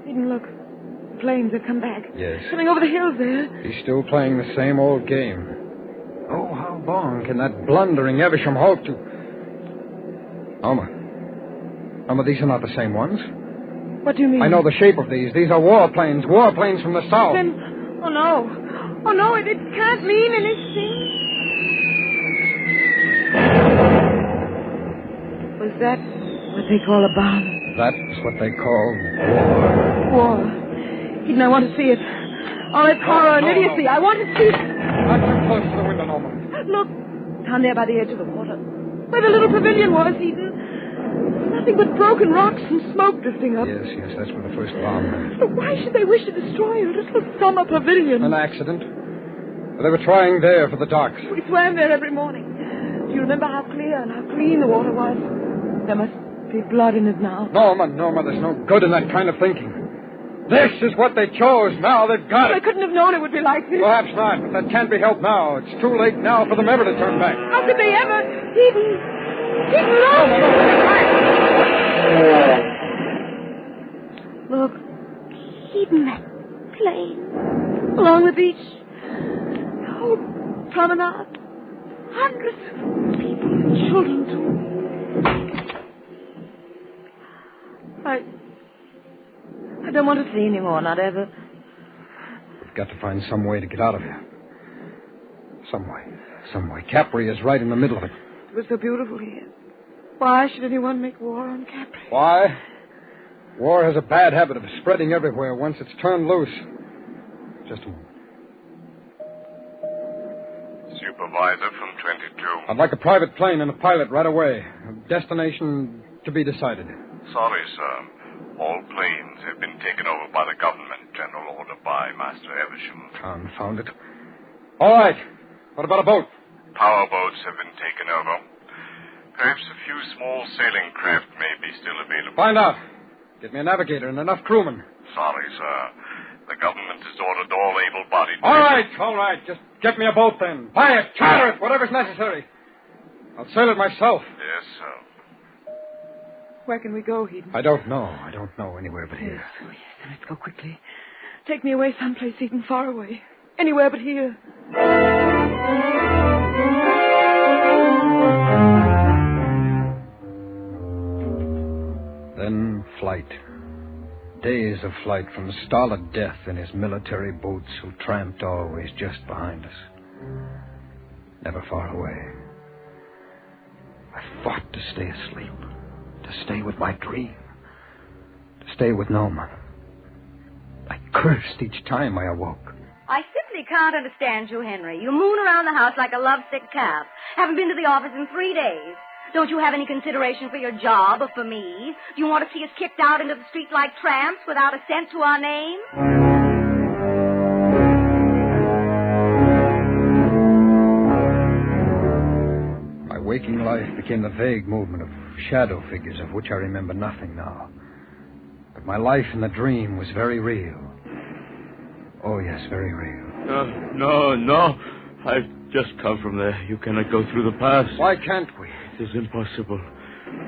Eden, look. The planes have come back. Yes. Coming over the hills there. He's still playing the same old game. Oh, how long can that blundering Evesham hope to... Norma, these are not the same ones. What do you mean? I know the shape of these. These are warplanes from the south. Then, oh no, it can't mean anything. Was that what they call a bomb? That's what they call war. Eden, I want to see it. All its horror and idiocy. I want to see it. Not too close to the window, Norma. Look, down there by the edge of the water. Where the little pavilion was, Eden. Nothing but broken rocks and smoke drifting up. Yes, that's where the first bomb went. But why should they wish to destroy a little summer pavilion? An accident. They were trying there for the docks. We swam there every morning. Do you remember how clear and how clean the water was? There must be blood in it now. Norma, there's no good in that kind of thinking. This is what they chose. Now they've got it. I couldn't have known it would be like this. Perhaps not, but that can't be helped now. It's too late now for them ever to turn back. How could they ever? Eden, no! Look, Eden, that plane along the beach. Oh, promenade. Hundreds of people and children, too. I don't want to see any more, not ever. We've got to find some way to get out of here. Some way. Capri is right in the middle of it. It was so beautiful here. Why should anyone make war on Capri? Why? War has a bad habit of spreading everywhere once it's turned loose. Just a moment. Supervisor from 22. I'd like a private plane and a pilot right away. A destination to be decided. Sorry, sir. All planes have been taken over by the government. General order by Master Evesham. Confound it. All right. What about a boat? Power boats have been taken over. Perhaps a few small sailing craft may be still available. Find out. Get me a navigator and enough crewmen. Sorry, sir. The government has ordered all able-bodied... All right. Just get me a boat then. Buy it, charter it, whatever's necessary. I'll sail it myself. Yes, sir. Where can we go, Eden? I don't know. Anywhere but here. Yes, then let's go quickly. Take me away someplace, Eden, far away. Anywhere but here. Then flight. Days of flight from stolid death in his military boots who tramped always just behind us. Never far away. I fought to stay asleep. To stay with my dream. To stay with Noma. I cursed each time I awoke. I simply can't understand you, Henry. You moon around the house like a lovesick calf. Haven't been to the office in 3 days. Don't you have any consideration for your job or for me? Do you want to see us kicked out into the street like tramps without a cent to our name? My waking life became the vague movement of shadow figures of which I remember nothing now. But my life in the dream was very real. Oh, yes, very real. No. I've just come from there. You cannot go through the pass. Why can't we? It is impossible.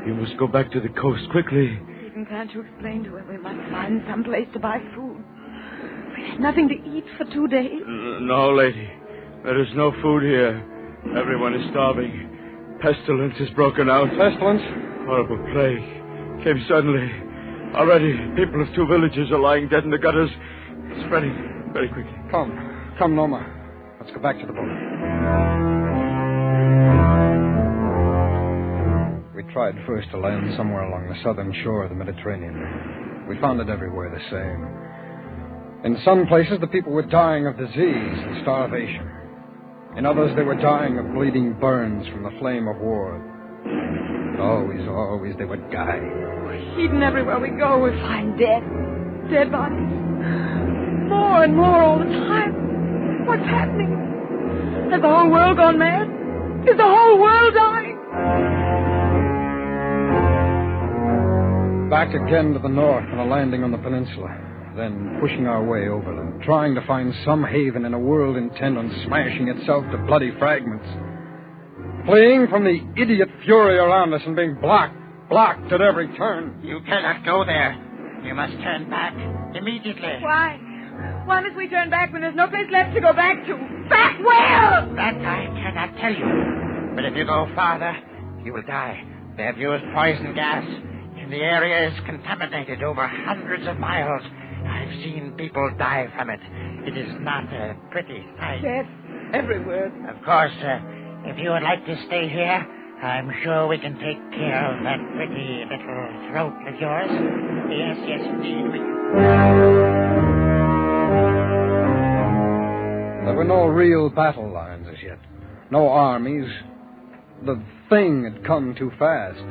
You must go back to the coast quickly. Eden, can't you explain to her we must find some place to buy food? We had nothing to eat for 2 days. No, lady. There is no food here. Everyone is starving. Pestilence has broken out. Pestilence? Horrible plague. Came suddenly. Already, people of 2 villages are lying dead in the gutters. Spreading very quickly. Come, Noma. Let's go back to the boat. We tried first to land somewhere along the southern shore of the Mediterranean. We found it everywhere the same. In some places, the people were dying of disease and starvation. In others, they were dying of bleeding burns from the flame of war. But always, they would die. Eden, everywhere we go, we find dead. Dead bodies. More and more all the time. What's happening? Has the whole world gone mad? Is the whole world dying? Back again to the north and a landing on the peninsula. Then pushing our way overland, trying to find some haven in a world intent on smashing itself to bloody fragments. Fleeing from the idiot fury around us and being blocked at every turn. You cannot go there. You must turn back immediately. Why? Why must we turn back when there's no place left to go back to? Back where? That I cannot tell you. But if you go farther, you will die. They have used poison gas, and the area is contaminated over hundreds of miles. I've seen people die from it. It is not a pretty sight. Yes, everywhere. Of course, if you would like to stay here, I'm sure we can take care of that pretty little throat of yours. Yes, indeed, we can. There were no real battle lines as yet. No armies. The thing had come too fast.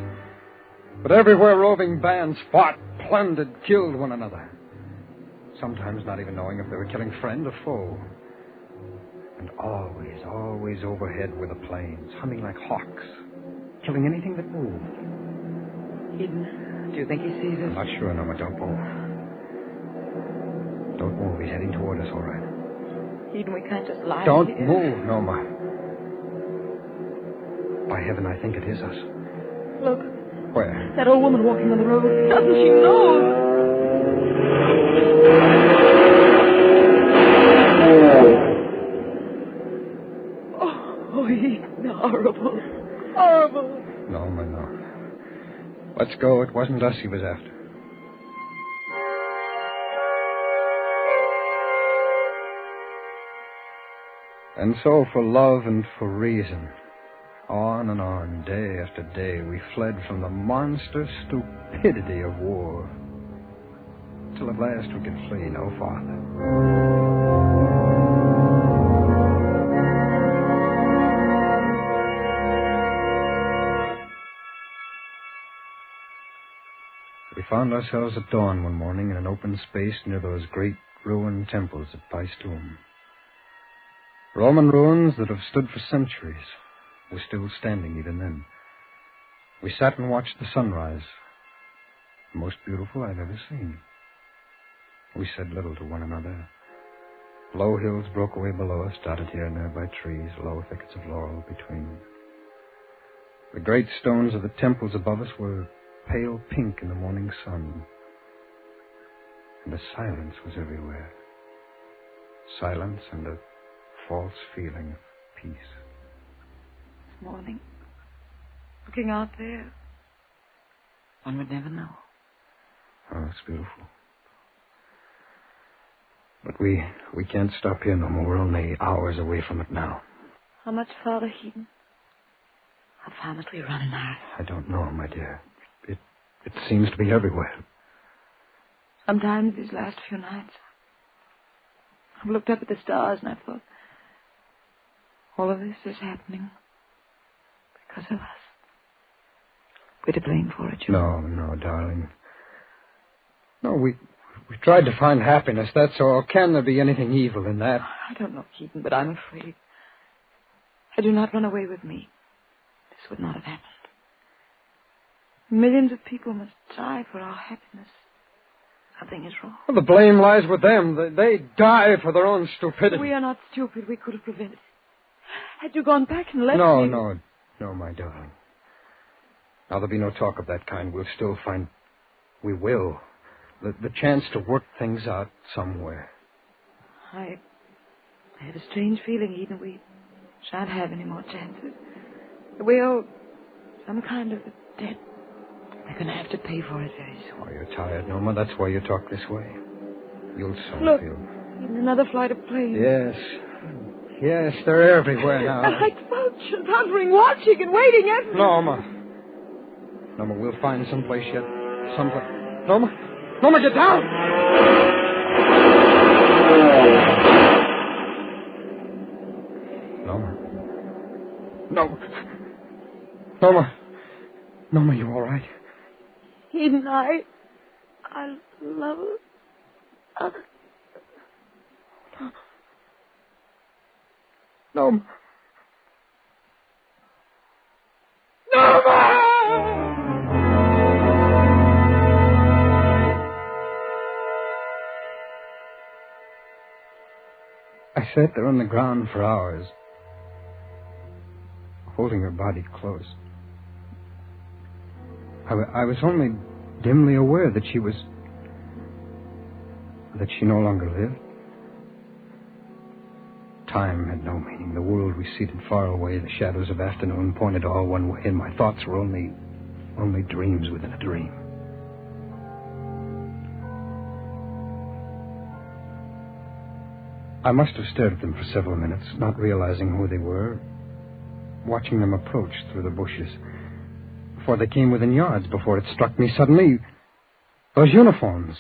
But everywhere roving bands fought, plundered, killed one another. Sometimes not even knowing if they were killing friend or foe. And always overhead were the planes, humming like hawks, killing anything that moved. Eden, do you think he sees us? Not sure, Noma. Don't move. Don't move. He's heading toward us, all right. Eden, we can't just lie Don't here. move, Noma. By heaven, I think it is us. Look. Where? That old woman walking on the road. Doesn't she know? horrible. Horrible. No, no. Let's go. It wasn't us he was after. And so, for love and for reason, on and on, day after day, we fled from the monster stupidity of war, till at last we could flee no farther. We found ourselves at dawn one morning in an open space near those great ruined temples at Paestum. Roman ruins that have stood for centuries were still standing even then. We sat and watched the sunrise, the most beautiful I've ever seen. We said little to one another. Low hills broke away below us, dotted here and there by trees, low thickets of laurel between. The great stones of the temples above us were pale pink in the morning sun, and a silence was everywhere. Silence and a false feeling of peace. This morning, looking out there, one would never know. Oh, it's beautiful. But we can't stop here no more. We're only hours away from it now. How much farther, Heaton? How far must we run now? I don't know, my dear. It seems to be everywhere. Sometimes these last few nights, I've looked up at the stars and I've thought, all of this is happening because of us. We're to blame for it, No, darling. No, we tried to find happiness, that's all. Can there be anything evil in that? I don't know, Keaton, but I'm afraid. Had you not run away with me, this would not have happened. Millions of people must die for our happiness. Something is wrong. Well, the blame lies with them. They die for their own stupidity. We are not stupid. We could have prevented it. Had you gone back and left me... No, my darling. Now, there'll be no talk of that kind. We'll still find... We will. The chance to work things out somewhere. I had a strange feeling, Eden. We shan't have any more chances. We owe some kind of a debt. We're going to have to pay for it very soon. Oh, you're tired, Norma. That's why you talk this way. You'll soon Look, feel... Eden, another flight of planes. Yes, they're everywhere now. Like vultures, hovering, watching and waiting everywhere. Norma, we'll find someplace yet. Someplace. Norma, get down! Norma, you all right? Eden, I love her. Norma! I sat there on the ground for hours, holding her body close. I was only dimly aware that she no longer lived. Time had no meaning. The world receded far away. The shadows of afternoon pointed all one way, and my thoughts were only dreams within a dream. I must have stared at them for several minutes, not realizing who they were, watching them approach through the bushes. Before they came within yards, before it struck me suddenly, those uniforms.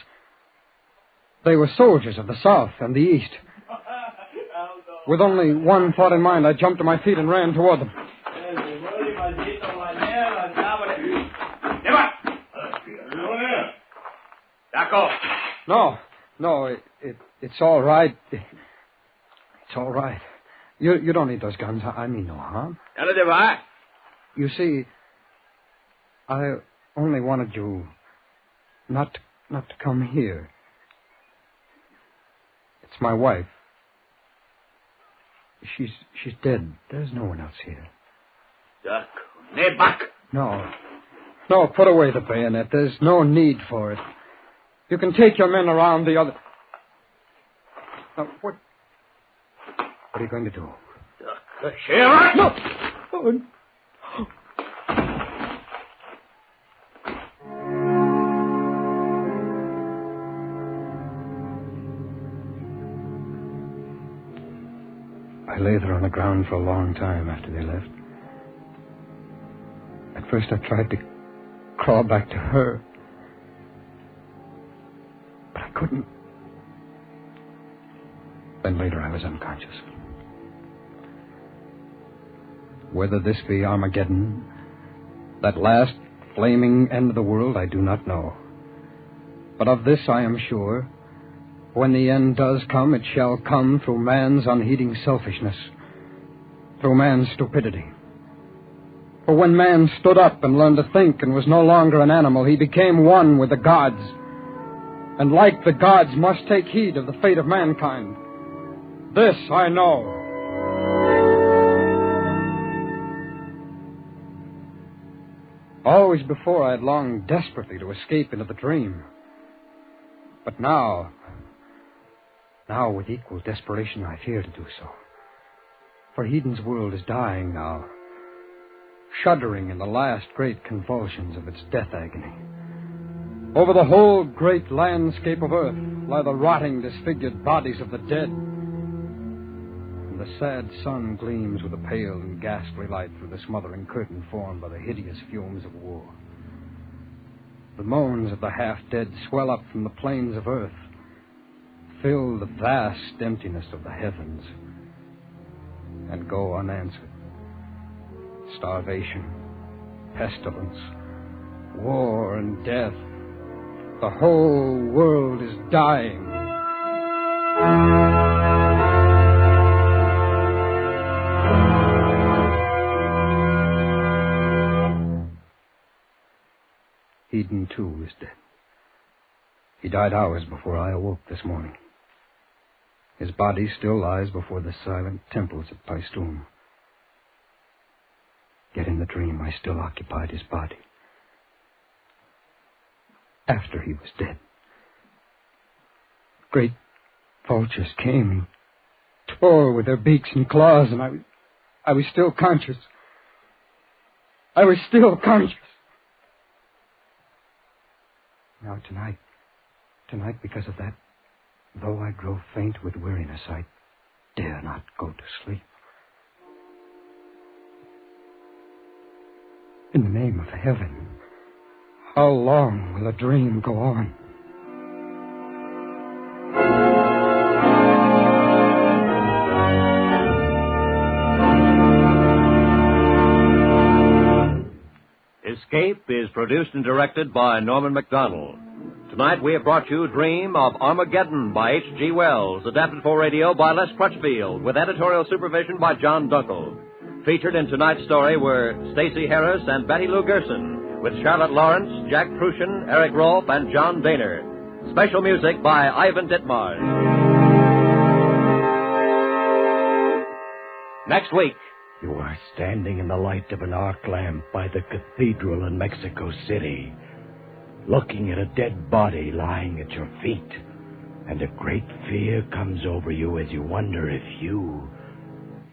They were soldiers of the South and the East. With only one thought in mind, I jumped to my feet and ran toward them. No, it's all right. It's all right. You don't need those guns. I mean no harm. You see, I only wanted you not to come here. It's my wife. She's dead. There's no one else here. No, put away the bayonet. There's no need for it. You can take your men around the other... Now, what are you going to do? No! Oh, I lay there on the ground for a long time after they left. At first I tried to crawl back to her, but I couldn't. Then later I was unconscious. Whether this be Armageddon, that last flaming end of the world, I do not know. But of this I am sure. When the end does come, it shall come through man's unheeding selfishness, through man's stupidity. For when man stood up and learned to think and was no longer an animal, he became one with the gods. And like the gods, must take heed of the fate of mankind. This I know. Always before I had longed desperately to escape into the dream. But now with equal desperation I fear to do so. For Heden's world is dying now, shuddering in the last great convulsions of its death agony. Over the whole great landscape of earth lie the rotting, disfigured bodies of the dead. And the sad sun gleams with a pale and ghastly light through the smothering curtain formed by the hideous fumes of war. The moans of the half-dead swell up from the plains of earth, fill the vast emptiness of the heavens, and go unanswered. Starvation, pestilence, war, and death. The whole world is dying. Eden, too, is dead. He died hours before I awoke this morning. His body still lies before the silent temples of Paestum. Yet in the dream I still occupied his body. After he was dead, great vultures came and tore with their beaks and claws, and I was still conscious. I was still conscious. Now tonight, because of that, though I grow faint with weariness, I dare not go to sleep. In the name of heaven, how long will a dream go on? Escape is produced and directed by Norman MacDonald. Tonight we have brought you Dream of Armageddon by H.G. Wells, adapted for radio by Les Crutchfield, with editorial supervision by John Dunkel. Featured in tonight's story were Stacey Harris and Betty Lou Gerson, with Charlotte Lawrence, Jack Prussian, Eric Rolfe, and John Daner. Special music by Ivan Ditmars. Next week. You are standing in the light of an arc lamp by the cathedral in Mexico City, looking at a dead body lying at your feet, and a great fear comes over you as you wonder if you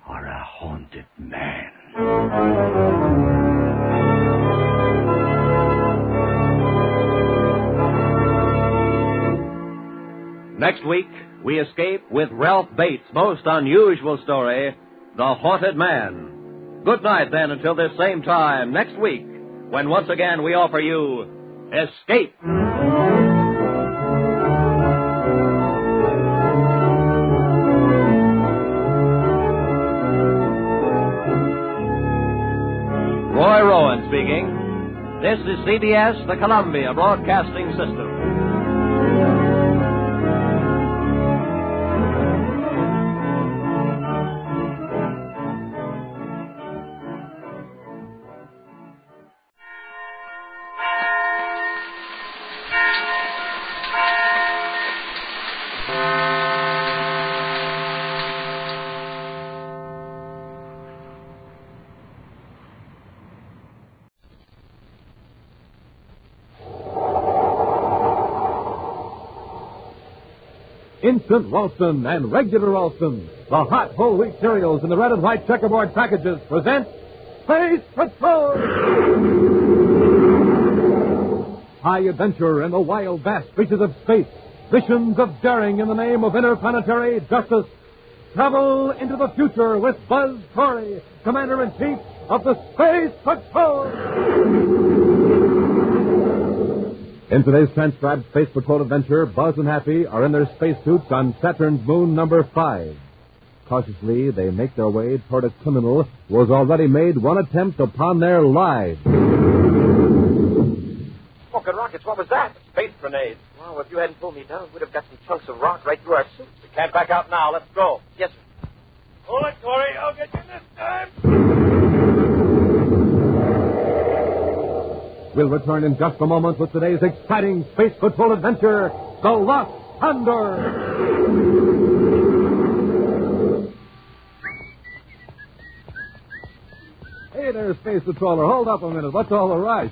are a haunted man. Next week, we escape with Ralph Bates' most unusual story, The Haunted Man. Good night, then, until this same time next week, when once again we offer you Escape. Roy Rowan speaking. This is CBS, the Columbia Broadcasting System. Instant Ralston and Regular Ralston, the hot whole wheat cereals in the red and white checkerboard packages, present Space Patrol! High adventure in the wild, vast reaches of space. Missions of daring in the name of interplanetary justice. Travel into the future with Buzz Corey, Commander-in-Chief of the Space Patrol. In today's transcribed Space Patrol adventure, Buzz and Happy are in their spacesuits on Saturn's moon number 5. Cautiously, they make their way toward a criminal who has already made one attempt upon their lives. Smoking rockets, what was that? Space grenades. Well, if you hadn't pulled me down, we'd have got some chunks of rock right through our suits. We can't back out now. Let's go. Yes, sir. Hold it, Corey. I'll get you this time. We'll return in just a moment with today's exciting Space Patrol adventure, The Lost Condor. Hey there, Space Patroller. Hold up a minute. What's all the rush?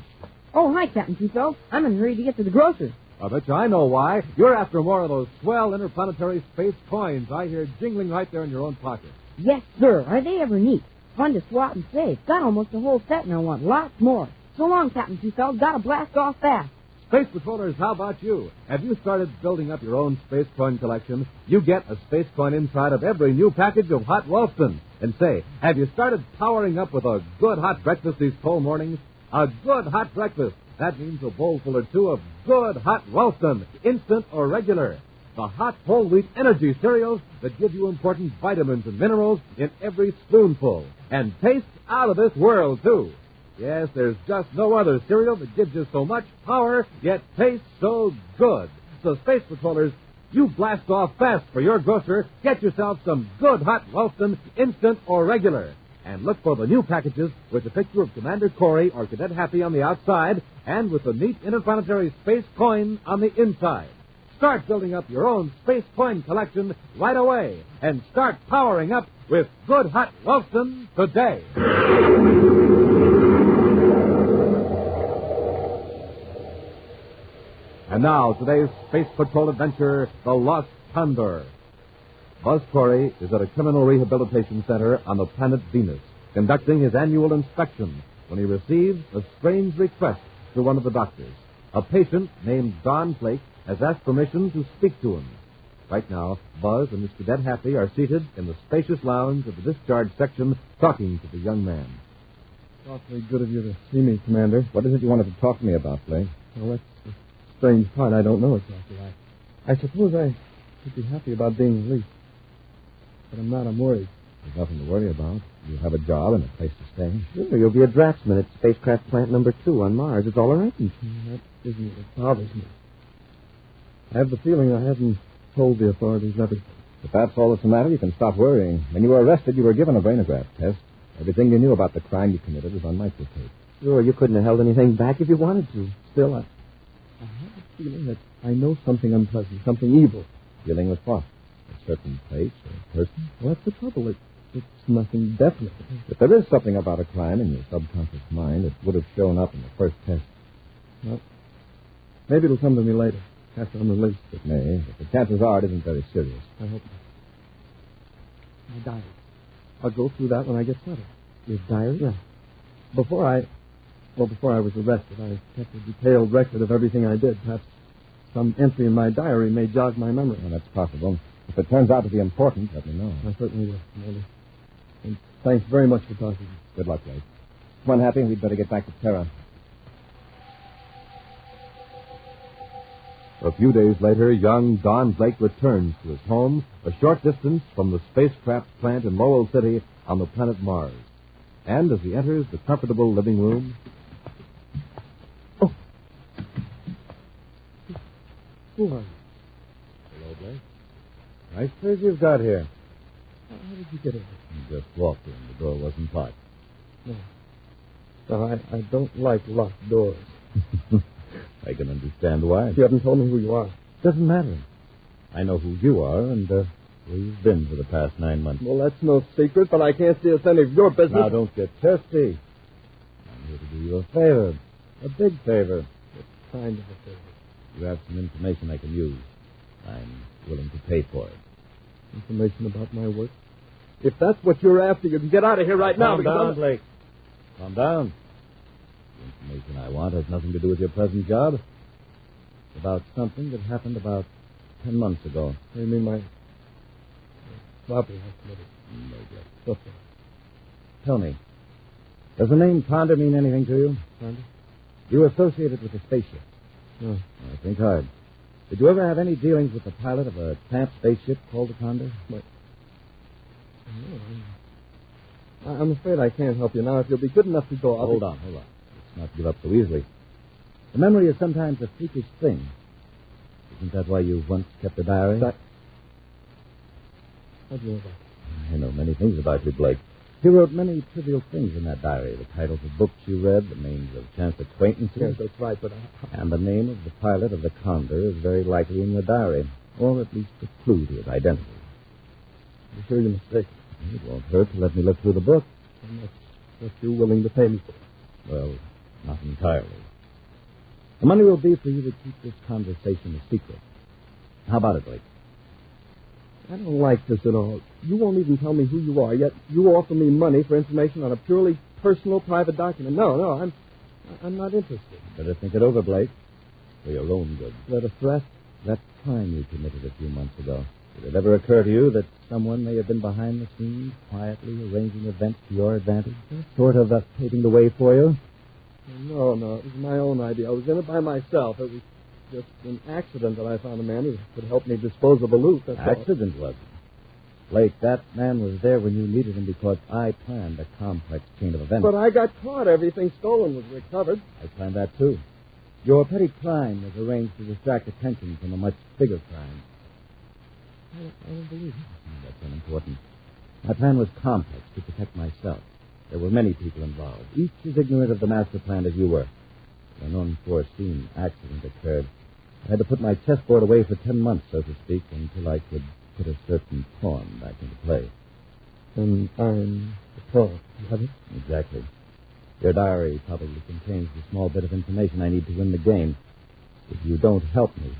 Oh, hi, Captain Tito. I'm in a hurry to get to the grocer's. I bet you I know why. You're after more of those swell interplanetary space coins I hear jingling right there in your own pocket. Yes, sir. Are they ever neat? Fun to swap and save. Got almost a whole set and I want lots more. So long, Captain Tito. Gotta blast off fast. Space Patrollers, how about you? Have you started building up your own space coin collection? You get a space coin inside of every new package of hot Ralston. And say, have you started powering up with a good hot breakfast these cold mornings? A good hot breakfast. That means a bowlful or two of good hot Ralston, instant or regular. The hot whole wheat energy cereals that give you important vitamins and minerals in every spoonful. And taste out of this world, too. Yes, there's just no other cereal that gives you so much power, yet tastes so good. So, Space Patrollers, you blast off fast for your grocer. Get yourself some good hot Ralston, instant or regular. And look for the new packages with a picture of Commander Corey or Cadet Happy on the outside and with the neat interplanetary space coin on the inside. Start building up your own space coin collection right away and start powering up with good hot Ralston today. And now, today's Space Patrol adventure, The Lost Condor. Buzz Corey is at a criminal rehabilitation center on the planet Venus, conducting his annual inspection when he receives a strange request through one of the doctors. A patient named Don Blake has asked permission to speak to him. Right now, Buzz and his Cadet Happy are seated in the spacious lounge of the discharge section talking to the young man. It's awfully good of you to see me, Commander. What is it you wanted to talk to me about, Blake? Well, that's the strange part. I don't know exactly. I suppose I should be happy about being released. But I'm not. I'm worried. There's nothing to worry about. You have a job and a place to stay. Sure, you'll be a draftsman at spacecraft plant number 2 on Mars. It's all arranged. That isn't what bothers me. I have the feeling I haven't told the authorities everything. If that's all that's the matter, you can stop worrying. When you were arrested, you were given a brainograph test. Everything you knew about the crime you committed was on microtape. Sure, you couldn't have held anything back if you wanted to. Still, I have a feeling that I know something unpleasant, something evil. Dealing with what? A certain place or a person? Well, that's the trouble. It's nothing definite. If there is something about a crime in your subconscious mind, it would have shown up in the first test. Well, maybe it'll come to me later, after I'm released. It may, but the chances are it isn't very serious. I hope not. My diary. I'll go through that when I get settled. Your diary? Yeah. Before I was arrested, I kept a detailed record of everything I did. Perhaps some entry in my diary may jog my memory. Well, that's possible. If it turns out to be important, let me know. I certainly will, Commander. And thanks very much for talking. Good luck, Blake. Come on, Happy. We'd better get back to Terra. A few days later, young Don Blake returns to his home a short distance from the spacecraft plant in Lowell City on the planet Mars. And as he enters the comfortable living room... Oh! Who are you? Hello, Blake. Nice place you've got here. How did you get in? You just walked in. The door wasn't locked. No. No, I don't like locked doors. I can understand why. You haven't told me who you are. Doesn't matter. I know who you are and where you've been for the past 9 months. Well, that's no secret, but I can't see it's any of your business. Now, don't get thirsty. I'm here to do you a favor. A big favor. What kind of a favor? You have some information I can use. I'm willing to pay for it. Information about my work? If that's what you're after, you can get out of here right now. Down, Blake. Calm down. The information I want has nothing to do with your present job. It's about something that happened about 10 months ago. You mean my robbery I committed? No, tell me, does the name Condor mean anything to you? Condor? You associated with the spaceship? No. I think hard. Did you ever have any dealings with the pilot of a tramp spaceship called the Condor? No. I'm afraid I can't help you now. If you'll be good enough to go, I'll... Hold on. Let's not give up so easily. The memory is sometimes a freakish thing. Isn't that why you once kept a diary? How do you know that? I know many things about you, Blake. You wrote many trivial things in that diary. The titles of books you read, the names of chance acquaintances. Yes, that's right, but... And the name of the pilot of the Condor is very likely in your diary, or at least a clue to his identity. I'm sure you're mistaken. It won't hurt to let me look through the book. How much are you willing to pay me for? Well, not entirely. The money will be for you to keep this conversation a secret. How about it, Blake? I don't like this at all. You won't even tell me who you are, yet you offer me money for information on a purely personal, private document. No, I'm not interested. Better think it over, Blake, for your own good. Let a threat, that crime you committed a few months ago. Did it ever occur to you that someone may have been behind the scenes, quietly arranging events to your advantage, sort of paving the way for you? No, it was my own idea. I was in it by myself. It was just an accident that I found a man who could help me dispose of a loot. Accident, was it? Blake, that man was there when you needed him because I planned a complex chain of events. But I got caught. Everything stolen was recovered. I planned that, too. Your petty crime was arranged to distract attention from a much bigger crime. I don't believe it. That's unimportant. My plan was complex to protect myself. There were many people involved, each as ignorant of the master plan as you were. An unforeseen accident occurred. I had to put my chessboard away for 10 months, so to speak, until I could put a certain pawn back into play. And I'm the pawn, have it? Exactly. Your diary probably contains the small bit of information I need to win the game. If you don't help me,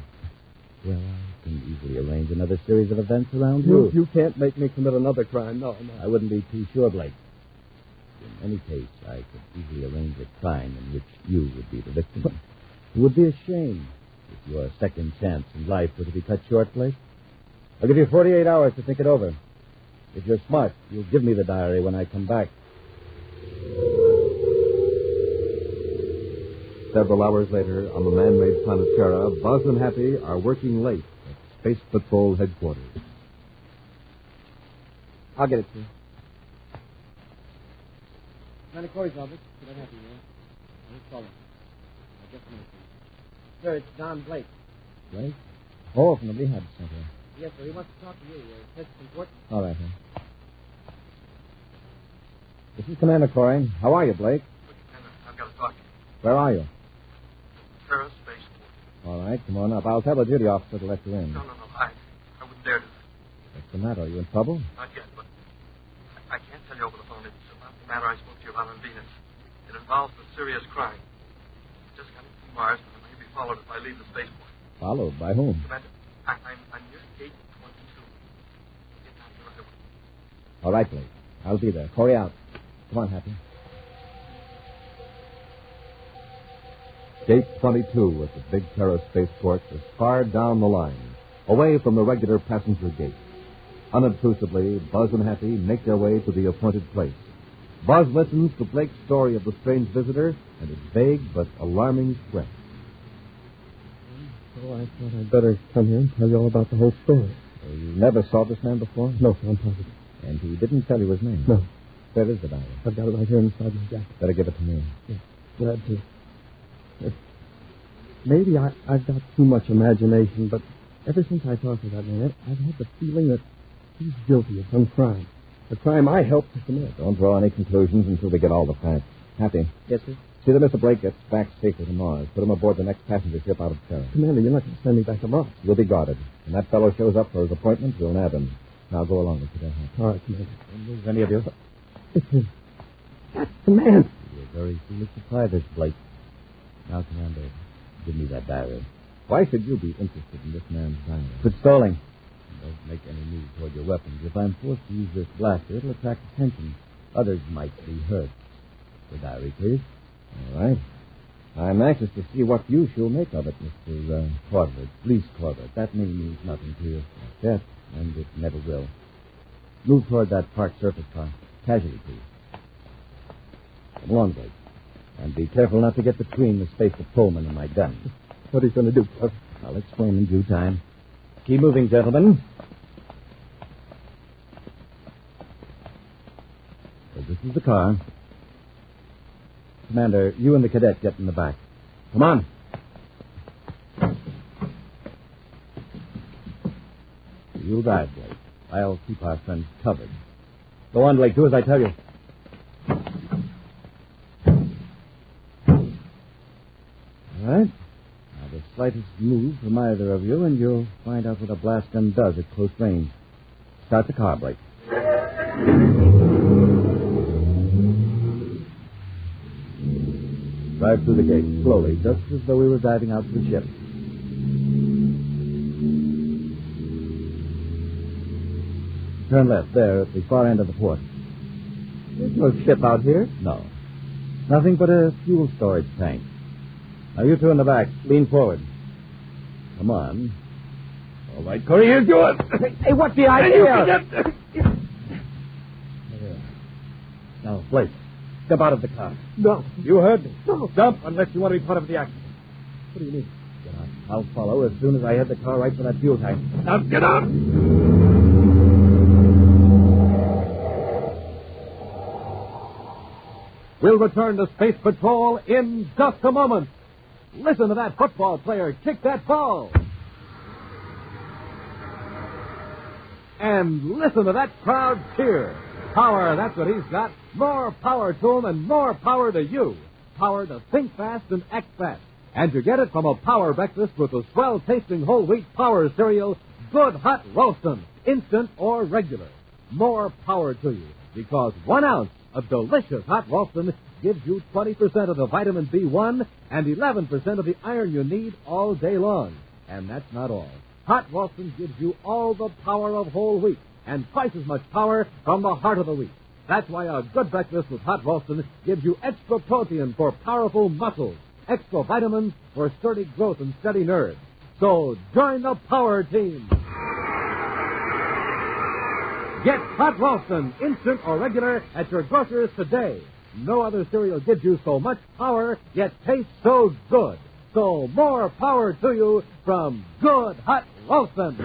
well, I can easily arrange another series of events around you. You can't make me commit another crime. No. I wouldn't be too sure, Blake. In any case, I could easily arrange a crime in which you would be the victim. It would be a shame if your second chance in life were to be cut short, Blake. I'll give you 48 hours to think it over. If you're smart, you'll give me the diary when I come back. Several hours later, on the man-made planet Terra, Buzz and Happy are working late at Space Patrol headquarters. I'll get it to you. Commander Corey's office. Cadet Happy here. Who's calling? Just a minute, please. Sir, it's Don Blake. Blake? Oh, from the rehab center. Yes, sir. He wants to talk to you. Says it's important. All right, sir. This is Commander Corey. How are you, Blake? I've got to talk to you. Where are you? Terra Spaceport. All right, come on up. I'll tell the duty officer to let you in. No. I wouldn't dare do that. What's the matter? Are you in trouble? Not yet, but I can't tell you over the phone. It's about the matter I spoke to you about on Venus. It involves a serious crime. I just got into Mars, and I may be followed if I leave the spaceport. Followed? By whom? Commander, I'm near gate 22. Get down here right away. All right, Blake. I'll be there. Corey out. Come on, Happy. Gate 22 at the big Terra spaceport is far down the line, away from the regular passenger gate. Unobtrusively, Buzz and Happy make their way to the appointed place. Buzz listens to Blake's story of the strange visitor and his vague but alarming threat. So I thought I'd better come here and tell you all about the whole story. You never saw this man before? No, sir, I'm positive. And he didn't tell you his name? No. Where is the diary? I've got it right here inside my jacket. Better give it to me. Yeah, glad to. Maybe I've got too much imagination, but ever since I talked to that man, I've had the feeling that he's guilty of some crime. A crime I helped to commit. Don't draw any conclusions until we get all the facts. Happy. Yes, sir? See that Mr. Blake gets back safely to Mars. Put him aboard the next passenger ship out of Terra. Commander, you're not going to send me back to Mars. You'll be guarded. When that fellow shows up for his appointment, we'll nab him. Now go along with you, Happy. All right, Commander. Don't move any of you. It's him. That's the man. You're very foolish to try this, Blake. Now, Commander, give me that diary. Why should you be interested in this man's diary? Quit stalling. Don't make any move toward your weapons. If I'm forced to use this blaster, it'll attract attention. Others might be hurt. The diary, please. All right. I'm anxious to see what use you'll make of it, Mr. Corbett. Police Corbett. That name means nothing to you. Not yet, and it never will. Move toward that parked surface car. Casually, please. Come along, Blake. And be careful not to get between the space patrolman and my gun. What are you going to do, Corbett? I'll explain in due time. Keep moving, gentlemen. So this is the car. Commander, you and the cadet get in the back. Come on. You'll drive, Blake. I'll keep our friends covered. Go on, Blake. Do as I tell you. All right. Now, the slightest move from either of you, and you'll find out what a blast gun does at close range. Start the car, Blake. Drive through the gate, slowly, just as though we were driving out to the ship. Turn left, there, at the far end of the port. There's no ship out here. No. Nothing but a fuel storage tank. Now, you two in the back, lean forward. Come on. All right, Corey, here's yours. Hey, what's the idea? Now, Blake, step out of the car. No. You heard me. No. Jump unless you want to be part of the action. What do you mean? Get out. I'll follow as soon as I head the car right for that fuel tank. Now, get out! We'll return to Space Patrol in just a moment. Listen to that football player kick that ball. And listen to that crowd cheer. Power, that's what he's got. More power to him and more power to you. Power to think fast and act fast. And you get it from a power breakfast with the swell-tasting whole wheat power cereal, Good Hot Roastin', instant or regular. More power to you, because 1 ounce of delicious hot roastin' gives you 20% of the vitamin B1 and 11% of the iron you need all day long. And that's not all. Hot roastin' gives you all the power of whole wheat and twice as much power from the heart of the wheat. That's why a good breakfast with hot roastin' gives you extra protein for powerful muscles, extra vitamins for sturdy growth and steady nerves. So join the power team. Get Hot Roastin', instant or regular, at your grocer's today. No other cereal gives you so much power, yet tastes so good. So more power to you from Good Hot Roastin'.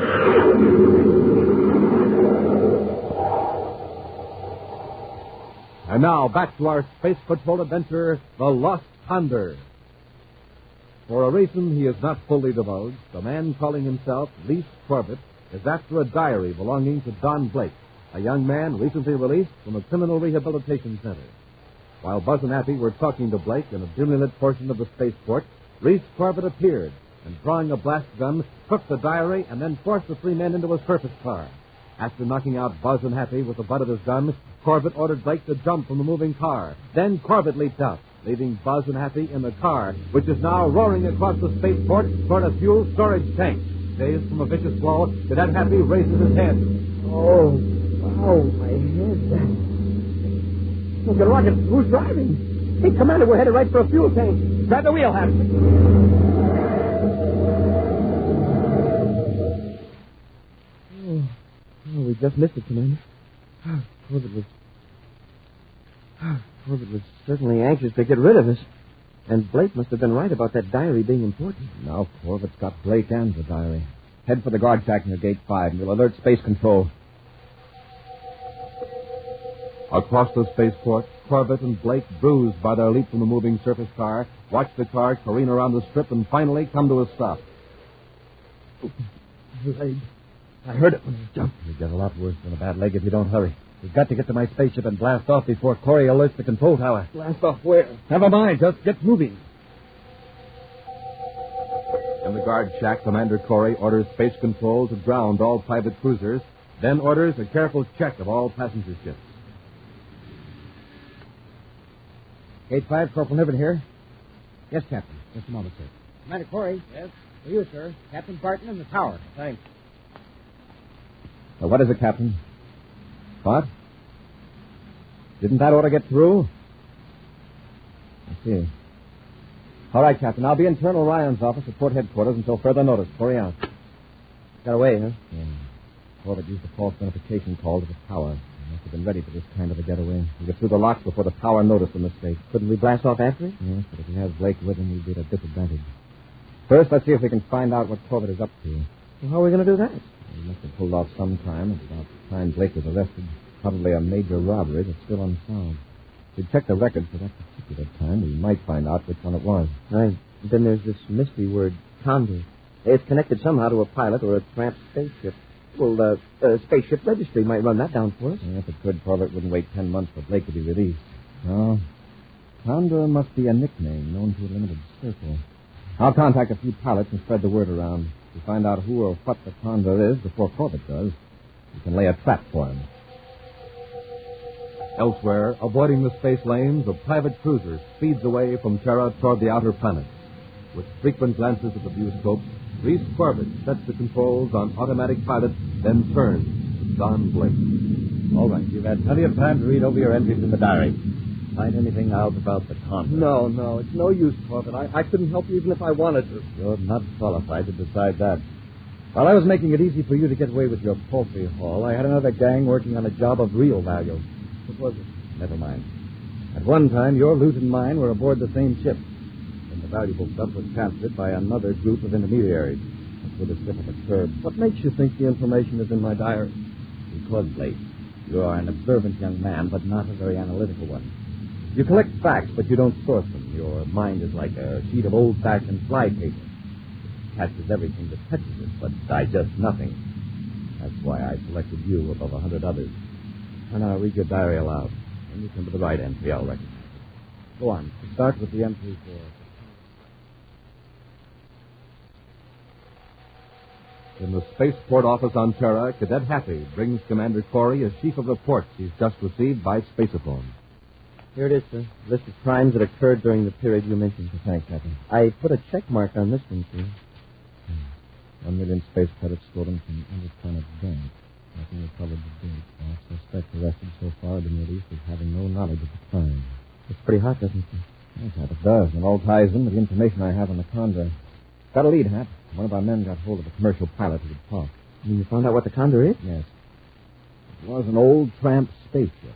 And now back to our Space Patrol adventure, the Lost Condor. For a reason he is not fully divulged, the man calling himself Least Corbett is after a diary belonging to Don Blake, a young man recently released from a criminal rehabilitation center. While Buzz and Appy were talking to Blake in a dimly lit portion of the spaceport, Reese Corbett appeared and, drawing a blast gun, took the diary and then forced the three men into a surface car. After knocking out Buzz and Happy with the butt of his gun, Corbett ordered Blake to jump from the moving car. Then Corbett leaped out, leaving Buzz and Happy in the car, which is now roaring across the spaceport toward a fuel storage tank. Dazed from a vicious blow, Cadet Happy raises his head. Oh, my head. Look at rocket. Who's driving? Hey, Commander, we're headed right for a fuel tank. Grab the wheel, Happy. Oh, we just missed it, Commander. Corbett was certainly anxious to get rid of us. And Blake must have been right about that diary being important. Now Corbett's got Blake and the diary. Head for the guard shack near Gate 5, and we'll alert Space Control. Across the spaceport, Corbett and Blake, bruised by their leap from the moving surface car, watch the car careen around the strip and finally come to a stop. Leg. I heard it when it jumped. You'll get a lot worse than a bad leg if you don't hurry. We've got to get to my spaceship and blast off before Corey alerts the control tower. Blast off where? Never mind. Just get moving. In the guard shack, Commander Corey orders Space Control to ground all private cruisers, then orders a careful check of all passenger ships. Gate 5, Corporal Niven here. Yes, Captain. Just a moment, sir. Commander Corey. Yes? For you, sir. Captain Barton in the tower. Thanks. What is it, Captain? What? Didn't that order get through? see. All right, Captain. I'll be in Colonel Ryan's office at Port Headquarters until further notice. Corey out. Got away, huh? Yeah. Corbett used a false notification call to the tower. He must have been ready for this kind of a getaway. He got through the locks before the tower noticed the mistake. Couldn't we blast off after it? Yes, but if we have Blake with him, we'd be at a disadvantage. First, let's see if we can find out what Corbett is up to. Well, how are we going to do that? He must have pulled off some time at about the time Blake was arrested. Probably a major robbery that's still unsolved. If we check the records for that particular time, we might find out which one it was. Right. Then there's this mystery word, Condor. It's connected somehow to a pilot or a tramp spaceship. Well, spaceship registry might run that down for us. Yeah, if it could, Corbett wouldn't wait 10 months for Blake to be released. No. Condor must be a nickname known to a limited circle. I'll contact a few pilots and spread the word around. If we find out who or what the Condor is before Corbett does, we can lay a trap for him. Elsewhere, avoiding the space lanes, a private cruiser speeds away from Terra toward the outer planets. With frequent glances at the viewscope, Reese Corbett sets the controls on automatic pilot, then turns to John Blake. All right, you've had plenty of time to read over your entries in the diary. Find anything out about the Condor? No, it's no use, Corbett. I couldn't help you even if I wanted to. You're not qualified to decide that. While I was making it easy for you to get away with your poultry haul, I had another gang working on a job of real value. What was it? Never mind. At one time, your loot and mine were aboard the same ship. And the valuable stuff was transferred by another group of intermediaries. That's where the slip occurred. What makes you think the information is in my diary? Because, Blake, you are an observant young man, but not a very analytical one. You collect facts, but you don't source them. Your mind is like a sheet of old-fashioned fly paper. It catches everything that touches it, but digests nothing. That's why I selected you above 100 others. And now read your diary aloud. When you come to the right entry, I'll recognize it. Go on. Start with the entry for... In the spaceport office on Terra, Cadet Happy brings Commander Corey a sheaf of reports he's just received by spaceophone. Here it is, sir. List of crimes that occurred during the period you mentioned. Thanks, Captain. I put a check mark on this one, sir. 1 million space credits stolen from other planet's bank. Nothing recovered to date. All suspects arrested so far have been released as having no knowledge of the crime. It's pretty hot, doesn't it? Yes, Hap, it does. And it all ties in with the information I have on the Condor. Got a lead, Hap. One of our men got hold of a commercial pilot who could talk. You found out what the Condor is? Yes. It was an old tramp spaceship.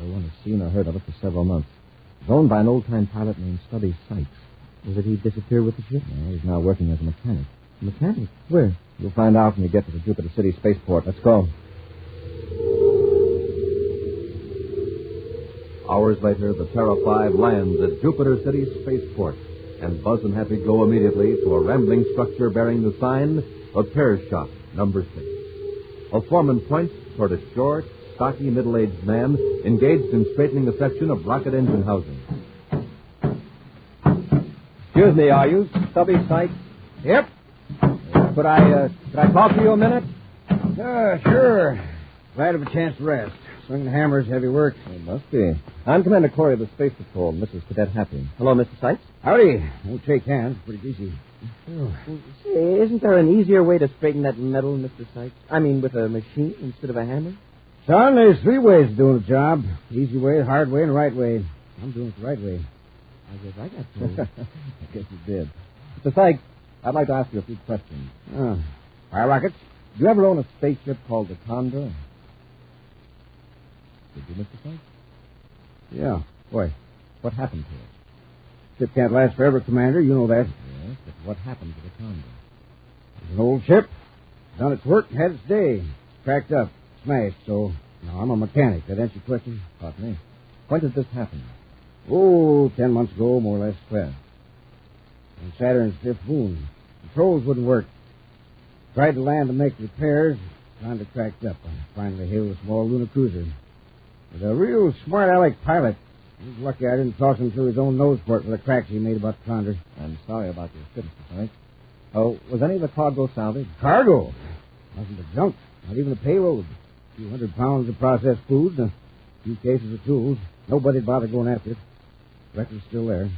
No one has seen or heard of it for several months. It's owned by an old-time pilot named Stubby Sykes. Did he disappear with the ship? No, he's now working as a mechanic. Mechanic? Where? You'll find out when you get to the Jupiter City spaceport. Let's go. Hours later, the Terra 5 lands at Jupiter City spaceport, and Buzz and Happy go immediately to a rambling structure bearing the sign Repair Shop Number 6. A foreman points toward a short, stocky, middle-aged man engaged in straightening a section of rocket engine housing. Excuse me, are you Stubby Sykes? Yep. Could I talk to you a minute? Sure. Glad of a chance to rest. Swinging hammers, heavy work. It must be. I'm Commander Corey of the Space Patrol. This is Cadet Happy. Hello, Mr. Sykes. Howdy. Won't shake hands. Pretty busy. Say, isn't there an easier way to straighten that metal, Mr. Sykes? I mean, with a machine instead of a hammer? Son, there's 3 ways of doing the job. Easy way, hard way, and right way. I'm doing it the right way. I guess I got to. I guess you did. Mr. Sykes, I'd like to ask you a few questions. Fire rockets? Did you ever own a spaceship called the Condor? Did you, Mr. Sykes? Yeah. Boy, what happened to it? Ship can't last forever, Commander. You know that. Yes, but what happened to the Condor? It's an old ship. Done its work and had its day. Cracked up. Smashed, so now I'm a mechanic. That answer your question? Pardon me. When did this happen? 10 months ago, more or less. Where? On Saturn's 5th moon. Controls wouldn't work. Tried to land to make repairs. Kind of cracked up. I finally hailed a small lunar cruiser. With a real smart aleck pilot. He was lucky I didn't toss him through his own nose port with the cracks he made about the Condor. I'm sorry about your ship, Mr. Sykes. Oh, was any of the cargo salvaged? Cargo? Wasn't the junk. Not even the payload. A few 100 pounds of processed food and a few cases of tools. Nobody bothered going after it. Record's still there.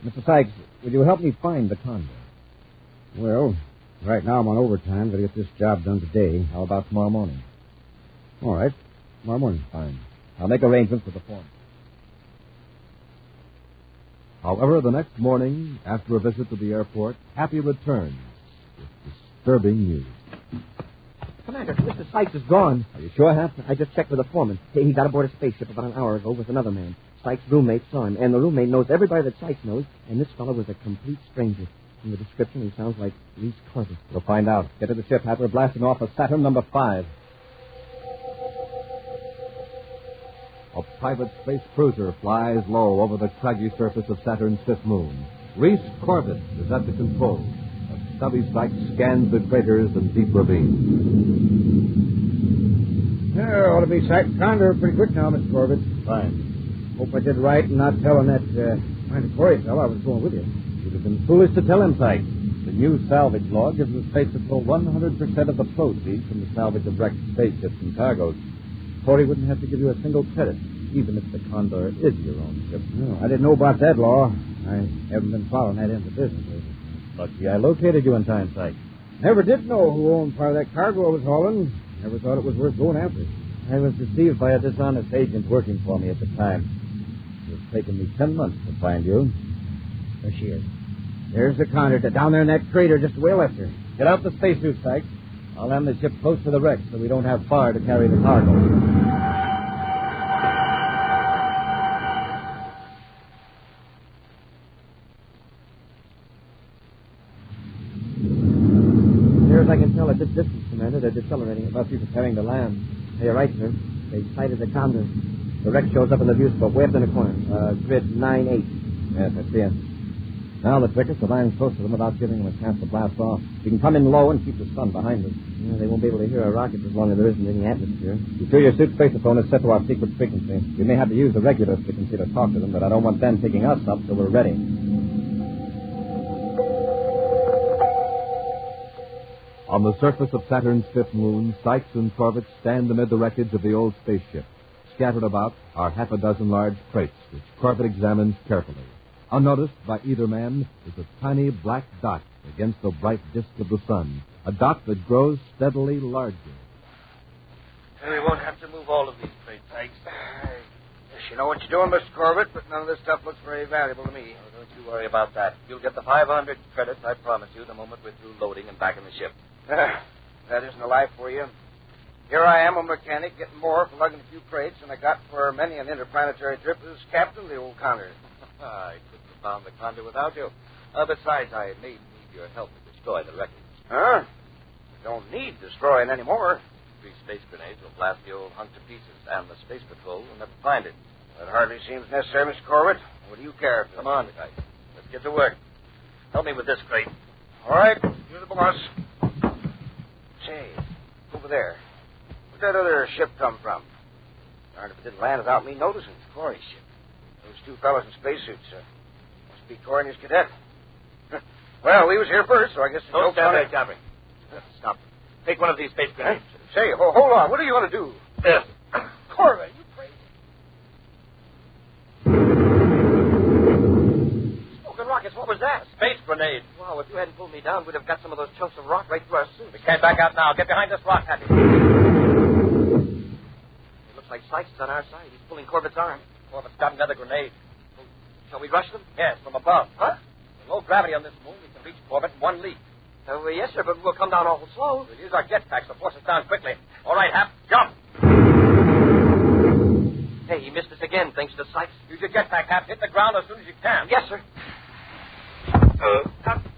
Mr. Sykes, would you help me find the Condor? Well, right now I'm on overtime. Got to get this job done today. How about tomorrow morning? All right. Tomorrow morning. Fine. I'll make arrangements with the foreman. However, the next morning, after a visit to the airport, Happy returns with disturbing news. Commander, Mr. Sykes is gone. Are you sure, Hap? I just checked with the foreman. He got aboard a spaceship about an hour ago with another man. Sykes' roommate saw him, and the roommate knows everybody that Sykes knows, and this fellow was a complete stranger. From the description, he sounds like Reese Corbett. We'll find out. Get to the ship, Hap. We're blasting off of Saturn number 5. A private space cruiser flies low over the craggy surface of Saturn's fifth moon. Reese Corbett is at the controls. A stubby Sykes scans the craters and deep ravines. Yeah, ought to be Sack Condor pretty quick now, Mr. Corbett. Fine. Hope I did right in not telling that Corey fellow I was going with you. You'd have been foolish to tell him, Sykes. The new salvage law gives the Space Patrol 100% of the proceeds from the salvage of wrecked spaceships and cargoes. Corey wouldn't have to give you a single credit, even if the Condor is your own ship. No, I didn't know about that law. I haven't been following that end of business lately. Lucky I located you in time, Sykes. Never did know who owned part of that cargo I was hauling. Never thought it was worth going after. I was deceived by a dishonest agent working for me at the time. It's taken me 10 months to find you. There she is. There's the Condor down there in that crater just the way I left her. Get out the spacesuit, Sykes. I'll land the ship close to the wreck so we don't have far to carry the cargo. Near as I can tell at this distance, Commander, they're decelerating. It must be preparing to land. You're right, sir. They sighted the Condor. The wreck shows up in the viewscope way up in the corner. Grid 9-8. Yes, I see it. Now the trick is to land close to them without giving them a chance to blast off. You can come in low and keep the sun behind us. Yeah, they won't be able to hear our rockets as long as there isn't any atmosphere. Be sure your suit spaceophone is set to our secret frequency. We may have to use the regular frequency to talk to them, but I don't want them picking us up till we're ready. On the surface of Saturn's fifth moon, Sykes and Corbett stand amid the wreckage of the old spaceship. Scattered about are half a dozen large crates, which Corbett examines carefully. Unnoticed by either man is a tiny black dot against the bright disk of the sun, a dot that grows steadily larger. And we won't have to move all of these crates, Sykes. Yes, you know what you're doing, Mr. Corbett, but none of this stuff looks very valuable to me. Oh, don't you worry about that. You'll get the 500 credits, I promise you, the moment we're through loading and back in the ship. That isn't a life for you. Here I am, a mechanic, getting more for lugging a few crates than I got for many an interplanetary trip as captain of the old Condor. I couldn't have found the Condor without you. Besides, I may need your help to destroy the wreckage. Huh? We don't need destroying anymore. 3 space grenades will blast the old hunk to pieces, and the Space Patrol will never find it. That hardly seems necessary, Mr. Corbett. What do you care? Come on, guys. Let's get to work. Help me with this crate. All right. You're the boss. Say, over there. Where'd that other ship come from? Darned if it didn't land without me noticing. It's Corey's ship. Those 2 fellas in spacesuits. Must be Corey and his cadet. Well, we was here first, so I guess... Don't stand there, Jeffrey. Stop. Take one of these space grenades. Say, hold on. What are you going to do? Yes. Corey, you crazy? Smoking rockets, what was that? Space grenade. Wow, if you hadn't pulled me down, we'd have got some of those chunks of rock right through our suits. We can't back out now. Get behind this rock, Happy. It looks like Sykes is on our side. He's pulling Corbett's arm. Corbett's got another grenade. Shall we rush them? Yes, from above. Huh? With low gravity on this moon, we can reach Corbett in 1 leap. Yes, sir, but we'll come down awful slow. We'll use our jetpacks to force us down quickly. All right, Hap, jump. Hey, he missed us again, thanks to Sykes. Use your jetpack, Hap. Hit the ground as soon as you can. Yes, sir.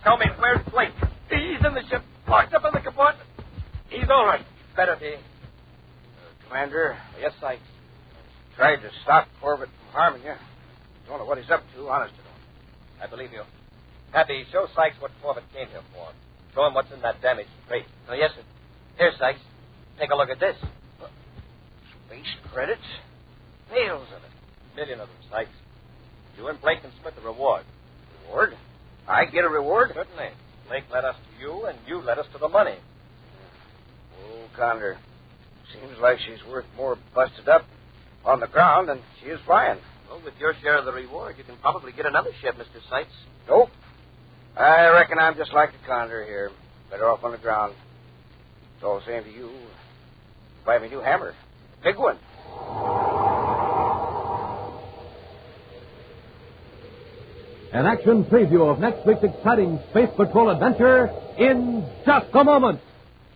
Tell me, where's Blake? He's in the ship, locked up in the compartment. He's all right. Better be. Commander? Yes, Sykes. Tried to stop Corbett from harming you. Don't know what he's up to, honest to know. I believe you. Happy, show Sykes what Corbett came here for. Show him what's in that damaged crate. Oh, yes, sir. Here, Sykes. Take a look at this. Space credits? Bales of it. $1 million of them, Sykes. You and Blake can split the reward. Reward? I get a reward? Certainly. Blake led us to you, and you led us to the money. Oh, Condor. Seems like she's worth more busted up on the ground than she is flying. Well, with your share of the reward, you can probably get another ship, Mr. Sykes. Nope. I reckon I'm just like the Condor here. Better off on the ground. It's all the same to you. Buy me a new hammer. A big one. An action preview of next week's exciting Space Patrol adventure in just a moment.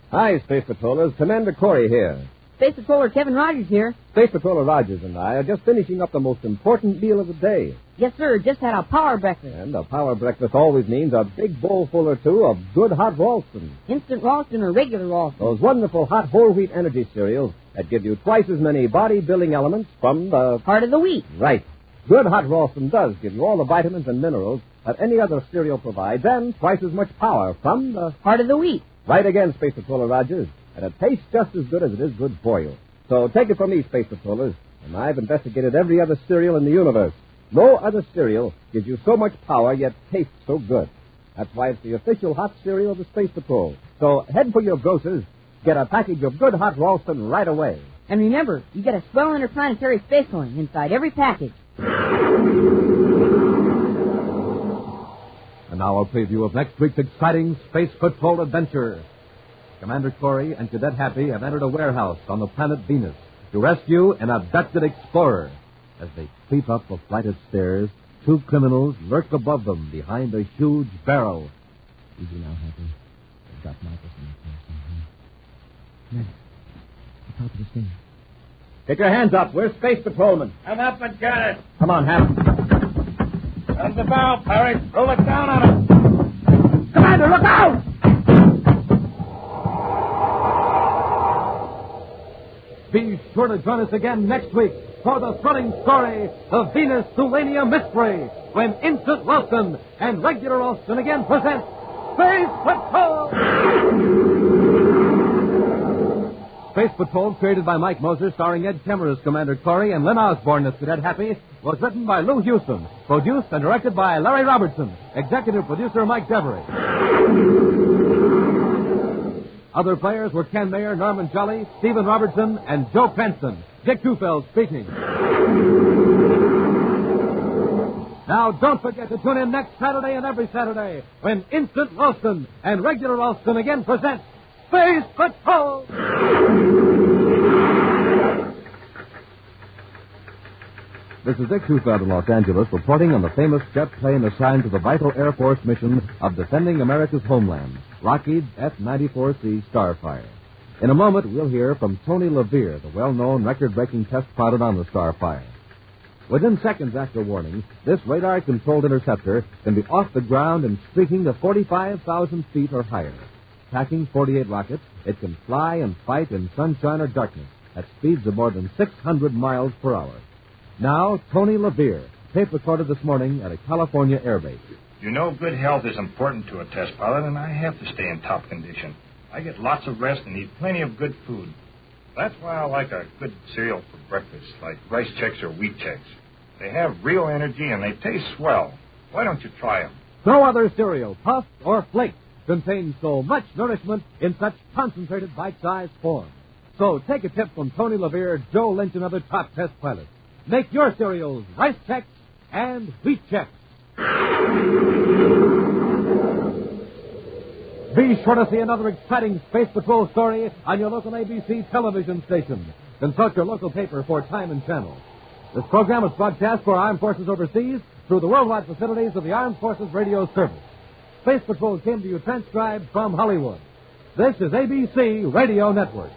Hi, Space Patrollers. Commander Corey here. Space Patroller Kevin Rogers here. Space Patroller Rogers and I are just finishing up the most important meal of the day. Yes, sir. Just had a power breakfast. And a power breakfast always means a big bowlful or two of good hot Ralston. Instant Ralston or regular Ralston. Those wonderful hot whole wheat energy cereals that give you twice as many body-building elements from the... Heart of the wheat. Right. Good hot Ralston does give you all the vitamins and minerals that any other cereal provides and twice as much power from the... Heart of the wheat. Right again, Space Patroller Rogers. And it tastes just as good as it is good for you. So take it from me, Space Patrollers, and I've investigated every other cereal in the universe. No other cereal gives you so much power yet tastes so good. That's why it's the official hot cereal of the Space Patrol. So head for your grocers, get a package of good hot Ralston right away. And remember, you get a swell interplanetary space coin inside every package. And now a preview of next week's exciting Space Patrol adventure. Commander Corey and Cadet Happy have entered a warehouse on the planet Venus to rescue an abducted explorer. As they creep up a flight of stairs, two criminals lurk above them behind a huge barrel. Easy now, Happy. They've got Marcus in the place. Commander, the top of the stairs. Get your hands up. We're Space Patrolmen. Come up and get it. Come on, Happy. There's the barrel, Perry. Roll it down on him. Commander, look out! Be sure to join us again next week for the thrilling story, The Venus-Tulania Mystery, when Instant Ralston and Regular Ralston again present Space Patrol! Space Patrol, created by Mike Moser, starring Ed Kemmer as Commander Corey and Lynn Osborne as Cadet Happy, was written by Lou Houston, produced and directed by Larry Robertson, executive producer Mike Devery. Other players were Ken Mayer, Norman Jolly, Stephen Robertson, and Joe Cranston. Dick Tufeld speaking. Now, don't forget to tune in next Saturday and every Saturday when Instant Ralston and Regular Ralston again present Space Patrol! This is Dick Tufeld in Los Angeles reporting on the famous jet plane assigned to the vital Air Force mission of defending America's homeland, Lockheed's F-94C Starfire. In a moment, we'll hear from Tony LaVere, the well-known record-breaking test pilot on the Starfire. Within seconds after warning, this radar-controlled interceptor can be off the ground and streaking to 45,000 feet or higher. Packing 48 rockets, it can fly and fight in sunshine or darkness at speeds of more than 600 miles per hour. Now, Tony LaVere, tape recorded this morning at a California airbase. You know, good health is important to a test pilot, and I have to stay in top condition. I get lots of rest and eat plenty of good food. That's why I like a good cereal for breakfast, like Rice Chex or Wheat Chex. They have real energy and they taste swell. Why don't you try them? No other cereal, puffed or flaked, contains so much nourishment in such concentrated bite-sized form. So take a tip from Tony LaVere, Joe Lynch, and other top test pilots. Make your cereals Rice Chex and Wheat Chex. Be sure to see another exciting Space Patrol story on your local ABC television station. Consult your local paper for time and channel. This program is broadcast for Armed Forces overseas through the worldwide facilities of the Armed Forces Radio Service. Space Patrol came to you transcribed from Hollywood. This is ABC Radio Network.